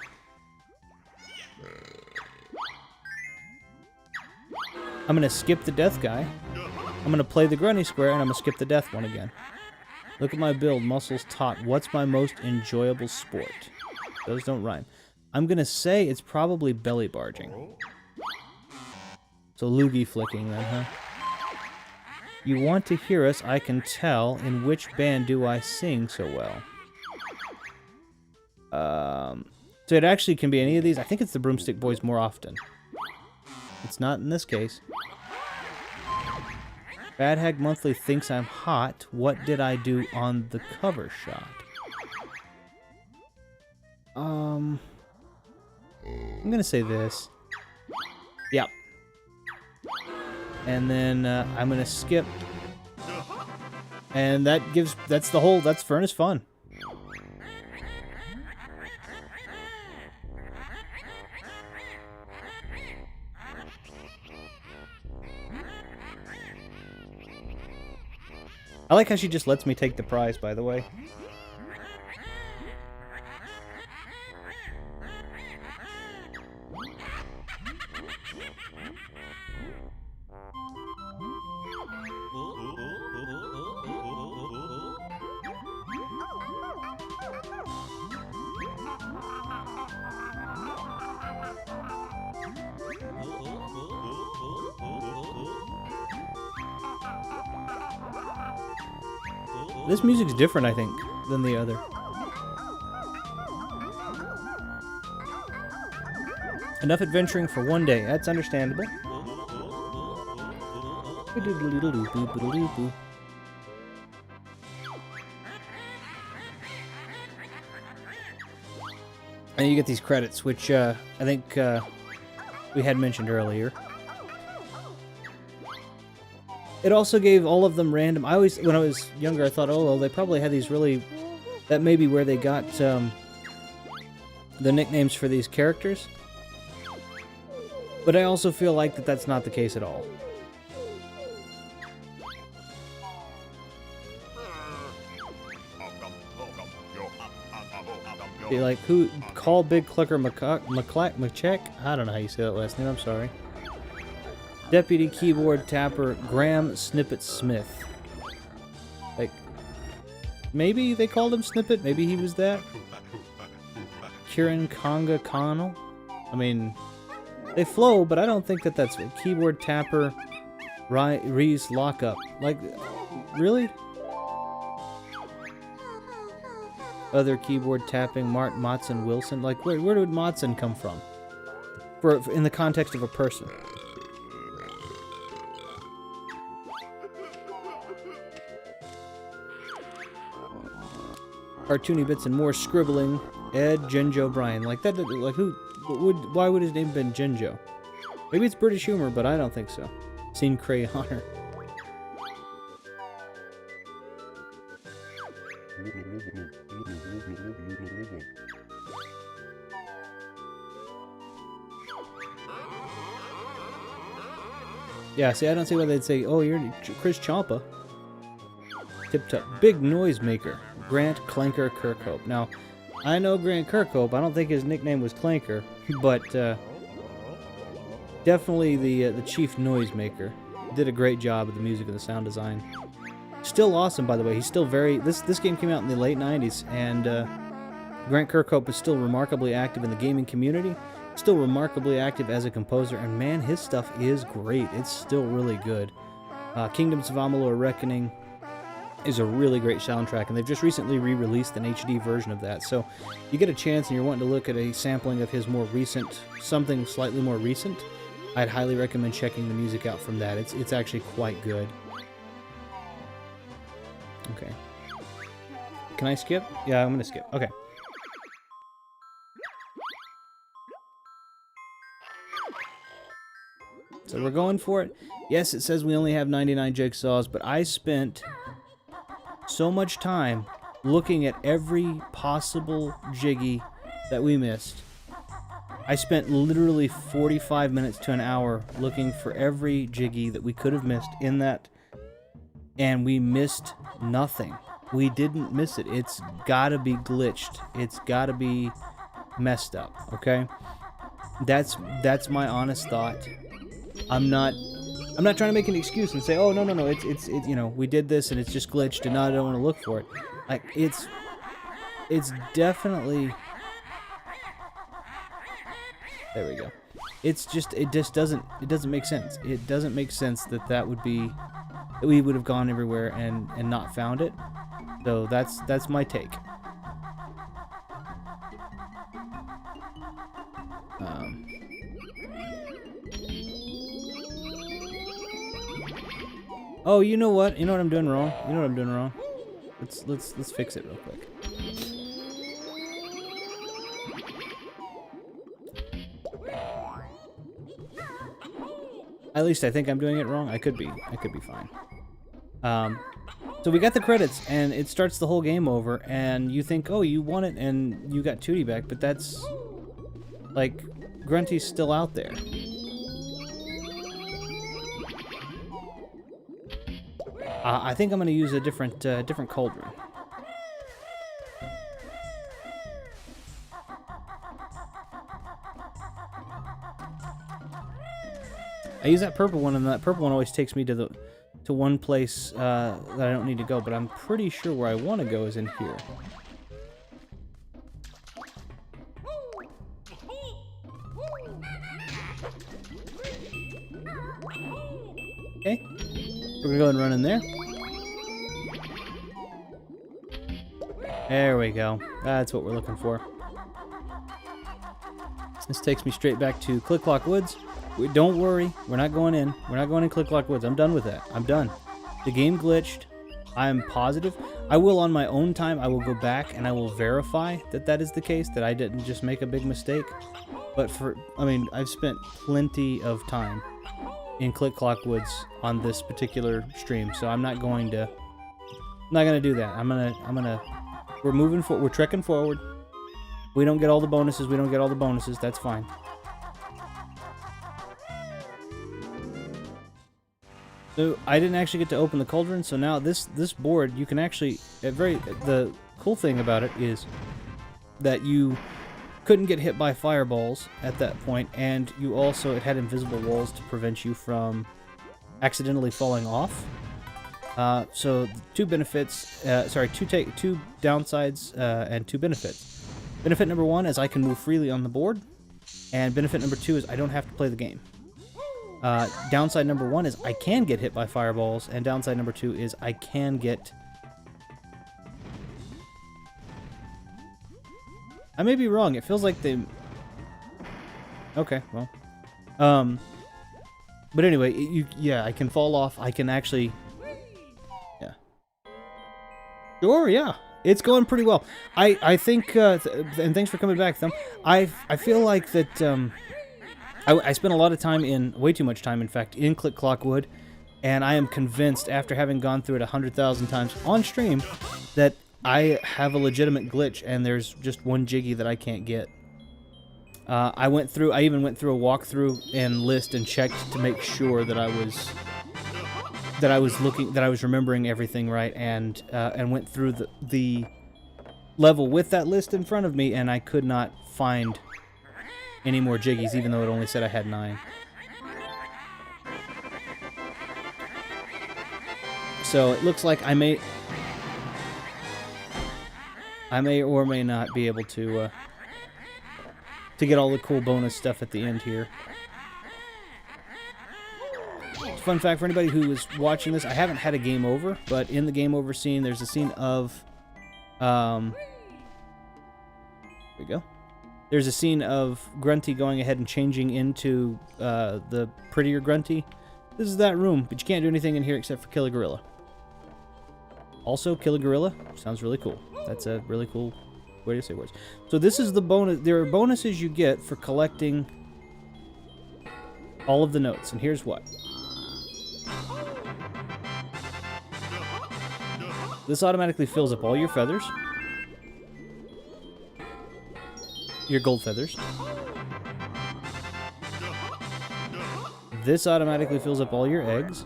I'm gonna skip the death guy. I'm gonna play the grunny square, and I'm gonna skip the death one again. Look at my build, muscles taut. What's my most enjoyable sport? Those don't rhyme. I'm gonna say it's probably belly barging. So loogie flicking then, huh? You want to hear us, I can tell. In which band do I sing so well? So it actually can be any of these. I think it's the Broomstick Boys more often. It's not in this case. Bad Hag Monthly thinks I'm hot. What did I do on the cover shot? I'm gonna say this. Yep. And then I'm gonna skip. And that's Furnace Fun. I like how she just lets me take the prize, by the way. This music's different, I think, than the other. Enough adventuring for one day. That's understandable. And you get these credits, which I think we had mentioned earlier. It also gave all of them random. When I was younger, I thought, oh, well, they probably had these really. That may be where they got the nicknames for these characters. But I also feel like that's not the case at all. Be like, who? Call Big Clicker McCheck? I don't know how you say that last name, I'm sorry. Deputy Keyboard Tapper Graham Snippet Smith. Like, maybe they called him Snippet, maybe he was that. Kieran Conga Connell. I mean, they flow, but I don't think that's Keyboard Tapper Reese Lockup. Like, really? Other keyboard tapping, Mart Matson Wilson. Like, where did Matson come from? For in the context of a person. Cartoony bits and more scribbling. Ed Jinjo Bryan. Like that. Like who? Why would his name have been Jinjo? Maybe it's British humor, but I don't think so. Seen Cray Honor. Yeah, see, I don't see why they'd say, oh, you're Chris Champa. Tip-top. Big Noisemaker. Grant Clanker Kirkhope. Now, I know Grant Kirkhope. I don't think his nickname was Clanker, but definitely the chief noisemaker. Did a great job with the music and the sound design. Still awesome, by the way. He's still very... This game came out in the late 90s, and Grant Kirkhope is still remarkably active in the gaming community. Still remarkably active as a composer, and man, his stuff is great. It's still really good. Kingdoms of Amalur Reckoning is a really great soundtrack, and they've just recently re-released an HD version of that. So you get a chance and you're wanting to look at a sampling of his more recent, something slightly more recent, I'd highly recommend checking the music out from that. It's actually quite good. Okay. Can I skip? Yeah, I'm going to skip. Okay. So we're going for it. Yes, it says we only have 99 jigsaws, but I spent so much time looking at every possible jiggy that we missed. I spent literally 45 minutes to an hour looking for every Jiggy that we could have missed in that, and we missed nothing. We didn't miss it. It's gotta be glitched. It's gotta be messed up, okay? That's my honest thought. I'm not trying to make an excuse and say, oh, no, it's you know, we did this and it's just glitched and now I don't want to look for it. Like, it's definitely... There we go. It just doesn't make sense. It doesn't make sense that we would have gone everywhere and not found it. So that's my take. Oh, you know what? You know what I'm doing wrong? You know what I'm doing wrong? Let's fix it real quick. At least I think I'm doing it wrong. I could be fine. So we got the credits, and it starts the whole game over, and you think, oh, you won it, and you got Tootie back, but that's... Like, Grunty's still out there. I think I'm going to use a different cauldron. I use that purple one, and that purple one always takes me to one place that I don't need to go, but I'm pretty sure where I want to go is in here. Okay, we're gonna go ahead and run in there. There we go. That's what we're looking for. This takes me straight back to Click Clock Woods. Don't worry, we're not going in. We're not going in Click Clock Woods. I'm done with that. I'm done. The game glitched. I'm positive. I will, on my own time, I will go back and I will verify that that is the case, that I didn't just make a big mistake. But I've spent plenty of time in Click Clock Woods on this particular stream, so I'm not going to do that. We're moving forward. We're trekking forward. We don't get all the bonuses. That's fine. So I didn't actually get to open the cauldron, so now this board, you can actually... the cool thing about it is that you couldn't get hit by fireballs at that point, and you also... it had invisible walls to prevent you from accidentally falling off. So two benefits... two downsides and two benefits. Benefit number one is I can move freely on the board, and benefit number two is I don't have to play the game. Downside number one is I can get hit by fireballs, and downside number two is I can get... I may be wrong. It feels like they... Okay, well. But anyway, yeah, I can fall off. I can actually... Yeah. Sure, yeah. It's going pretty well. I think, and thanks for coming back, Thumb. I feel like that, I spent a lot of time way too much time, in fact, in Click Clock Wood, and I am convinced, after having gone through it 100,000 times on stream, that I have a legitimate glitch, and there's just one Jiggy that I can't get. I even went through a walkthrough and list and checked to make sure that I was remembering everything right, and went through the level with that list in front of me, and I could not find any more Jiggies, even though it only said I had 9. So it looks like I may or may not be able to get all the cool bonus stuff at the end here. Fun fact for anybody who is watching this, I haven't had a game over, but in the game over scene, there's a scene of, there we go. There's a scene of Grunty going ahead and changing into the prettier Grunty. This is that room, but you can't do anything in here except for kill a gorilla. Also, kill a gorilla sounds really cool. That's a really cool way to say words. So this is the bonus. There are bonuses you get for collecting all of the notes, and here's what. This automatically fills up all your feathers. Your gold feathers. This automatically fills up all your eggs.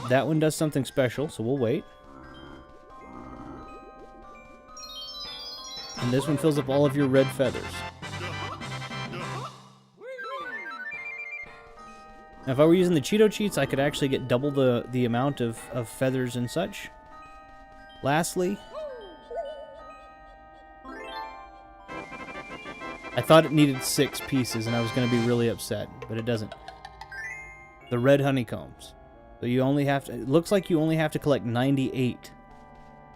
That one does something special, so we'll wait. And this one fills up all of your red feathers. Now, if I were using the Cheeto cheats, I could actually get double the amount of feathers and such. Lastly, I thought it needed 6 pieces, and I was going to be really upset, but it doesn't. The red honeycombs. So you only have to... It looks like you only have to collect 98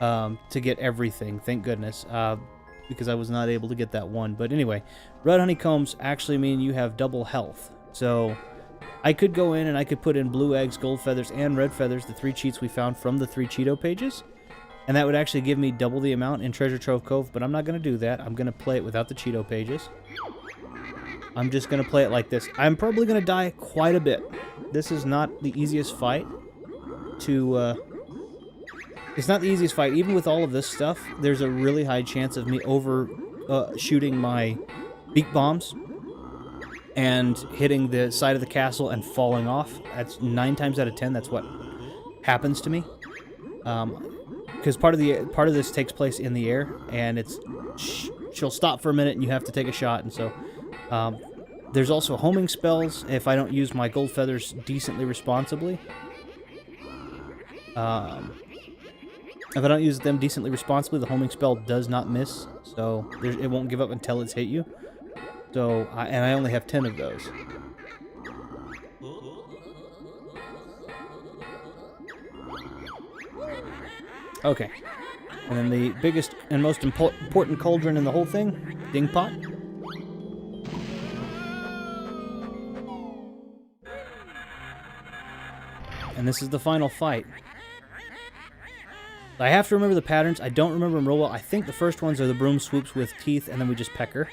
to get everything, thank goodness, because I was not able to get that one. But anyway, red honeycombs actually mean you have double health. So I could go in and I could put in blue eggs, gold feathers, and red feathers, the 3 cheats we found from the 3 Cheeto pages. And that would actually give me double the amount in Treasure Trove Cove, but I'm not going to do that. I'm going to play it without the Cheeto pages. I'm just going to play it like this. I'm probably going to die quite a bit. This is not the easiest fight to... It's not the easiest fight. Even with all of this stuff, there's a really high chance of me shooting my beak bombs and hitting the side of the castle and falling off. That's 9 times out of 10. That's what happens to me. Because part of this takes place in the air, and she'll stop for a minute, and you have to take a shot. And so there's also homing spells if I don't use my gold feathers decently responsibly. If I don't use them decently responsibly, the homing spell does not miss, so it won't give up until it's hit you. So and I only have 10 of those. Okay, and then the biggest and most important cauldron in the whole thing, Ding Pot. And this is the final fight. I have to remember the patterns. I don't remember them real well. I think the first ones are the broom swoops with teeth, and then we just peck her.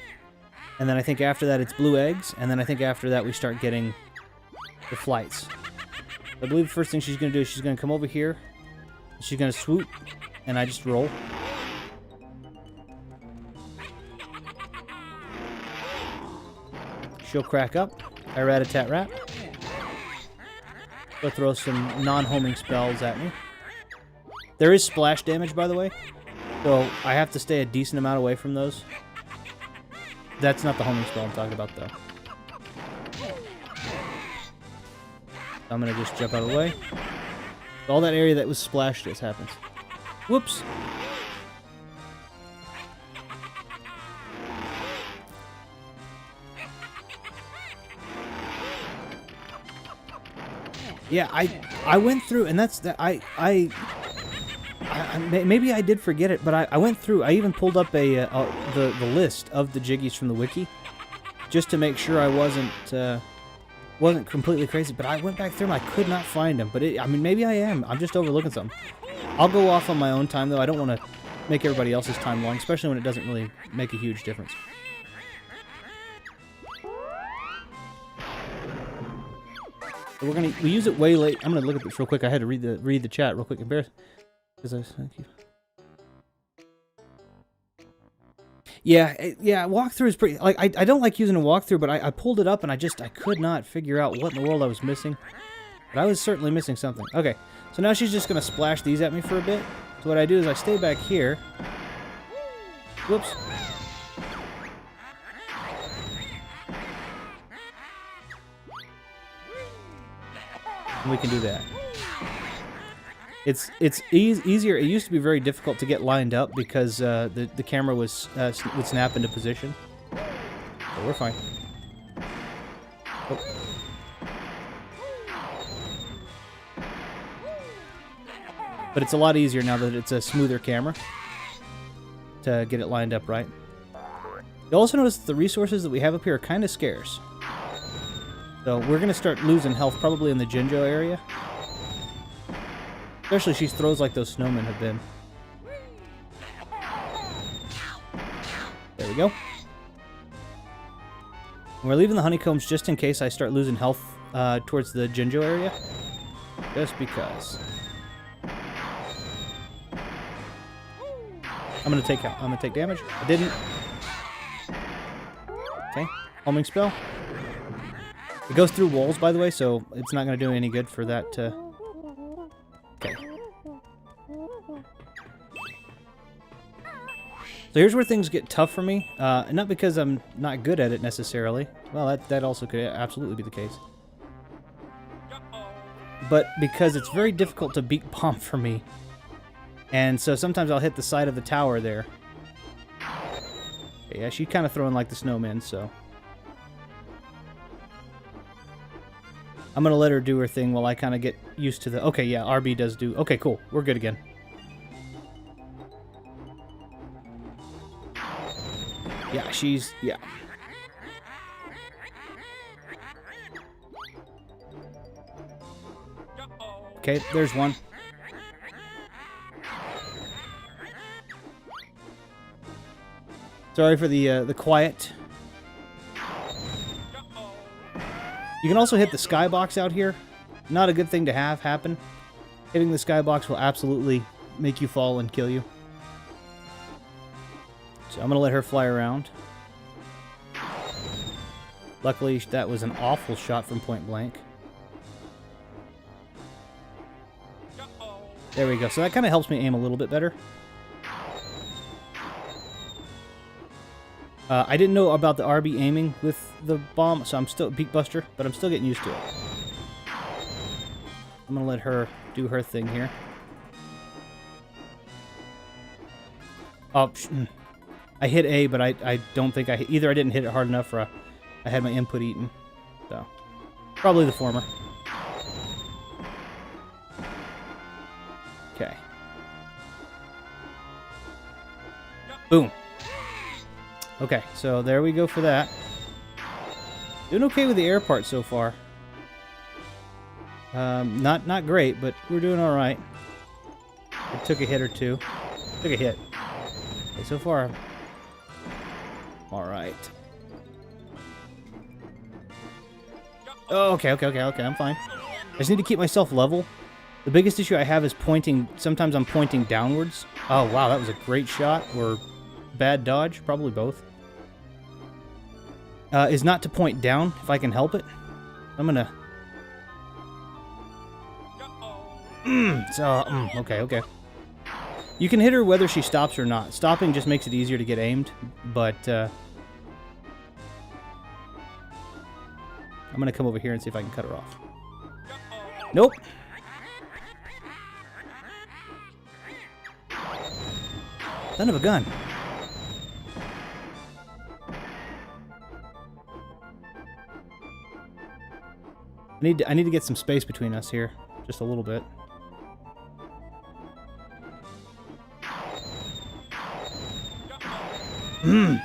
And then I think after that it's blue eggs, and then I think after that we start getting the flights. I believe the first thing she's going to do is she's going to come over here. She's going to swoop, and I just roll. She'll crack up. I rat-a-tat-rat. She'll throw some non-homing spells at me. There is splash damage, by the way, so I have to stay a decent amount away from those. That's not the homing spell I'm talking about, though. I'm going to just jump out of the way. All that area that was splashed just happens. Whoops. Yeah, I went through, and that's that. Maybe I did forget it, but I went through. I even pulled up the list of the Jiggies from the wiki, just to make sure I wasn't completely crazy. But I went back through them. I could not find them. But I mean, maybe I am. I'm just overlooking something. I'll go off on my own time, though. I don't want to make everybody else's time long, especially when it doesn't really make a huge difference. So we use it way late. I'm gonna look at this real quick. I had to read the chat real quick. Thank you. Yeah, walkthrough is pretty... Like, I don't like using a walkthrough, but I pulled it up and I could not figure out what in the world I was missing. But I was certainly missing something. Okay, so now she's just going to splash these at me for a bit. So what I do is I stay back here. Whoops. And we can do that. It's easier. It used to be very difficult to get lined up because the camera would snap into position. But we're fine. Oh. But it's a lot easier now that it's a smoother camera to get it lined up right. You'll also notice that the resources that we have up here are kind of scarce. So we're going to start losing health probably in the Jinjo area. Especially she throws like those snowmen have been. There we go. And we're leaving the honeycombs just in case I start losing health towards the Jinjo area. Just because. I'm gonna take damage. I didn't. Okay, homing spell. It goes through walls, by the way, so it's not gonna do any good for that. Okay. So here's where things get tough for me, not because I'm not good at it necessarily. Well, that also could absolutely be the case. But because it's very difficult to beat Bomb for me. And so sometimes I'll hit the side of the tower there. Yeah, she's kind of throwing like the snowman, so. I'm going to let her do her thing while I kind of get used to the... Okay, yeah, RB does do... Okay, cool. We're good again. Yeah, she's... Yeah. Okay, there's one. Sorry for the quiet. You can also hit the skybox out here. Not a good thing to have happen. Hitting the skybox will absolutely make you fall and kill you. So I'm going to let her fly around. Luckily, that was an awful shot from point blank. There we go. So that kind of helps me aim a little bit better. I didn't know about the RB aiming with the bomb, so I'm still Beak Buster, but I'm still getting used to it. I'm gonna let her do her thing here. Oh, I hit A, but I don't think I hit, either I didn't hit it hard enough or I had my input eaten. So probably the former. Okay. Boom. Okay, so there we go for that. Doing okay with the air part so far. Not great, but we're doing all right. It took a hit or two. Took a hit. Okay, so far, all right. Oh, okay, I'm fine. I just need to keep myself level. The biggest issue I have is pointing. Sometimes I'm pointing downwards. Oh, wow, that was a great shot. Or bad dodge. Probably both. Is not to point down, if I can help it. I'm gonna... okay. You can hit her whether she stops or not. Stopping just makes it easier to get aimed, but... I'm gonna come over here and see if I can cut her off. Nope. Son of a gun. I need to get some space between us here, just a little bit. I'm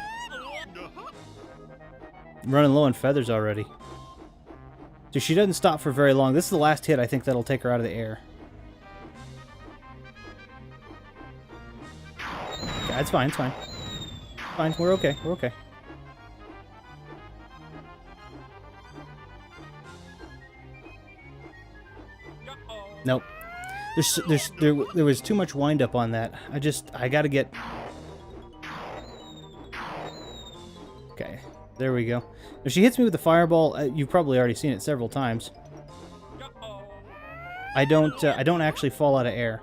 running low on feathers already. So she doesn't stop for very long. This is the last hit I think that'll take her out of the air. Okay, it's fine, it's fine. Fine, we're okay, we're okay. Nope. There was too much wind up on that. I gotta get... Okay, there we go. If she hits me with the fireball, you've probably already seen it several times. I don't actually fall out of air.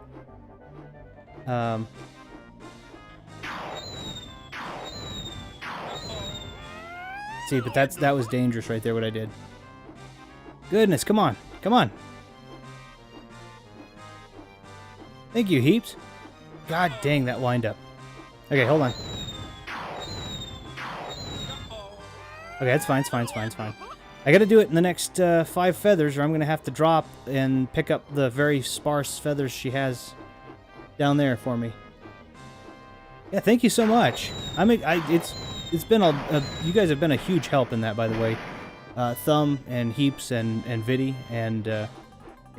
See, but that was dangerous right there, what I did. Goodness, come on. Come on. Thank you, Heaps. God dang, that wind up. Okay, hold on. Okay, it's fine, it's fine, it's fine, it's fine. I gotta do it in the next 5 feathers, or I'm gonna have to drop and pick up the very sparse feathers she has down there for me. Yeah, thank you so much. It's been you guys have been a huge help in that, by the way. Thumb and Heaps and Viddy and yeah,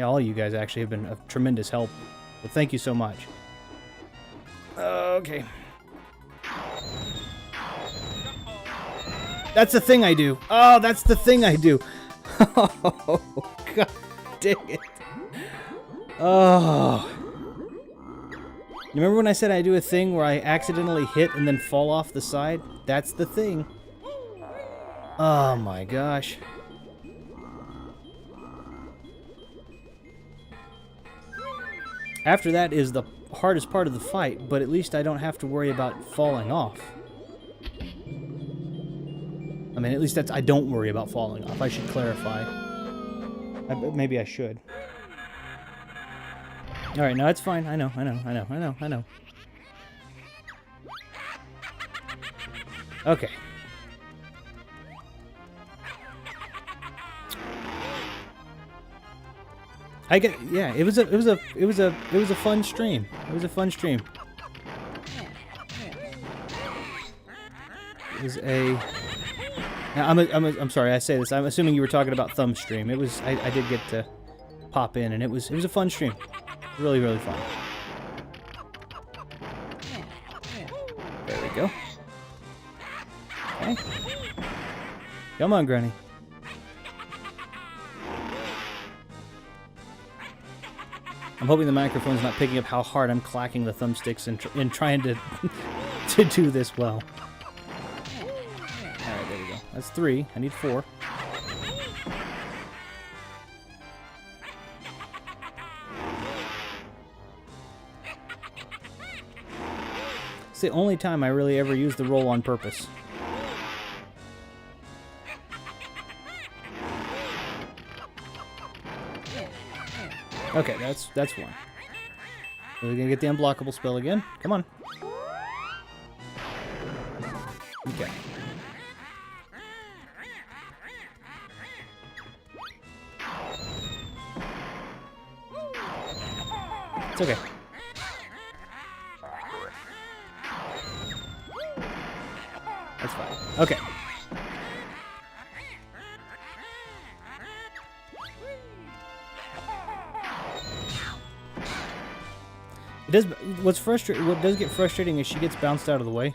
all you guys actually have been a tremendous help. So thank you so much. Okay. That's the thing I do. Oh, that's the thing I do. Oh, God dang it. Oh. You remember when I said I do a thing where I accidentally hit and then fall off the side? That's the thing. Oh my gosh. After that is the hardest part of the fight, but at least I don't have to worry about falling off. I mean, at least I don't worry about falling off. I should clarify. Maybe I should. Alright, no, it's fine. I know. Okay. Yeah, it was a fun stream. It was a fun stream. It was a... Now, I'm sorry, I say this. I'm assuming you were talking about Thumb stream. It was... I did get to pop in, and it was a fun stream. Really, really fun. There we go. Okay. Come on, Granny. I'm hoping the microphone's not picking up how hard I'm clacking the thumbsticks in trying to to do this well. Alright, there we go. That's 3. I need 4. It's the only time I really ever use the roll on purpose. Okay, that's 1. We're gonna get the unblockable spell again. Come on. Okay. It's okay. That's fine. Okay. It does. What does get frustrating is she gets bounced out of the way.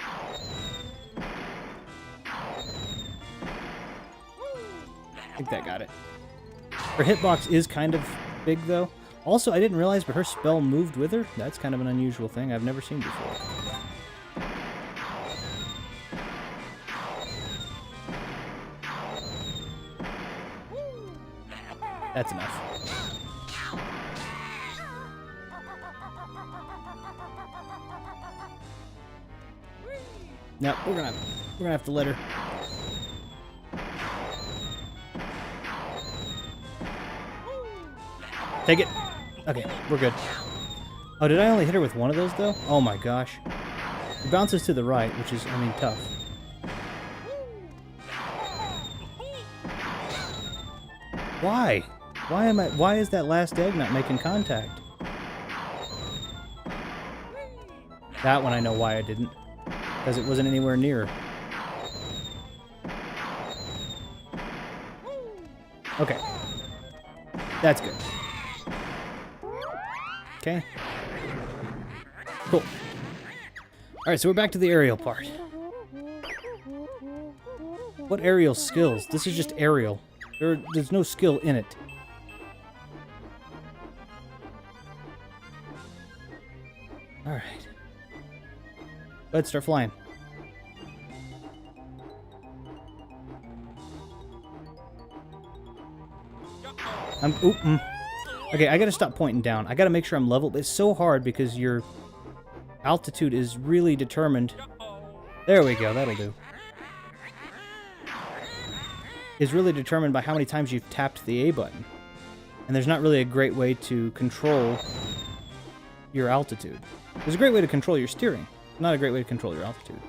I think that got it. Her hitbox is kind of big, though. Also, I didn't realize, but her spell moved with her. That's kind of an unusual thing I've never seen before. That's enough. No, we're gonna have to let her. Take it. Okay, we're good. Oh, did I only hit her with one of those though? Oh my gosh. It bounces to the right, which is, I mean, tough. Why? Why is that last egg not making contact? That one I know why I didn't. Because it wasn't anywhere near. Okay. That's good. Okay. Cool. Alright, so we're back to the aerial part. What aerial skills? This is just aerial. There's no skill in it. Alright. Let's start flying. Okay, I gotta stop pointing down. I gotta make sure I'm level. But it's so hard because your altitude is really determined. There we go, that'll do. Is really determined by how many times you've tapped the A button. And there's not really a great way to control your altitude. There's a great way to control your steering. Not a great way to control your altitude.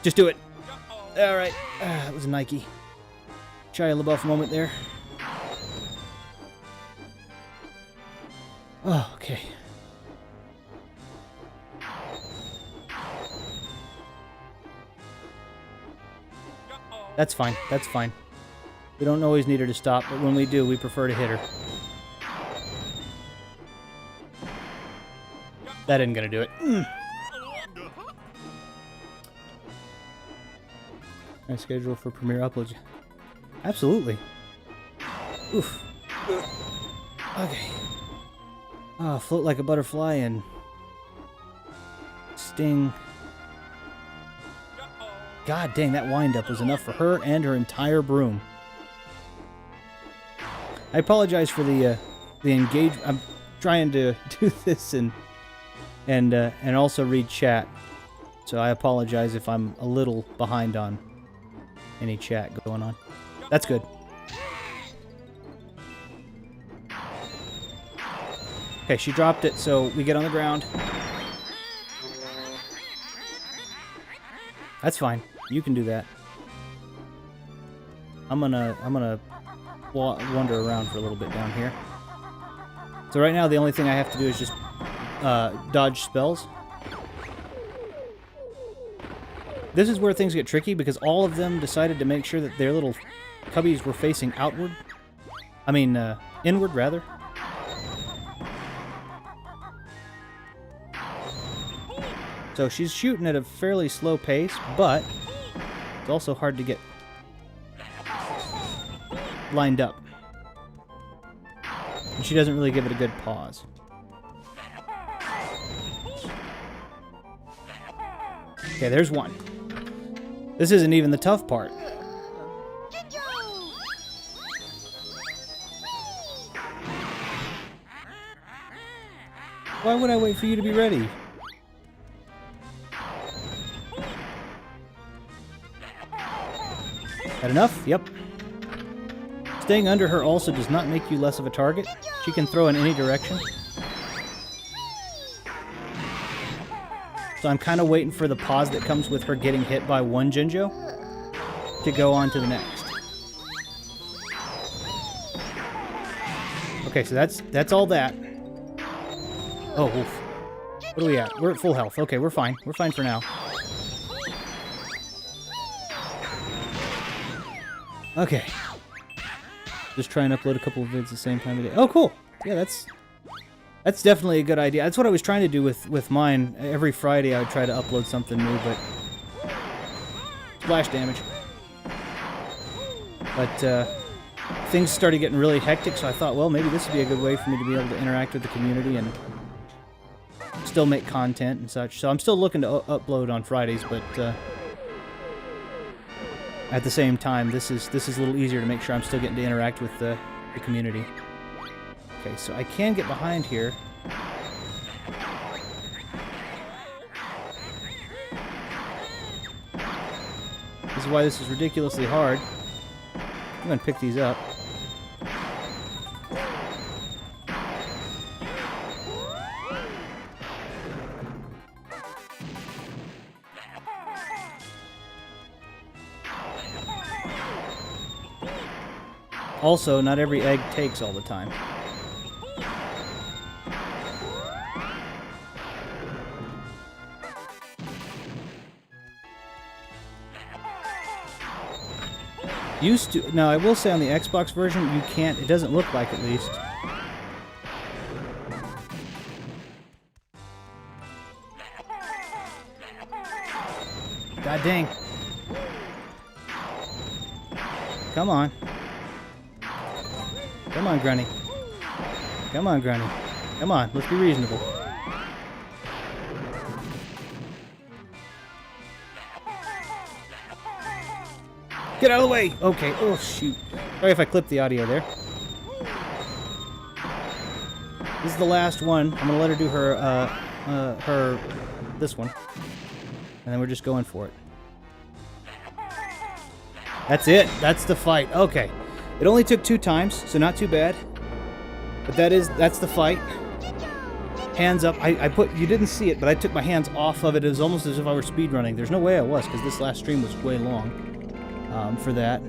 Just do it. Alright. That was a Nike. Shia LaBeouf moment there. Oh, okay. That's fine. That's fine. We don't always need her to stop, but when we do, we prefer to hit her. That isn't gonna do it. My schedule for premiere uploads. Absolutely. Oof. Okay. Float like a butterfly and Sting. God dang, that wind-up was enough for her and her entire broom. I apologize for the engage. I'm trying to do this and also read chat, so I apologize if I'm a little behind on any chat going on. That's good. Okay, she dropped it, so we get on the ground. That's fine. You can do that. I'm gonna wander around for a little bit down here. So right now the only thing I have to do is just dodge spells. This is where things get tricky because all of them decided to make sure that their little cubbies were facing outward. I mean, inward rather. So she's shooting at a fairly slow pace, but it's also hard to get lined up. And she doesn't really give it a good pause. Okay, there's one. This isn't even the tough part. Why would I wait for you to be ready? That enough? Yep. Staying under her also does not make you less of a target. She can throw in any direction. So I'm kind of waiting for the pause that comes with her getting hit by one Jinjo to go on to the next. Okay, so that's all that. Oh, oof. What are we at? We're at full health. Okay, we're fine. We're fine for now. Okay. Just try and upload a couple of vids at the same time of day. Oh, cool. Yeah, that's definitely a good idea. That's what I was trying to do with mine. Every Friday I would try to upload something new, but splash damage. But things started getting really hectic, so I thought, well, maybe this would be a good way for me to be able to interact with the community and still make content and such. So I'm still looking to upload on Fridays, but at the same time, this is a little easier to make sure I'm still getting to interact with the community. Okay, so I can get behind here. This is why this is ridiculously hard. I'm going to pick these up. Also, not every egg takes all the time. Used to. Now, I will say on the Xbox version, you can't. It doesn't look like, at least. God dang. Come on. Come on, Grunny. Come on, Grunny. Come on, let's be reasonable. Get out of the way! Okay, oh shoot. Sorry if I clipped the audio there. This is the last one. I'm gonna let her do her, this one. And then we're just going for it. That's it. That's the fight. Okay. It only took 2 times, so not too bad. But that's the fight. Hands up. You didn't see it, but I took my hands off of it. It was almost as if I were speedrunning. There's no way I was, because this last stream was way long for that.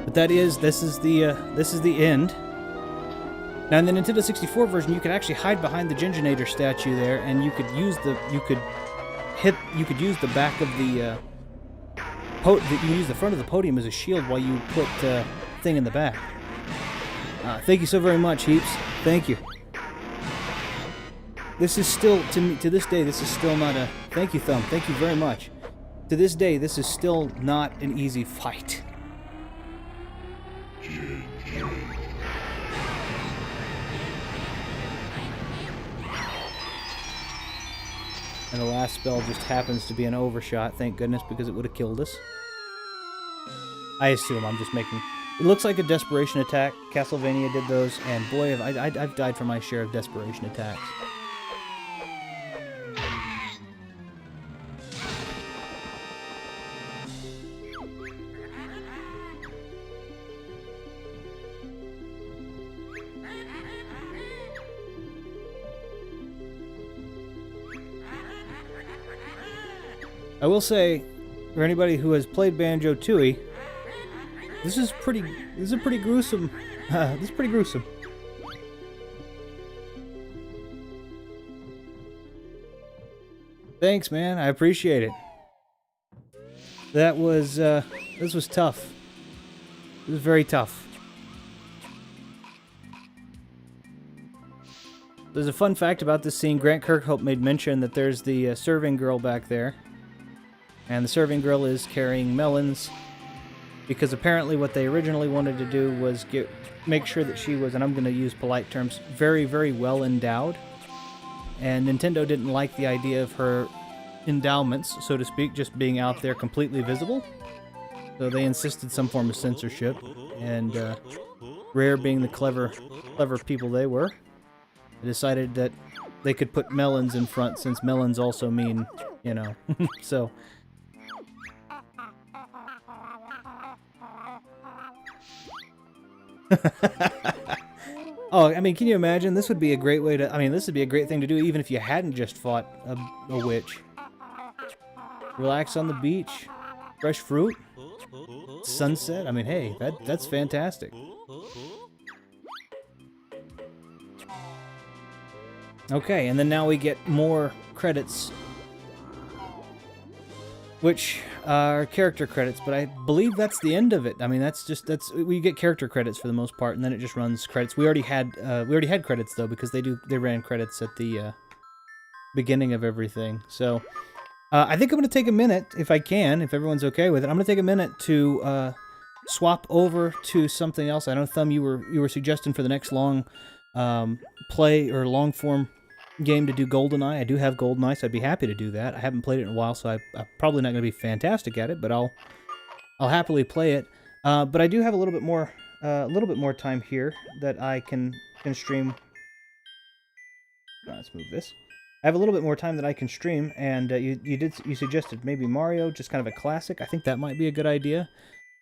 But this is the end. Now in the Nintendo 64 version, you could actually hide behind the Ginjonator statue there, and you could use the back of the you can use the front of the podium as a shield while you put thing in the back. Thank you so very much, Heaps. Thank you. This is still, to this day, this is still not a... Thank you, Thumb. Thank you very much. To this day, this is still not an easy fight. And the last spell just happens to be an overshot, thank goodness, because it would have killed us. I assume, I'm just making... It looks like a desperation attack. Castlevania did those, and boy, I've died for my share of desperation attacks. I will say, for anybody who has played Banjo-Tooie, this is pretty gruesome. This is pretty gruesome. Thanks, man. I appreciate it. That was, this was tough. It was very tough. There's a fun fact about this scene. Grant Kirkhope made mention that there's the serving girl back there. And the serving girl is carrying melons, because apparently what they originally wanted to do was make sure that she was, and I'm going to use polite terms, very, very well endowed. And Nintendo didn't like the idea of her endowments, so to speak, just being out there completely visible. So they insisted some form of censorship, and Rare, being the clever people they were, they decided that they could put melons in front, since melons also mean, you know, so... Oh, I mean, can you imagine? This would be a great way to... I mean, this would be a great thing to do even if you hadn't just fought a witch. Relax on the beach. Fresh fruit. Sunset. I mean, hey, that's fantastic. Okay, and then now we get more credits, which are character credits, but I believe that's the end of it. I mean, that's we get character credits for the most part, and then it just runs credits. We already had credits though, because they ran credits at the beginning of everything. So I think I'm going to take a minute, if I can, if everyone's okay with it. I'm going to take a minute to swap over to something else. I know, Thumb, you were suggesting for the next long play or long form game to do GoldenEye. I do have GoldenEye, so I'd be happy to do that. I haven't played it in a while, so I'm probably not going to be fantastic at it, but I'll happily play it. But I do have a little bit more time here that I can stream. Let's move this. I have a little bit more time that I can stream, and you suggested maybe Mario, just kind of a classic. I think that might be a good idea.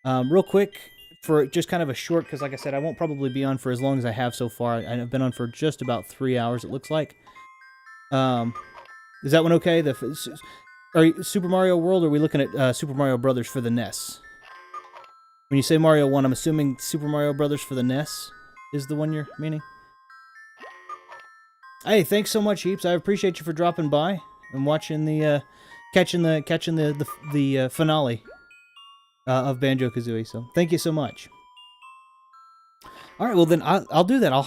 Real quick, for just kind of a short, because like I said, I won't probably be on for as long as I have so far. I've been on for just about 3 hours, it looks like. Is that one okay? Super Mario World, or are we looking at Super Mario Brothers for the NES? When you say Mario 1, I'm assuming Super Mario Brothers for the NES is the one you're meaning? Hey, thanks so much, Heaps. I appreciate you for dropping by and watching the catching the finale of Banjo-Kazooie. So thank you so much. All right, well then I'll do that. I'll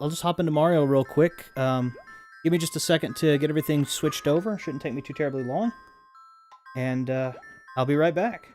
just hop into Mario real quick. Give me just a second to get everything switched over. Shouldn't take me too terribly long. And I'll be right back.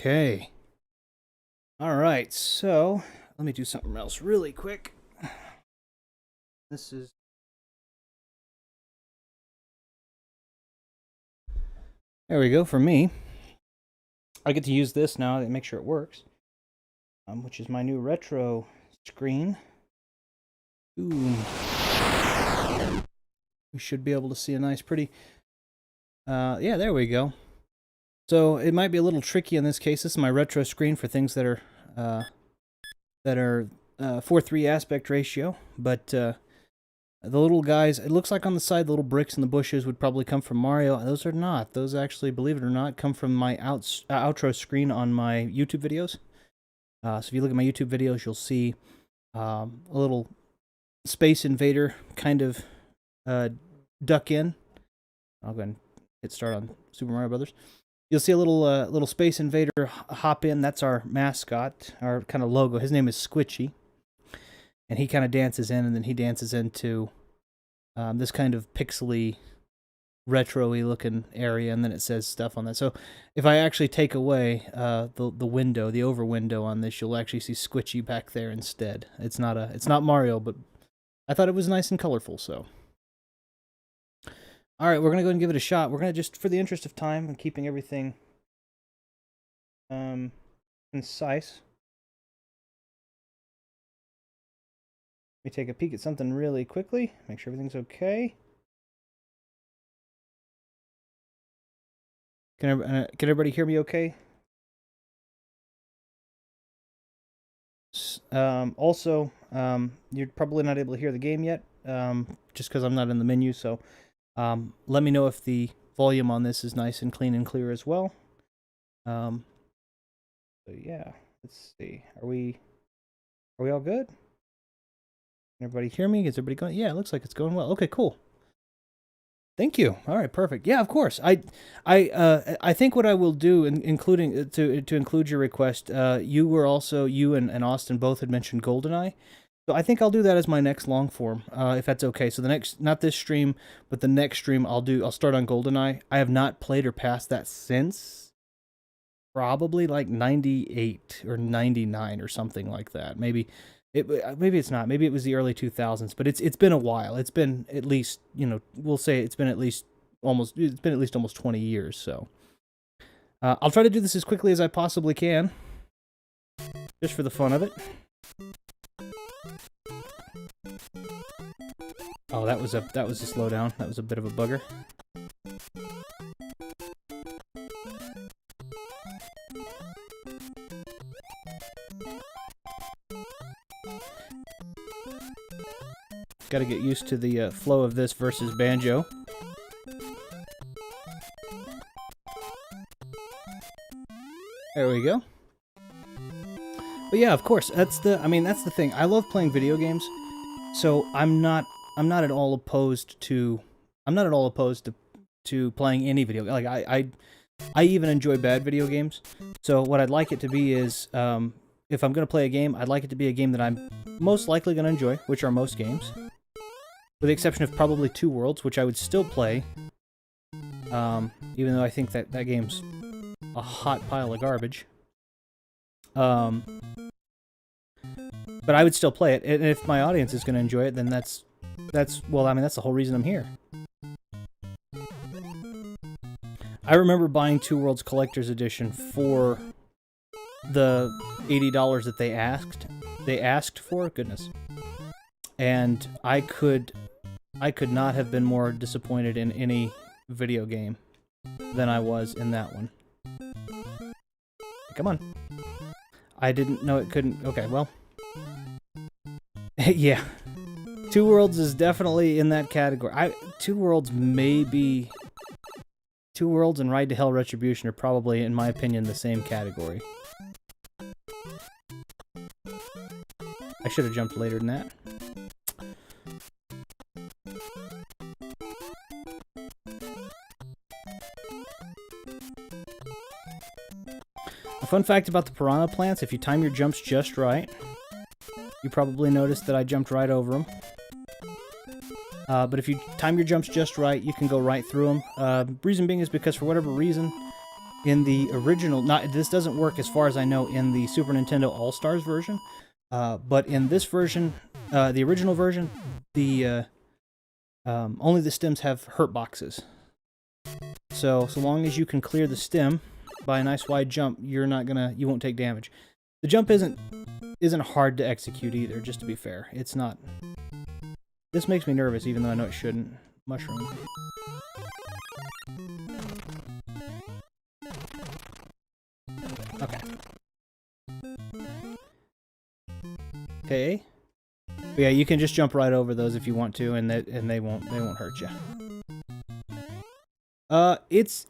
Okay. All right, so let me do something else really quick. This is... There we go, for me. I get to use this now to make sure it works, which is my new retro screen. Ooh. We should be able to see a nice, pretty... yeah, there we go. So it might be a little tricky in this case. This is my retro screen for things that are 4:3 aspect ratio, but the little guys, it looks like on the side, the little bricks and the bushes would probably come from Mario. Those are not. Those actually, believe it or not, come from my outro screen on my YouTube videos. So if you look at my YouTube videos, you'll see a little Space Invader kind of duck in. I'll go ahead and hit start on Super Mario Brothers. You'll see a little Space Invader hop in. That's our mascot, our kind of logo. His name is Squitchy. And he kind of dances in, and then he dances into this kind of pixely, retro-y looking area, and then it says stuff on that. So if I actually take away the window, the over window on this, you'll actually see Squitchy back there instead. It's not Mario, but I thought it was nice and colorful, so. All right, we're going to go ahead and give it a shot. We're going to just, for the interest of time and keeping everything concise, let me take a peek at something really quickly, make sure everything's okay. Can everybody hear me okay? Also, you're probably not able to hear the game yet, just because I'm not in the menu, so let me know if the volume on this is nice and clean and clear as well. So yeah, let's see. Are we all good? Can everybody hear me? Is everybody going? Yeah, it looks like it's going well. Okay, cool. Thank you. All right, perfect. Yeah, of course. I think what I will do, including to include your request, you and Austin both had mentioned GoldenEye. So I think I'll do that as my next long form, if that's okay. So the next, not this stream, but the next stream I'll start on GoldenEye. I have not played or passed that since probably like 98 or 99 or something like that. Maybe it's not. Maybe it was the early 2000s, but it's been a while. It's been at least, we'll say it's been at least almost 20 years. So I'll try to do this as quickly as I possibly can, just for the fun of it. Oh, that was a slowdown. That was a bit of a bugger. Got to get used to the flow of this versus banjo. There we go. But yeah, of course, that's the thing. I love playing video games, so I'm not at all opposed to playing any video. Like I even enjoy bad video games. So what I'd like it to be is, if I'm going to play a game, I'd like it to be a game that I'm most likely going to enjoy, which are most games, with the exception of probably Two Worlds, which I would still play, even though I think that game's a hot pile of garbage. But I would still play it, and if my audience is going to enjoy it, then that's the whole reason I'm here. I remember buying Two Worlds Collector's Edition for the $80 that they asked for. Goodness. And I could not have been more disappointed in any video game than I was in that one. Come on. I didn't know it couldn't. Okay, well. Yeah. Two Worlds is definitely in that category. Two Worlds maybe... Two Worlds and Ride to Hell Retribution are probably, in my opinion, the same category. I should have jumped later than that. A fun fact about the piranha plants, if you time your jumps just right, you probably noticed that I jumped right over them. But if you time your jumps just right, you can go right through them. Reason being is because for whatever reason, in the original, this doesn't work as far as I know in the Super Nintendo All-Stars version, but in this version, the original version, the only the stems have hurt boxes. So long as you can clear the stem by a nice wide jump, you won't take damage. The jump isn't hard to execute either, just to be fair. It's not. This makes me nervous, even though I know it shouldn't. Mushroom. Okay. Okay. But yeah, you can just jump right over those if you want to, and they won't hurt you. It's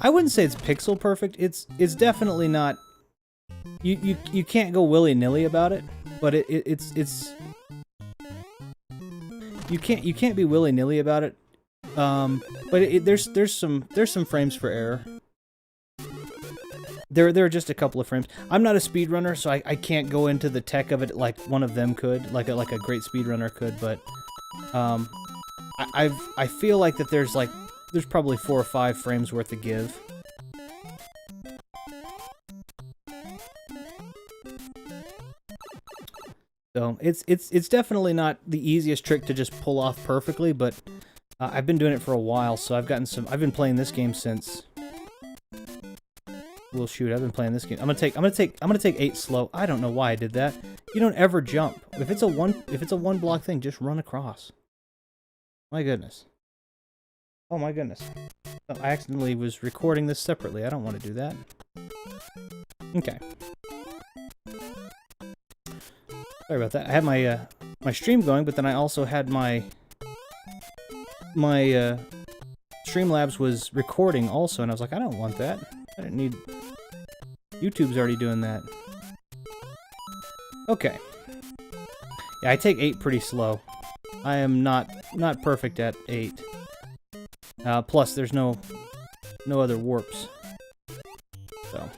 I wouldn't say it's pixel perfect. It's definitely not. You can't go willy-nilly about it, but it's you can't be willy-nilly about it. But there's some frames for error. There are just a couple of frames. I'm not a speedrunner, so I can't go into the tech of it like one of them could, like a great speedrunner could. But I feel like that there's probably 4 or 5 frames worth of give. So it's definitely not the easiest trick to just pull off perfectly, but I've been doing it for a while, so I've been playing this game since. Well, shoot, I've been playing this game. I'm gonna take 8 slow. I don't know why I did that. You don't ever jump. If it's a one block thing, just run across. My goodness. Oh my goodness. Oh, I accidentally was recording this separately. I don't want to do that. Okay. Sorry about that. I had my my stream going, but then I also had my Streamlabs was recording also, and I was like, I don't want that. I didn't need... YouTube's already doing that. Okay. Yeah, I take 8 pretty slow. I am not perfect at 8. Plus, there's no other warps. So.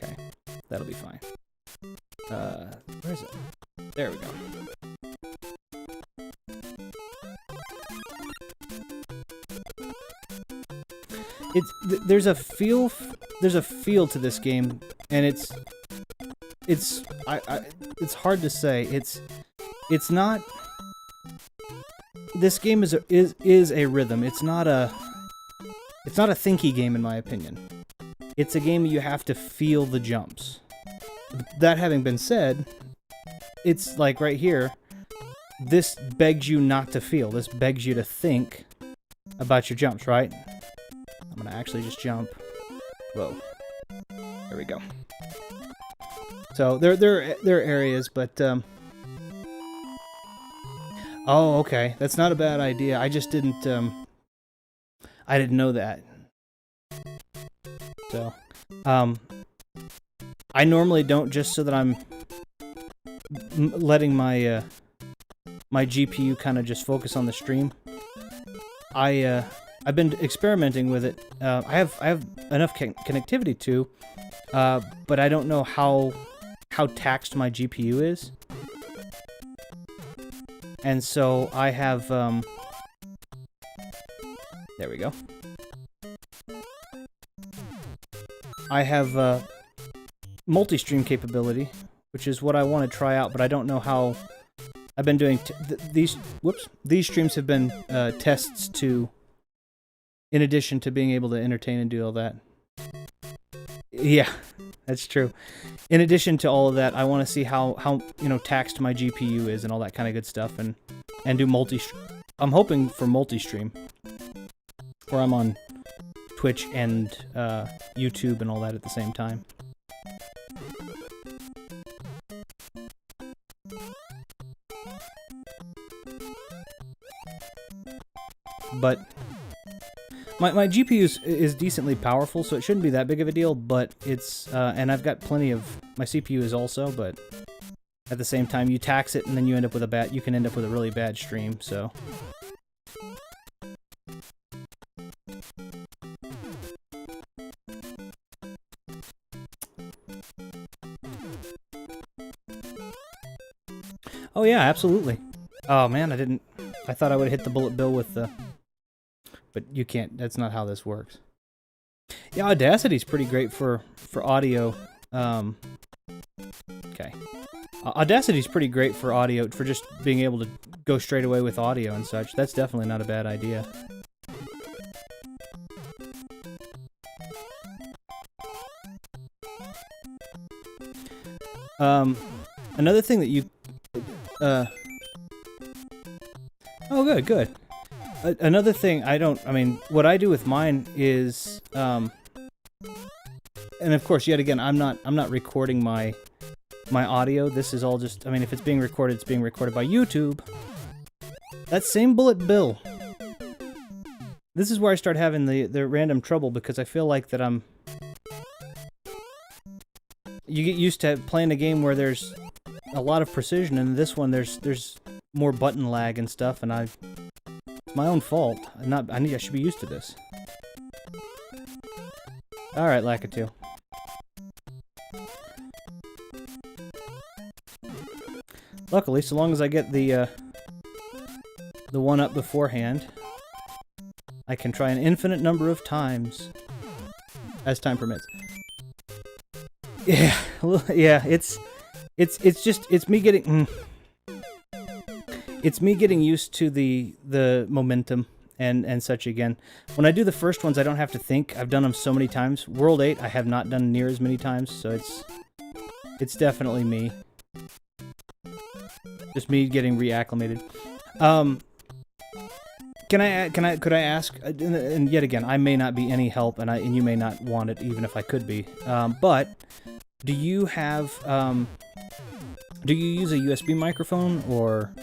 Okay. That'll be fine. Where is it? There we go. There's a feel to this game, and it's hard to say. It's not. This game is a rhythm. It's not a thinky game in my opinion. It's a game you have to feel the jumps. That having been said, it's like right here. This begs you not to feel. This begs you to think about your jumps, right? I'm gonna actually just jump. Whoa. There we go. So there are areas, but oh, okay. That's not a bad idea. I just didn't I didn't know that. So I normally don't, just so that I'm letting my my GPU kind of just focus on the stream. I've been experimenting with it. I have enough connectivity to, but I don't know how taxed my GPU is. And so I have there we go. I have multi-stream capability, which is what I want to try out, but I don't know how. I've been doing these streams have been tests to, in addition to being able to entertain and do all that. Yeah, that's true. In addition to all of that, I want to see how taxed my GPU is and all that kind of good stuff, and do multi-stream. I'm hoping for multi-stream, where I'm on Twitch and YouTube and all that at the same time. But my GPU is decently powerful, so it shouldn't be that big of a deal, but it's, and I've got plenty of, my CPU is also, but at the same time, you tax it, and then you end up with you can end up with a really bad stream, so. Oh yeah, absolutely. Oh man, I thought I would hit the bullet bill with the but you can't. That's not how this works. Yeah, Audacity's pretty great for audio. Okay. Audacity's pretty great for audio, for just being able to go straight away with audio and such. That's definitely not a bad idea. Another thing that you... oh, good. Another thing I mean, what I do with mine is... and of course, yet again, I'm not recording my audio. This is all just... I mean, if it's being recorded, it's being recorded by YouTube. That same bullet bill. This is where I start having the random trouble, because I feel like that I'm... You get used to playing a game where there's a lot of precision, and in this one there's more button lag and stuff, and it's my own fault. I should be used to this. All right, Lakitu. Luckily, so long as I get the one up beforehand, I can try an infinite number of times as time permits. Yeah, yeah, it's me getting it's me getting used to the momentum and such again. When I do the first ones, I don't have to think. I've done them so many times. World 8, I have not done near as many times, so it's definitely me. Just me getting reacclimated. Could I ask? And yet again, I may not be any help, and you may not want it, even if I could be. But do you have? Do you use a USB microphone or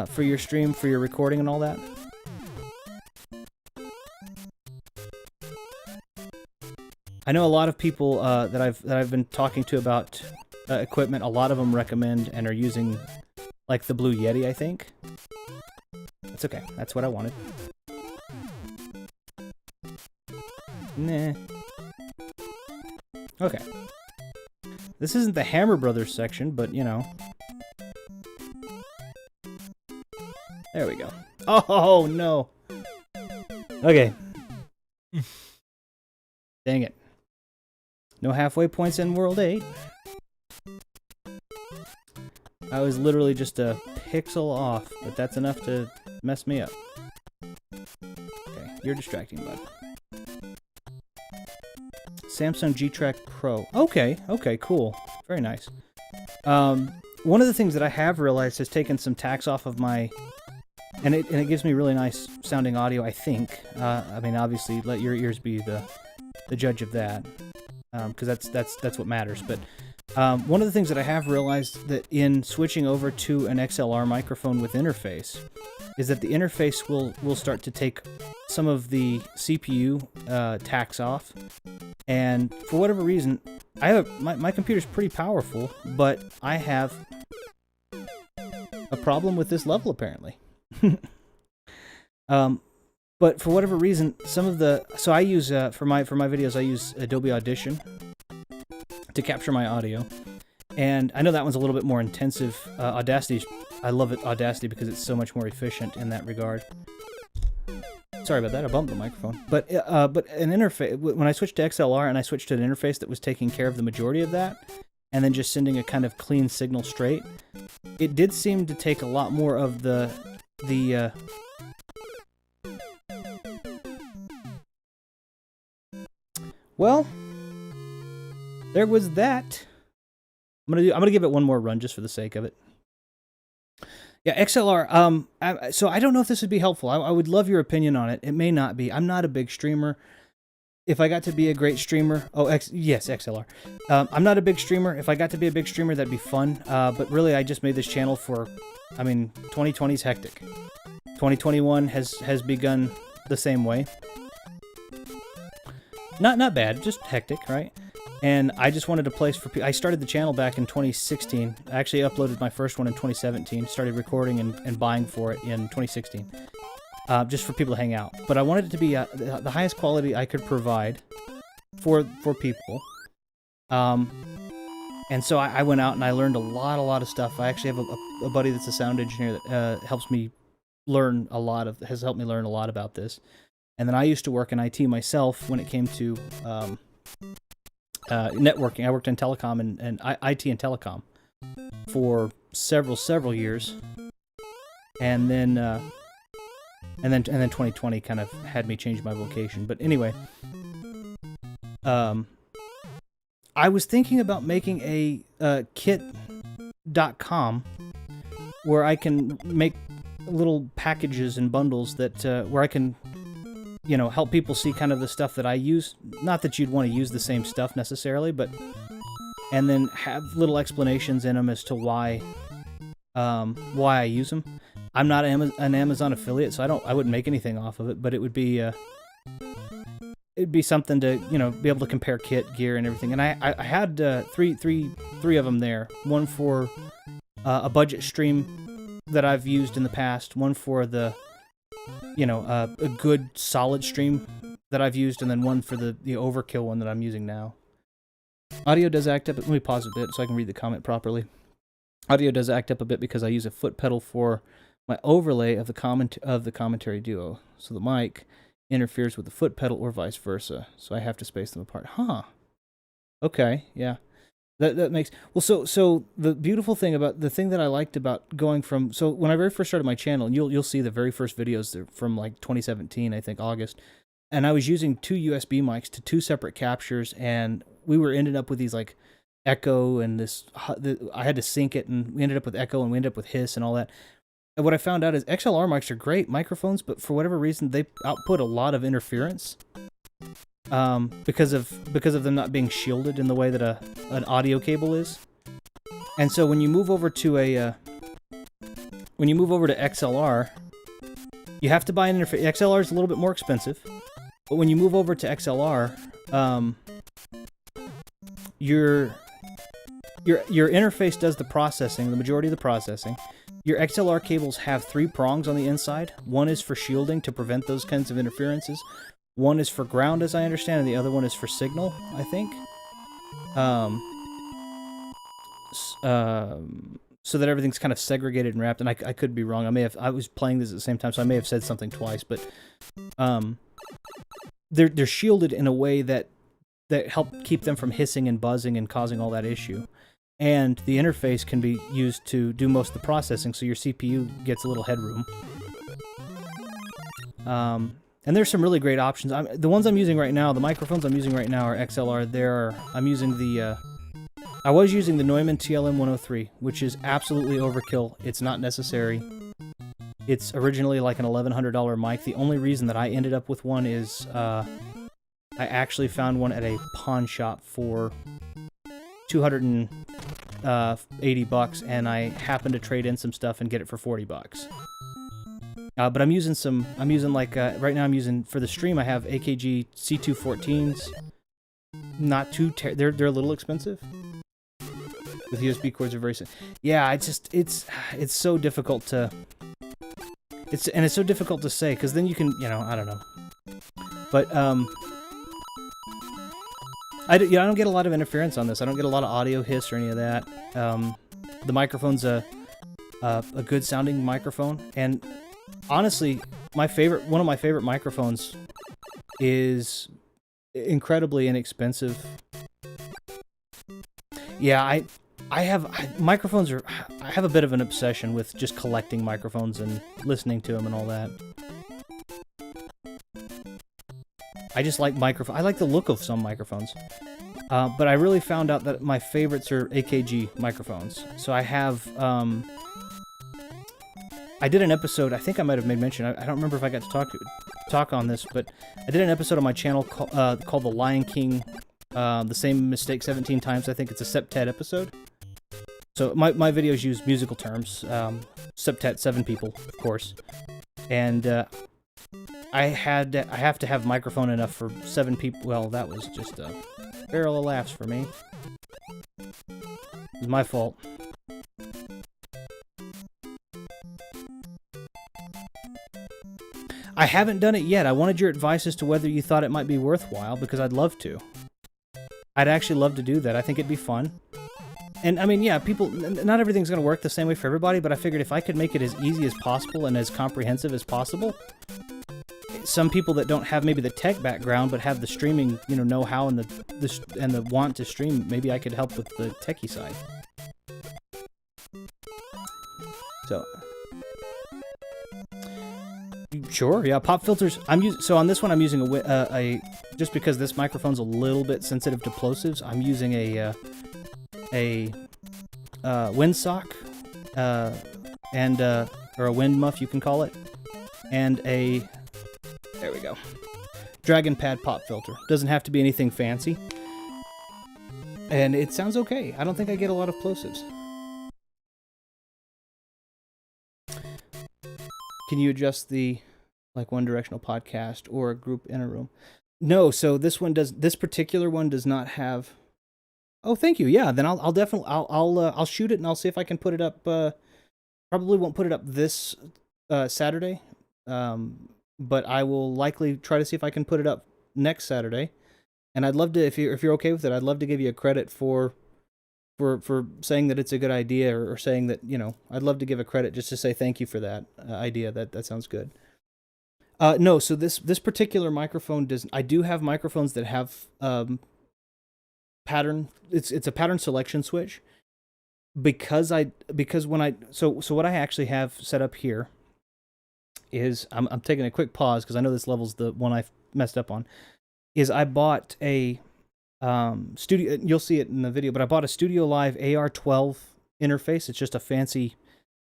for your stream, for your recording, and all that? I know a lot of people that I've been talking to about equipment. A lot of them recommend and are using like the Blue Yeti, I think. That's okay. That's what I wanted. Nah. Okay. This isn't the Hammer Brothers section, but, you know. There we go. Oh, no. Okay. Dang it. No halfway points in World 8. I was literally just a pixel off, but that's enough to mess me up. Okay, you're distracting, bud. Samsung G-Track Pro. Okay, cool. Very nice. One of the things that I have realized has taken some tax off of my... And it gives me really nice sounding audio, I think. I mean, obviously, let your ears be the judge of that. Because that's what matters. But one of the things that I have realized that in switching over to an XLR microphone with interface is that the interface will start to take some of the CPU tax off. And for whatever reason, I have my computer's pretty powerful, but I have a problem with this level apparently. But for whatever reason, some of the I use for my videos I use Adobe Audition to capture my audio, and I know that one's a little bit more intensive. Audacity, I love it, Audacity, because it's so much more efficient in that regard. Sorry about that, I bumped the microphone. But an interface, when I switched to XLR and I switched to an interface that was taking care of the majority of that, and then just sending a kind of clean signal straight, it did seem to take a lot more of the well, there was that. I'm gonna give it one more run just for the sake of it. Yeah, XLR. So I don't know if this would be helpful. I would love your opinion on it. It may not be. I'm not a big streamer. If I got to be a great streamer, yes, XLR. I'm not a big streamer. If I got to be a big streamer, that'd be fun. But really, I just made this channel for. I mean, 2020's hectic. 2021 has begun the same way. Not bad, just hectic, right? And I just wanted a place for people. I started the channel back in 2016. I actually uploaded my first one in 2017. Started recording and buying for it in 2016. Just for people to hang out. But I wanted it to be the highest quality I could provide for people. And so I went out and I learned a lot of stuff. I actually have a buddy that's a sound engineer that helps me has helped me learn a lot about this. And then I used to work in IT myself when it came to networking. I worked in telecom and IT and telecom for several years, and then 2020 kind of had me change my vocation. But anyway, I was thinking about making a Pt.4 where I can make little packages and bundles that where I can, help people see kind of the stuff that I use. Not that you'd want to use the same stuff necessarily, but and then have little explanations in them as to why I use them. I'm not an Amazon affiliate, so I wouldn't make anything off of it, but it'd be something to be able to compare kit, gear, and everything. And I had three of them there. One for a budget stream that I've used in the past. One for the a good solid stream that I've used, and then one for the overkill one that I'm using now. Audio does act up. Let me pause a bit so I can read the comment properly. Audio does act up a bit because I use a foot pedal for my overlay of the commentary duo, so the mic interferes with the foot pedal or vice versa. So I have to space them apart. Huh. Okay. Yeah. That makes well. So the beautiful thing about the thing that I liked about going from when I very first started my channel, and you'll see the very first videos from like 2017, I think August, and I was using 2 USB mics to 2 separate captures, and we were ended up with these like echo and I had to sync it, and we ended up with echo and we ended up with hiss and all that. And what I found out is XLR mics are great microphones, but for whatever reason they output a lot of interference. Because of them not being shielded in the way that an audio cable is. And so when you move over to XLR, you have to buy an interface. XLR is a little bit more expensive, but when you move over to XLR, your interface does the processing, the majority of the processing. Your XLR cables have 3 prongs on the inside. One is for shielding to prevent those kinds of interferences. One is for ground, as I understand, and the other one is for signal, I think. So that everything's kind of segregated and wrapped, and I could be wrong. I was playing this at the same time, so I may have said something twice, but they're shielded in a way that help keep them from hissing and buzzing and causing all that issue. And the interface can be used to do most of the processing, so your CPU gets a little headroom. And there's some really great options. The ones I'm using right now, the microphones I'm using right now are XLR. I'm using I was using the Neumann TLM-103, which is absolutely overkill. It's not necessary. It's originally like an $1,100 mic. The only reason that I ended up with one is I actually found one at a pawn shop for $280, and I happened to trade in some stuff and get it for $40. But I'm using right now I'm using, for the stream, I have AKG C214s. Not too, they're a little expensive. The USB cords are very, yeah, it's so difficult to, it's so difficult to say, because then you can, I don't know. But, I don't get a lot of interference on this. I don't get a lot of audio hiss or any of that. The microphone's a good sounding microphone, and honestly, one of my favorite microphones is incredibly inexpensive. Yeah, I have a bit of an obsession with just collecting microphones and listening to them and all that. I just like I like the look of some microphones. But I really found out that my favorites are AKG microphones. So I have, I did an episode, I think I might have made mention, I don't remember if I got to talk on this, but I did an episode on my channel called The Lion King, The Same Mistake 17 Times. I think it's a septet episode. So my videos use musical terms, septet, 7 people, of course. And I have to have microphone enough for 7 people. Well, that was just a barrel of laughs for me. It was my fault. I haven't done it yet. I wanted your advice as to whether you thought it might be worthwhile, because I'd love to. I'd actually love to do that. I think it'd be fun. And I mean, yeah, not everything's going to work the same way for everybody, but I figured if I could make it as easy as possible and as comprehensive as possible, some people that don't have maybe the tech background but have the streaming, know-how and the want to stream, maybe I could help with the techie side. So, sure, yeah, pop filters. So on this one, I'm using a just because this microphone's a little bit sensitive to plosives, I'm using a windsock, or a wind muff, you can call it, and there we go, Dragon Pad pop filter. Doesn't have to be anything fancy, and it sounds okay. I don't think I get a lot of plosives. Can you adjust the one directional podcast or a group in a room? No, so this particular one does not have. Oh, thank you. Yeah, then I'll definitely I'll shoot it and I'll see if I can put it up. Probably won't put it up this Saturday, but I will likely try to see if I can put it up next Saturday. And I'd love to, if you're okay with it, I'd love to give you a credit for saying that it's a good idea, or saying that, I'd love to give a credit just to say thank you for that idea. That sounds good. No, so this particular microphone doesn't. I do have microphones that have pattern. It's a pattern selection switch, because when I so what I actually have set up here is, I'm taking a quick pause because I know this level's the one I messed up on. Is I bought a studio. You'll see it in the video, but I bought a Studio Live AR12 interface. It's just a fancy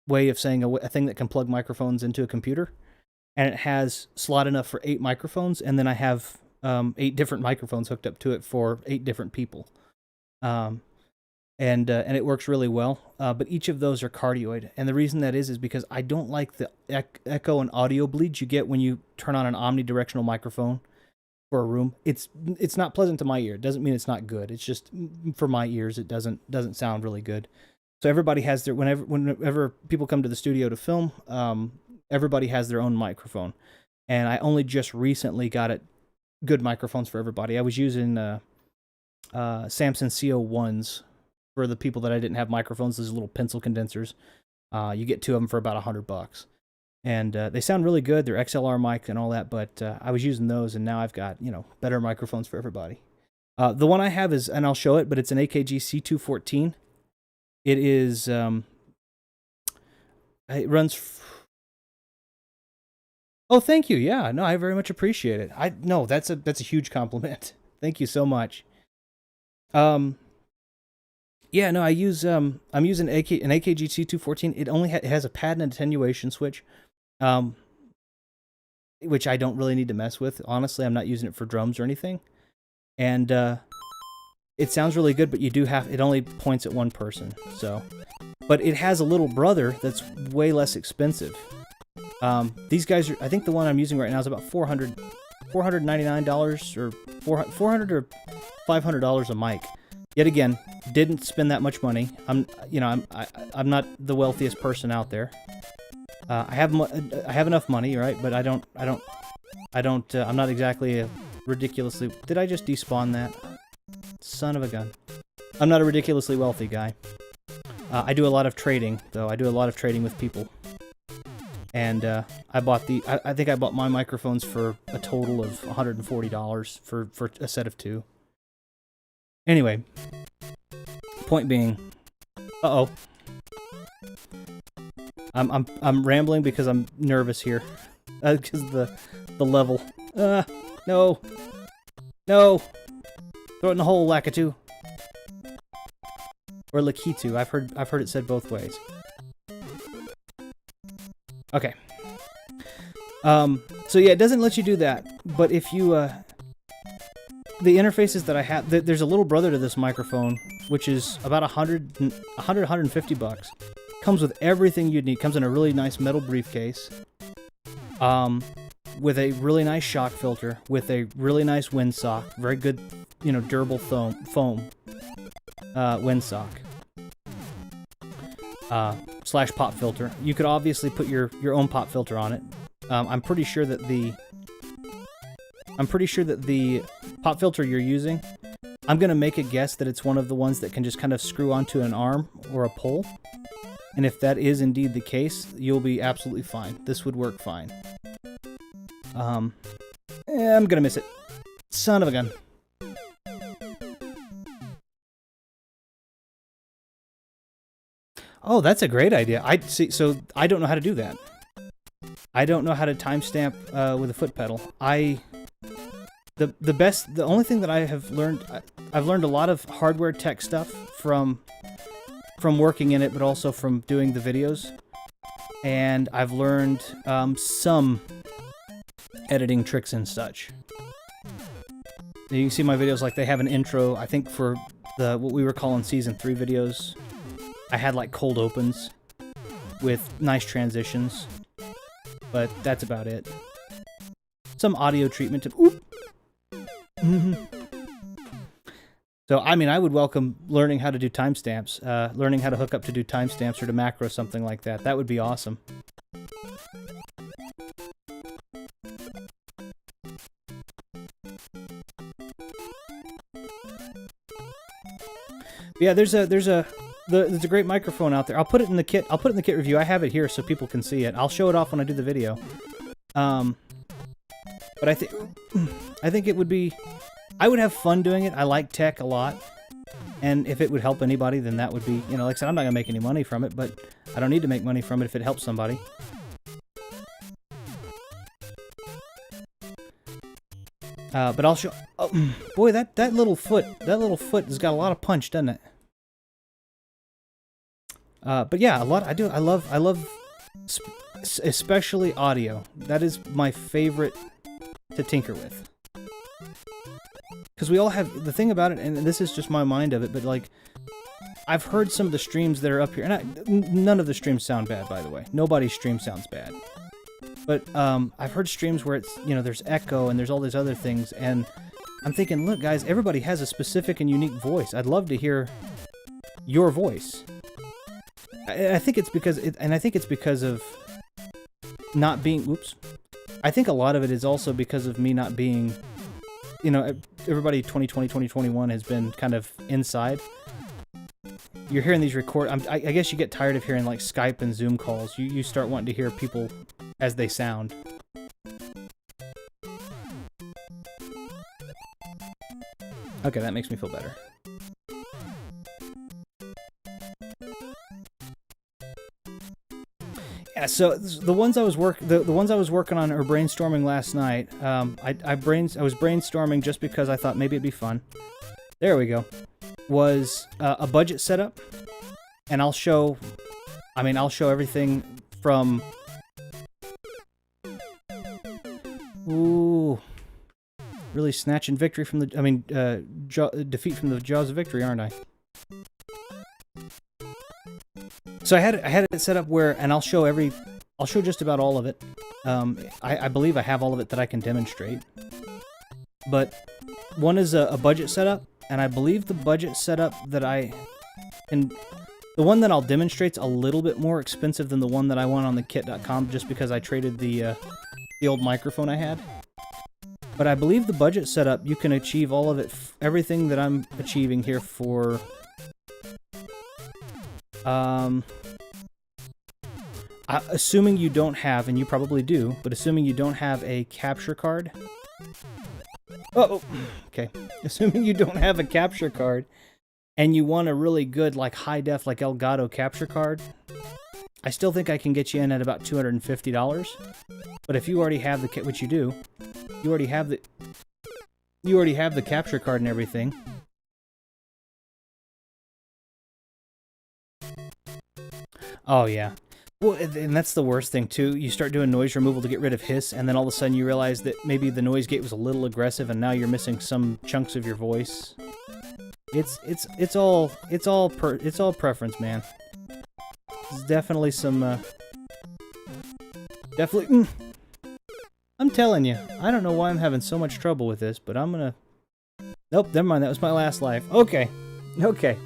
way of saying a thing that can plug microphones into a computer, and it has slot enough for 8 microphones, and then I have 8 different microphones hooked up to it for 8 different people, and it works really well. But each of those are cardioid, and the reason that is because I don't like the echo and audio bleeds you get when you turn on an omnidirectional microphone for a room. It's not pleasant to my ear. It doesn't mean it's not good. It's just, for my ears, it doesn't sound really good. So everybody has their, whenever people come to the studio to film, everybody has their own microphone. And I only just recently got good microphones for everybody. I was using Samson CO1s for the people that I didn't have microphones. Those little pencil condensers. You get 2 of them for about $100. And they sound really good. They're XLR mic and all that, but I was using those, and now I've got, better microphones for everybody. The one I have is, and I'll show it, but it's an AKG C214. It is, it runs... Oh, thank you. Yeah, no, I very much appreciate it. No, that's a huge compliment. Thank you so much. Yeah, no, I'm using an AKG C214. It has a pad and attenuation switch, which I don't really need to mess with. Honestly, I'm not using it for drums or anything. And it sounds really good, but it only points at one person. So, but it has a little brother that's way less expensive. These guys I think the one I'm using right now is about $499 or $400 or $500 a mic. Yet again, didn't spend that much money. I'm not the wealthiest person out there. I have enough money, right? But I'm not exactly a ridiculously. Did I just despawn that? Son of a gun. I'm not a ridiculously wealthy guy. I do a lot of trading, though. I do a lot of trading with people. And I bought I think I bought my microphones for a total of $140 for a set of 2. Anyway, point being, I'm rambling because I'm nervous here, because the level. No, throw it in the hole, Lakitu, or Lakitu. I've heard it said both ways. Okay. So yeah, it doesn't let you do that, but if you the interfaces that I have, there's a little brother to this microphone, which is about $150. Comes with everything you'd need. Comes in a really nice metal briefcase, with a really nice shock filter, with a really nice windsock, very good, durable foam windsock, / pop filter. You could obviously put your own pop filter on it. I'm pretty sure that the pop filter you're using I'm going to make a guess that it's one of the ones that can just kind of screw onto an arm or a pole. And if that is indeed the case, you'll be absolutely fine. This would work fine. I'm going to miss it. Son of a gun. Oh, that's a great idea. I see. So I don't know how to do that. I don't know how to timestamp with a foot pedal. The only thing that I have learned, I've learned a lot of hardware tech stuff from working in it, but also from doing the videos. And I've learned some editing tricks and such. You can see my videos, like they have an intro. I think for what we were calling Season 3 videos, I had like cold opens with nice transitions. But that's about it. Some audio treatment to... Oop! So, I mean, I would welcome learning how to do timestamps. Learning how to hook up to do timestamps or to macro, something like that. That would be awesome. Yeah, there's a great microphone out there. I'll put it in the kit. I'll put it in the kit review. I have it here so people can see it. I'll show it off when I do the video. But I think it would be... I would have fun doing it. I like tech a lot. And if it would help anybody, then that would be... You know, like I said, I'm not going to make any money from it, but I don't need to make money from it if it helps somebody. But I'll show... Oh, boy, that little foot has got a lot of punch, doesn't it? But yeah, I love especially audio. That is my favorite to tinker with. Because we all have, the thing about it, and this is just my mind of it, but like, I've heard some of the streams that are up here, and none of the streams sound bad, by the way. Nobody's stream sounds bad. But I've heard streams where it's, you know, there's echo and there's all these other things, and I'm thinking, look guys, everybody has a specific and unique voice. I'd love to hear your voice. I think it's because of not being, oops. I think a lot of it is also because of me not being, you know, everybody 2020, 2021 has been kind of inside. You're hearing these I guess you get tired of hearing like Skype and Zoom calls. You start wanting to hear people as they sound. Okay, that makes me feel better. Yeah, so the ones I was working on or brainstorming last night. I was brainstorming just because I thought maybe it'd be fun. There we go. Was a budget setup, and I'll show everything from. Ooh, really snatching victory from the. Defeat from the jaws of victory, aren't I? So I had it set up where, and I'll show just about all of it. I believe I have all of it that I can demonstrate. But one is a budget setup, and I believe the budget setup that the one that I'll demonstrate's a little bit more expensive than the one that I won on the kit.com, just because I traded the old microphone I had. But I believe the budget setup, you can achieve all of it, everything that I'm achieving here for... assuming you don't have, and you probably do, but assuming you don't have a capture card... Oh, okay. Assuming you don't have a capture card, and you want a really good, like, high-def, like, Elgato capture card, I still think I can get you in at about $250. But if you already have the kit, which you do, you already have the capture card and everything. Oh, yeah. Well, and that's the worst thing, too. You start doing noise removal to get rid of hiss, and then all of a sudden you realize that maybe the noise gate was a little aggressive, and now you're missing some chunks of your voice. It's all preference, man. There's definitely some, definitely... I'm telling you, I don't know why I'm having so much trouble with this, but I'm gonna... Nope, never mind, that was my last life. Okay. Okay.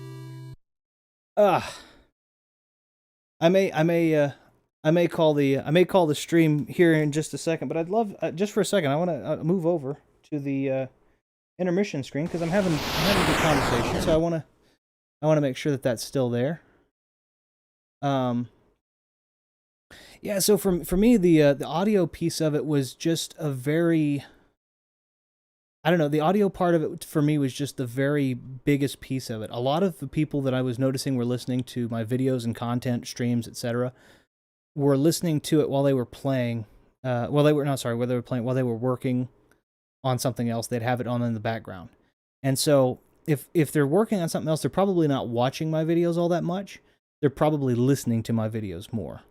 I may call the stream here in just a second, but I'd love, just for a second, I want to move over to the intermission screen because I'm having a good conversation, so I want to make sure that that's still there. Yeah, so for me, the audio piece of it was just a very, I don't know, the audio part of it for me was just the very biggest piece of it. A lot of the people that I was noticing were listening to my videos and content streams, etc., were listening to it while they were playing. While they were working on something else. They'd have it on in the background, and so if they're working on something else, they're probably not watching my videos all that much. They're probably listening to my videos more.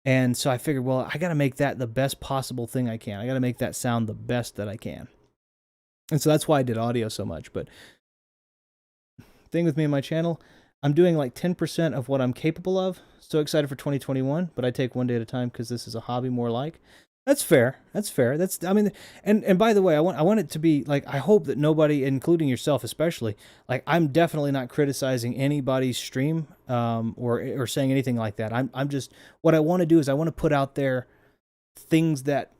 And so I figured, well, I got to make that the best possible thing I can. I got to make that sound the best that I can. And so that's why I did audio so much. But thing with me and my channel, I'm doing like 10% of what I'm capable of. So excited for 2021, but I take one day at a time because this is a hobby more like. That's fair. That's fair. I mean, and by the way, I want it to be like, I hope that nobody, including yourself especially, like, I'm definitely not criticizing anybody's stream, or saying anything like that. I'm just, what I want to do is I want to put out there things that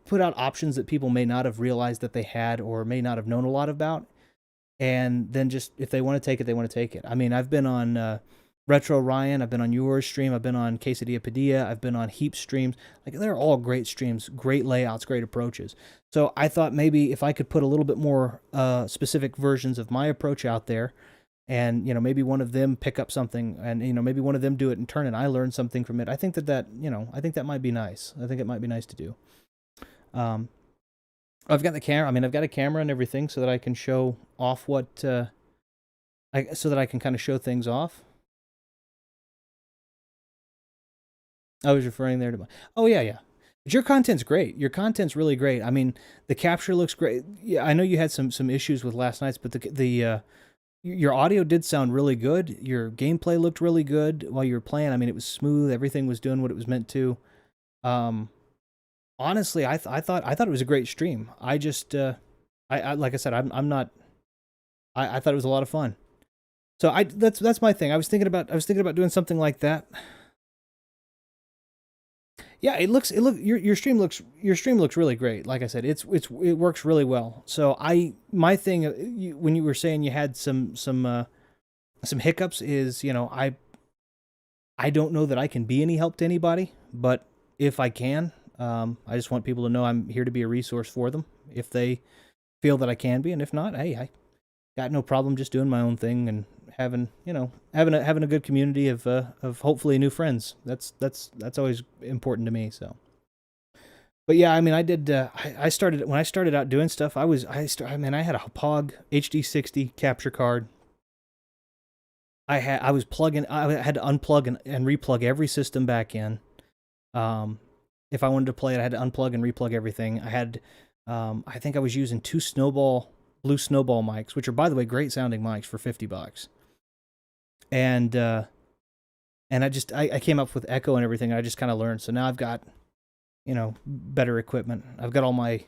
put out options that people may not have realized that they had or may not have known a lot about. And then just, if they want to take it, they want to take it. I mean, I've been on, Retro Ryan, I've been on yours stream, I've been on Quesadilla Padilla, I've been on Heap streams. Like, they're all great streams, great layouts, great approaches. So I thought maybe if I could put a little bit more specific versions of my approach out there, and maybe one of them pick up something, and maybe one of them do it in turn, and I learn something from it. I think that I think that might be nice. I think it might be nice to do. I've got the camera. I mean, I've got a camera and everything so that I can show off what so that I can kind of show things off. I was referring there to my... Oh, yeah. But your content's great. Your content's really great. I mean, the capture looks great. Yeah, I know you had some issues with last night's, but your audio did sound really good. Your gameplay looked really good while you were playing. I mean, it was smooth. Everything was doing what it was meant to. Honestly, I thought it was a great stream. I just, I like I said, I'm not... I thought it was a lot of fun. So that's my thing. I was thinking about doing something like that. Yeah, your stream looks really great. Like I said, it works really well. So my thing, when you were saying you had some hiccups, is I don't know that I can be any help to anybody, but if I can, I just want people to know I'm here to be a resource for them if they feel that I can be, and if not, hey, I got no problem just doing my own thing and having a good community of hopefully new friends. That's always important to me. So, but yeah, I mean, I did. I started when I started out doing stuff. I had a POG HD60 capture card. I had to unplug and replug every system back in. If I wanted to play it, I had to unplug and replug everything. I had, I think I was using 2 Blue Snowball mics, which are, by the way, great sounding mics for $50. And I came up with echo and everything. And I just kind of learned. So now I've got, better equipment. I've got all my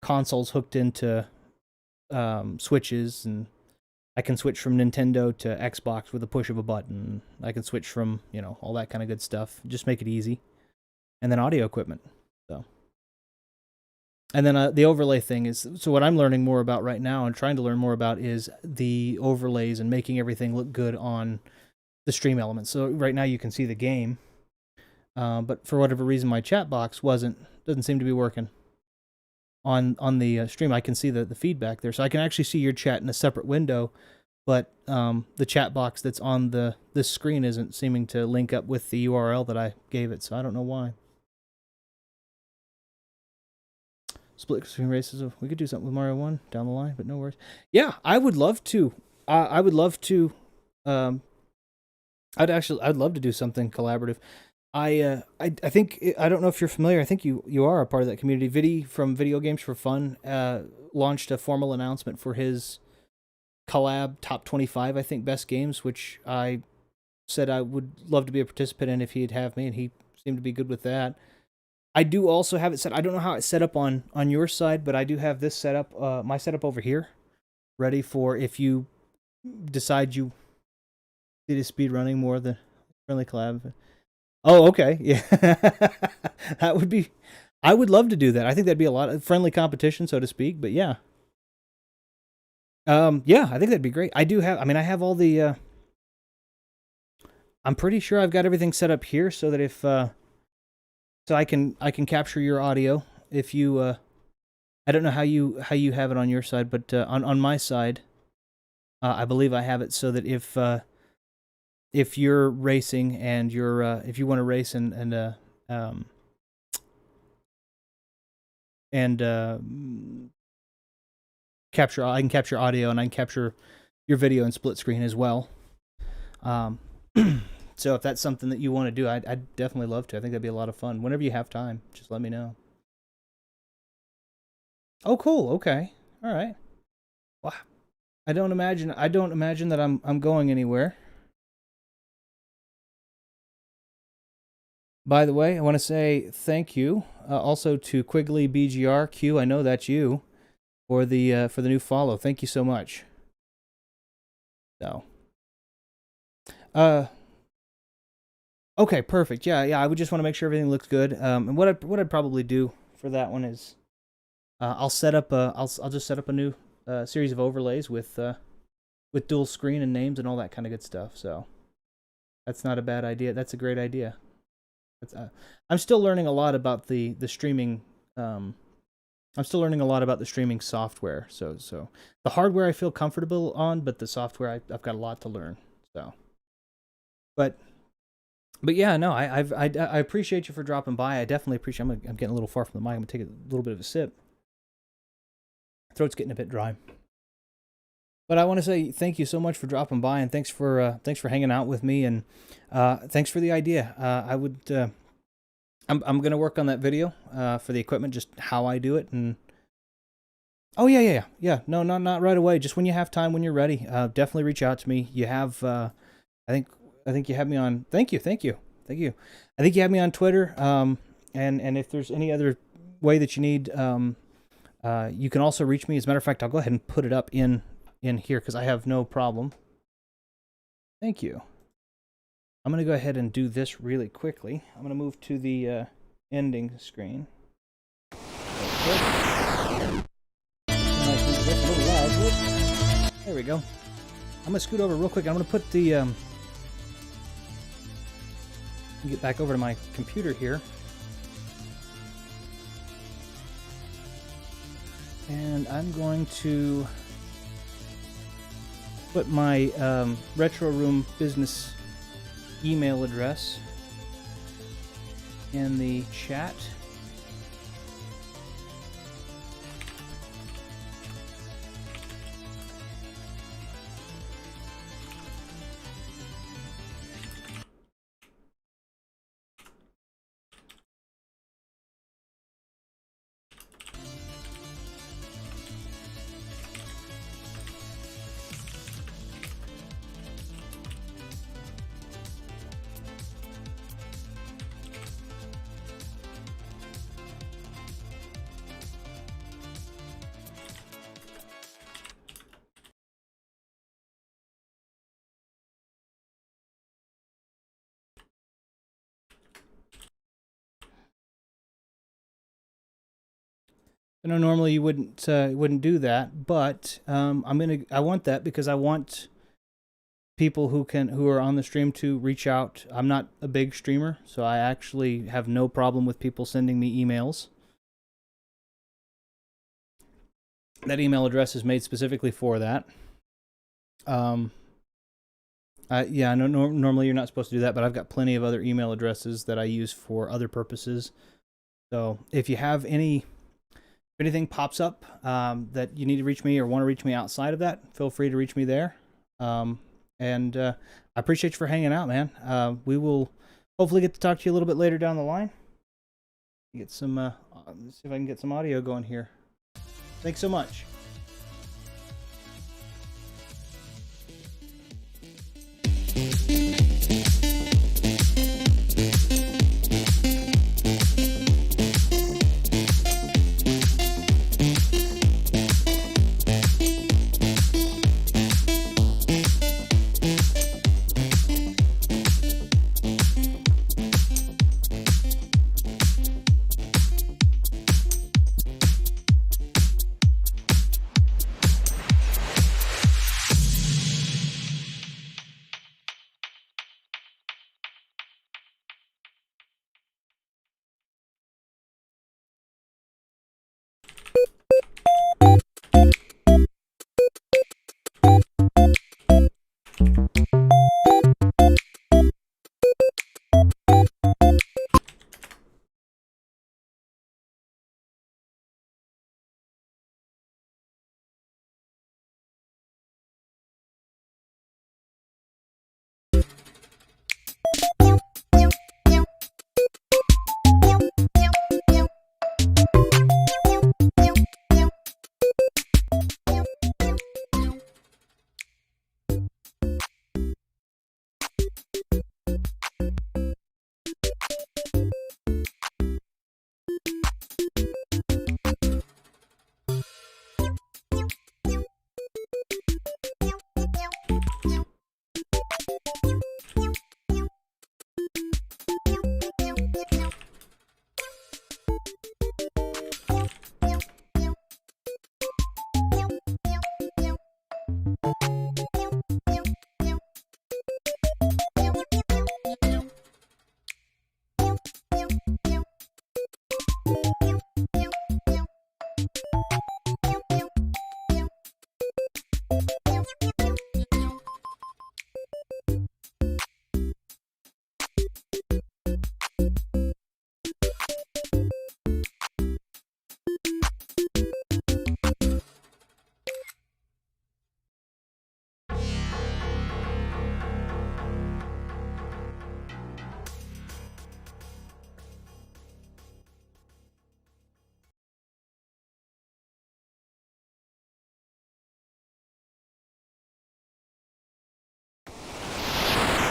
consoles hooked into switches, and I can switch from Nintendo to Xbox with a push of a button. I can switch from, all that kind of good stuff. Just make it easy. And then audio equipment. So. And then the overlay thing is, so what I'm learning more about right now and trying to learn more about is the overlays and making everything look good on the stream elements. So right now you can see the game, but for whatever reason my chat box doesn't seem to be working on the stream. I can see the feedback there, so I can actually see your chat in a separate window, but the chat box that's on this screen isn't seeming to link up with the URL that I gave it, so I don't know why. Split screen races. We could do something with Mario 1 down the line, but no worries. Yeah, I would love to. I would love to. I'd love to do something collaborative. I think, I don't know if you're familiar. I think you are a part of that community. Viddy from Video Games for Fun launched a formal announcement for his collab top 25, I think, best games, which I said I would love to be a participant in if he'd have me, and he seemed to be good with that. I do also have it set. I don't know how it's set up on your side, but I do have this set up, my setup over here, ready for if you decide you did a speed running more than friendly collab. Oh, okay, yeah, that would be. I would love to do that. I think that'd be a lot of friendly competition, so to speak. But yeah, Yeah, I think that'd be great. I do have, I mean, I have all the, I'm pretty sure I've got everything set up here so that if, so I can capture your audio if you, I don't know how you have it on your side, but on my side, I believe I have it so that if you're racing and you're if you want to race um and capture, I can capture audio and I can capture your video in split screen as well. Um, so if that's something that you want to do, I'd definitely love to. I think that'd be a lot of fun. Whenever you have time, just let me know. Oh, cool. Okay. All right. Wow. I don't imagine that I'm going anywhere. By the way, I want to say thank you also to Quigley BGRQ. I know that's you for the new follow. Thank you so much. So, uh, okay, perfect. Yeah, yeah. I would just want to make sure everything looks good. And what I'd probably do for that one is I'll set up I'll just set up a new series of overlays with dual screen and names and all that kind of good stuff. So that's not a bad idea. That's a great idea. That's, I'm still learning a lot about the streaming. I'm still learning a lot about the streaming software. So the hardware I feel comfortable on, but the software I've got a lot to learn. So, but yeah, no, I appreciate you for dropping by. I definitely appreciate. I'm getting a little far from the mic. I'm gonna take a little bit of a sip. Throat's getting a bit dry. But I want to say thank you so much for dropping by, and thanks for hanging out with me, and thanks for the idea. I would I'm gonna work on that video for the equipment, just how I do it, and oh yeah. No, not right away. Just when you have time, when you're ready, definitely reach out to me. You have I think you have me on. Thank you. I think you have me on Twitter. And if there's any other way that you need, you can also reach me. As a matter of fact, I'll go ahead and put it up in here because I have no problem. Thank you. I'm going to go ahead and do this really quickly. I'm going to move to the ending screen. There we go. I'm going to scoot over real quick. I'm going to put the... get back over to my computer here. And I'm going to put my Retro Room business email address in the chat. I know normally you wouldn't do that, but I want that because I want people who are on the stream to reach out. I'm not a big streamer, so I actually have no problem with people sending me emails. That email address is made specifically for that. Yeah, no, normally you're not supposed to do that, but I've got plenty of other email addresses that I use for other purposes. So if you have if anything pops up that you need to reach me or want to reach me outside of that, feel free to reach me there. And I appreciate you for hanging out, man. We will hopefully get to talk to you a little bit later down the line. Get some, let's see if I can get some audio going here. Thanks so much.